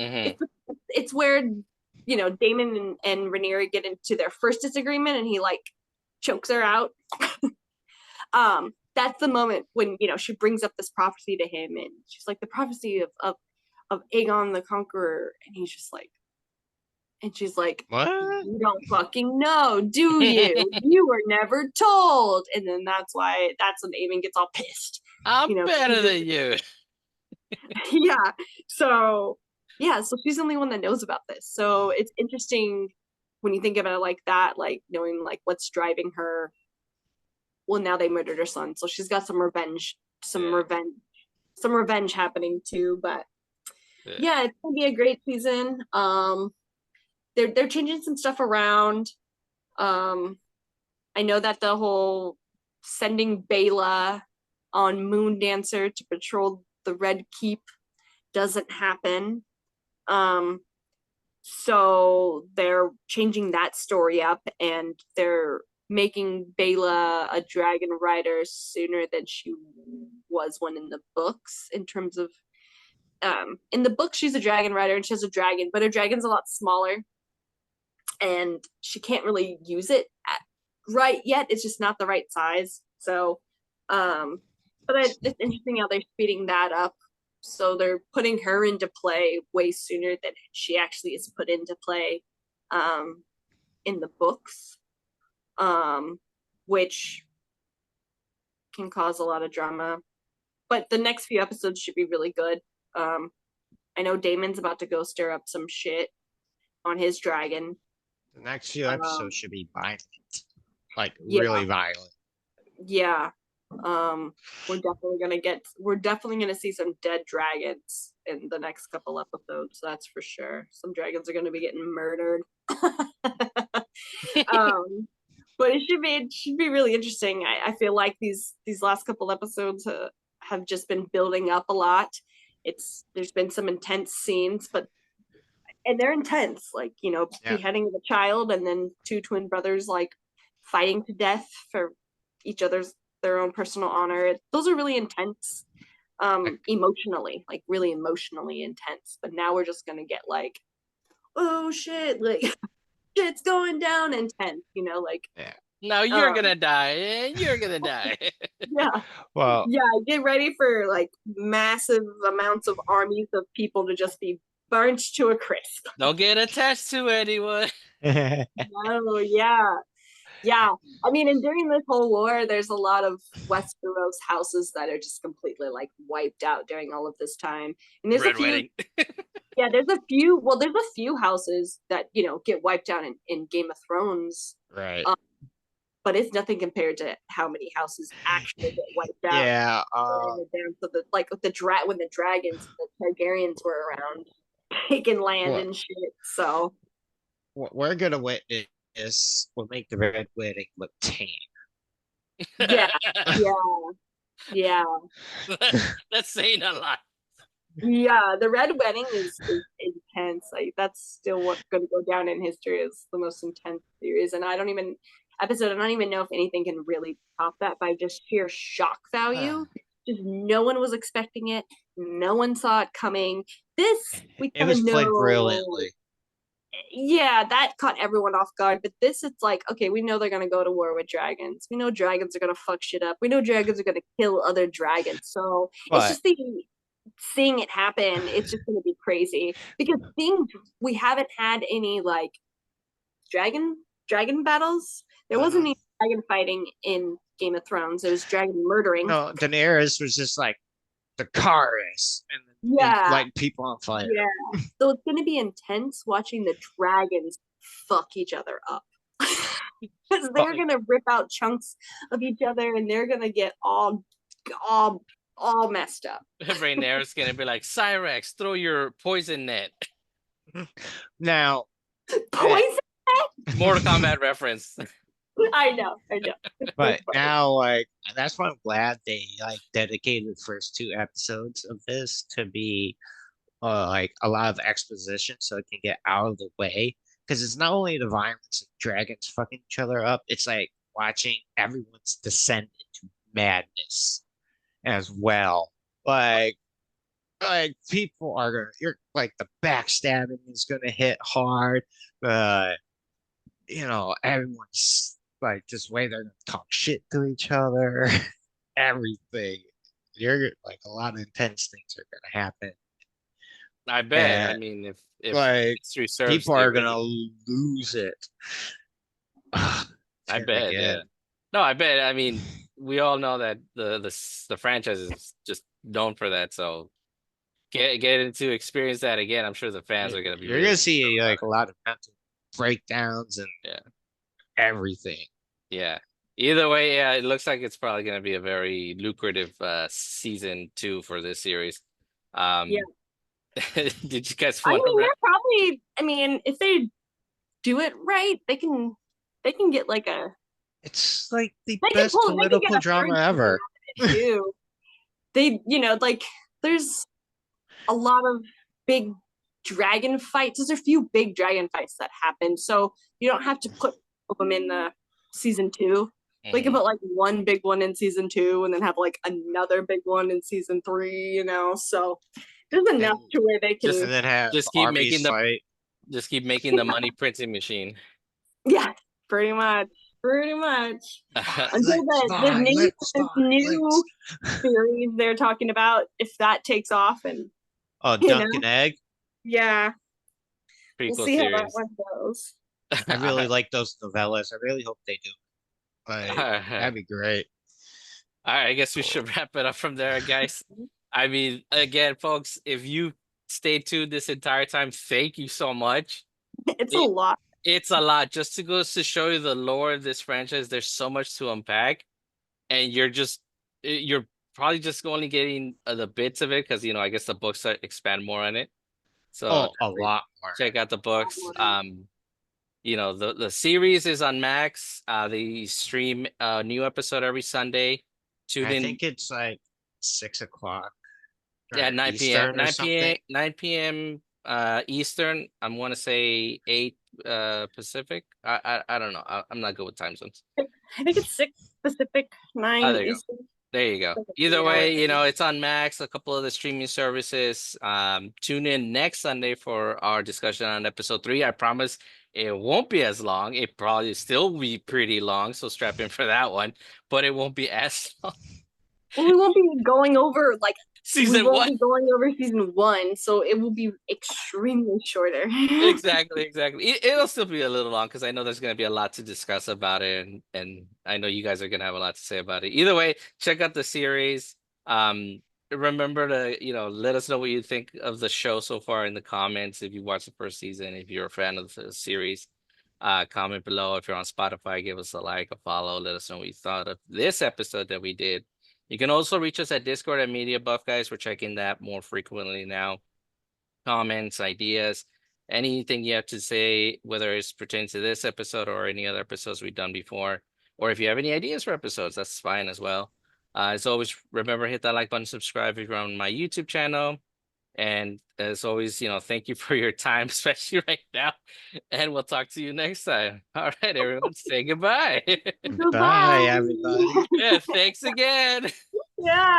Mm-hmm. It's where, Daemon and Rhaenyra get into their first disagreement and he like chokes her out. That's the moment when she brings up this prophecy to him and she's like, the prophecy of Aegon the Conqueror, and he's just like, and she's like, what? You don't fucking know, do you? You were never told. And then that's when Aemon gets all pissed. I'm better than you. Yeah. So she's the only one that knows about this. So it's interesting when you think about it like that, like knowing like what's driving her. Well, now they murdered her son, so she's got some revenge happening too. But yeah, it's gonna be a great season. They're changing some stuff around. I know that the whole sending Bela on Moon Dancer to patrol the Red Keep doesn't happen. So they're changing that story up, and they're making Bela a dragon rider sooner than she was one in the books, in terms of in the book she's a dragon rider and she has a dragon, but her dragon's a lot smaller and she can't really use it right yet. It's just not the right size. So but it's interesting how they're speeding that up. So they're putting her into play way sooner than she actually is put into play in the books, which can cause a lot of drama. But the next few episodes should be really good. I know Damon's about to go stir up some shit on his dragon. The next few episodes should be violent, like yeah. really violent. Yeah. We're definitely gonna see some dead dragons in the next couple episodes. That's for sure. Some dragons are gonna be getting murdered. But it should be really interesting. I feel like these last couple episodes have just been building up a lot. There's been some intense scenes, and they're intense, like, beheading of a child, and then two twin brothers like fighting to death for their own personal honor. Those are really intense, emotionally, like really emotionally intense. But now we're just gonna get like, oh shit, like shit's going down intense, like. Yeah. Now you're gonna die, and you're gonna die. Yeah. Well. Yeah, get ready for like massive amounts of armies of people to just be burnt to a crisp. Don't get attached to anyone. Oh yeah. Yeah. I mean, and during this whole war, there's a lot of Westeros houses that are just completely like wiped out during all of this time. And there's Red a few wedding. yeah, there's a few houses that, get wiped out in Game of Thrones. Right. But it's nothing compared to how many houses actually get wiped out. Yeah. So when the dragons, the Targaryens were around, taking land and shit. So what we're gonna witness will make the Red Wedding look tame. Yeah. That's saying a lot. Yeah, the Red Wedding is intense. Like, that's still what's going to go down in history as the most intense series. And I don't even know if anything can really top that by just sheer shock value. Just no one was expecting it. No one saw it coming. It was played brilliantly. Yeah, that caught everyone off guard. But this, it's like, okay, we know they're going to go to war with dragons. We know dragons are going to fuck shit up. We know dragons are going to kill other dragons. So it's just seeing it happen. It's just going to be crazy, because we haven't had any like dragon battles. There wasn't any dragon fighting in Game of Thrones. There was dragon murdering. No, Daenerys was just like the Karis, and like people on fire. Yeah, so it's gonna be intense watching the dragons fuck each other up, because they're gonna rip out chunks of each other, and they're gonna get all messed up. Rhaenyra's gonna be like, Cyrex, throw your poison net. Now, poison net? Mortal Kombat reference. I know. But now, like, that's why I'm glad they like dedicated the first 2 episodes of this to be like a lot of exposition, so it can get out of the way. Because it's not only the violence of dragons fucking each other up, it's like watching everyone's descent into madness as well. Like people are gonna, you're like, the backstabbing is gonna hit hard. Everyone's like, just way they're gonna talk shit to each other. Everything. You're like, a lot of intense things are gonna happen. I bet. I mean, if like people are gonna lose it. I bet. Yeah. No, I bet. I mean, we all know that the franchise is just known for that. So get into experience that again. I'm sure the fans are gonna be. You're gonna see like a lot of mental breakdowns and everything. Yeah. Either way, yeah, it looks like it's probably gonna be a very lucrative season 2 for this series. Did you guys want to? They're probably. I mean, if they do it right, they can get like a. It's like the best political drama ever. They, like, there's a lot of big dragon fights. There's a few big dragon fights that happen, so you don't have to put them in the season 2. They can put like one big one in season 2, and then have like another big one in season 3. So there's enough to where they can just keep making the money printing machine. Yeah, pretty much. Pretty much. Until Violence, the name violence, this new violence. series they're talking about, if that takes off, and Oh, you know, Dunk and Egg. yeah, we'll Prequel see how that series. one goes. I really like those novellas. I really hope they do. Like, that'd be great. All right, I guess we should wrap it up from there, guys. I mean, again, folks, if you stayed tuned this entire time, thank you so much. It's a lot. It's a lot just to go to show you the lore of this franchise. There's so much to unpack, and you're probably just only getting the bits of it because I guess the books expand more on it. So Oh, a lot more. check out the books. The series is on Max. They stream a new episode every Sunday. Tune I in. think it's like 6 o'clock. Yeah, 9 p.m. Eastern or 9 p.m. Eastern. I'm want to say 8 Pacific. I don't know. I'm not good with time zones. I think it's 6 Pacific, 9 There you go. Eastern. There you go. Either way, it's on Max, a couple of the streaming services. Tune in next Sunday for our discussion on episode 3. I promise it won't be as long. It probably still be pretty long, so strap in for that one, but it won't be as long. Well, we won't be going over season we won't 1. be going over season 1, so it will be extremely shorter. Exactly. It'll still be a little long because I know there's going to be a lot to discuss about it, and I know you guys are going to have a lot to say about it. Either way, check out the series. Remember to let us know what you think of the show so far in the comments. If you watched the first season, if you're a fan of the series, comment below. If you're on Spotify, give us a like, a follow. Let us know what you thought of this episode that we did. You can also reach us at Discord at Media Buff, guys. We're checking that more frequently now. Comments, ideas, anything you have to say, whether it's pertaining to this episode or any other episodes we've done before, or if you have any ideas for episodes, that's fine as well. As always, remember, hit that like button, subscribe if you're on my YouTube channel. And as always, thank you for your time, especially right now. And we'll talk to you next time. All right, everyone, say goodbye. Bye, everybody. Yeah, thanks again. Yeah.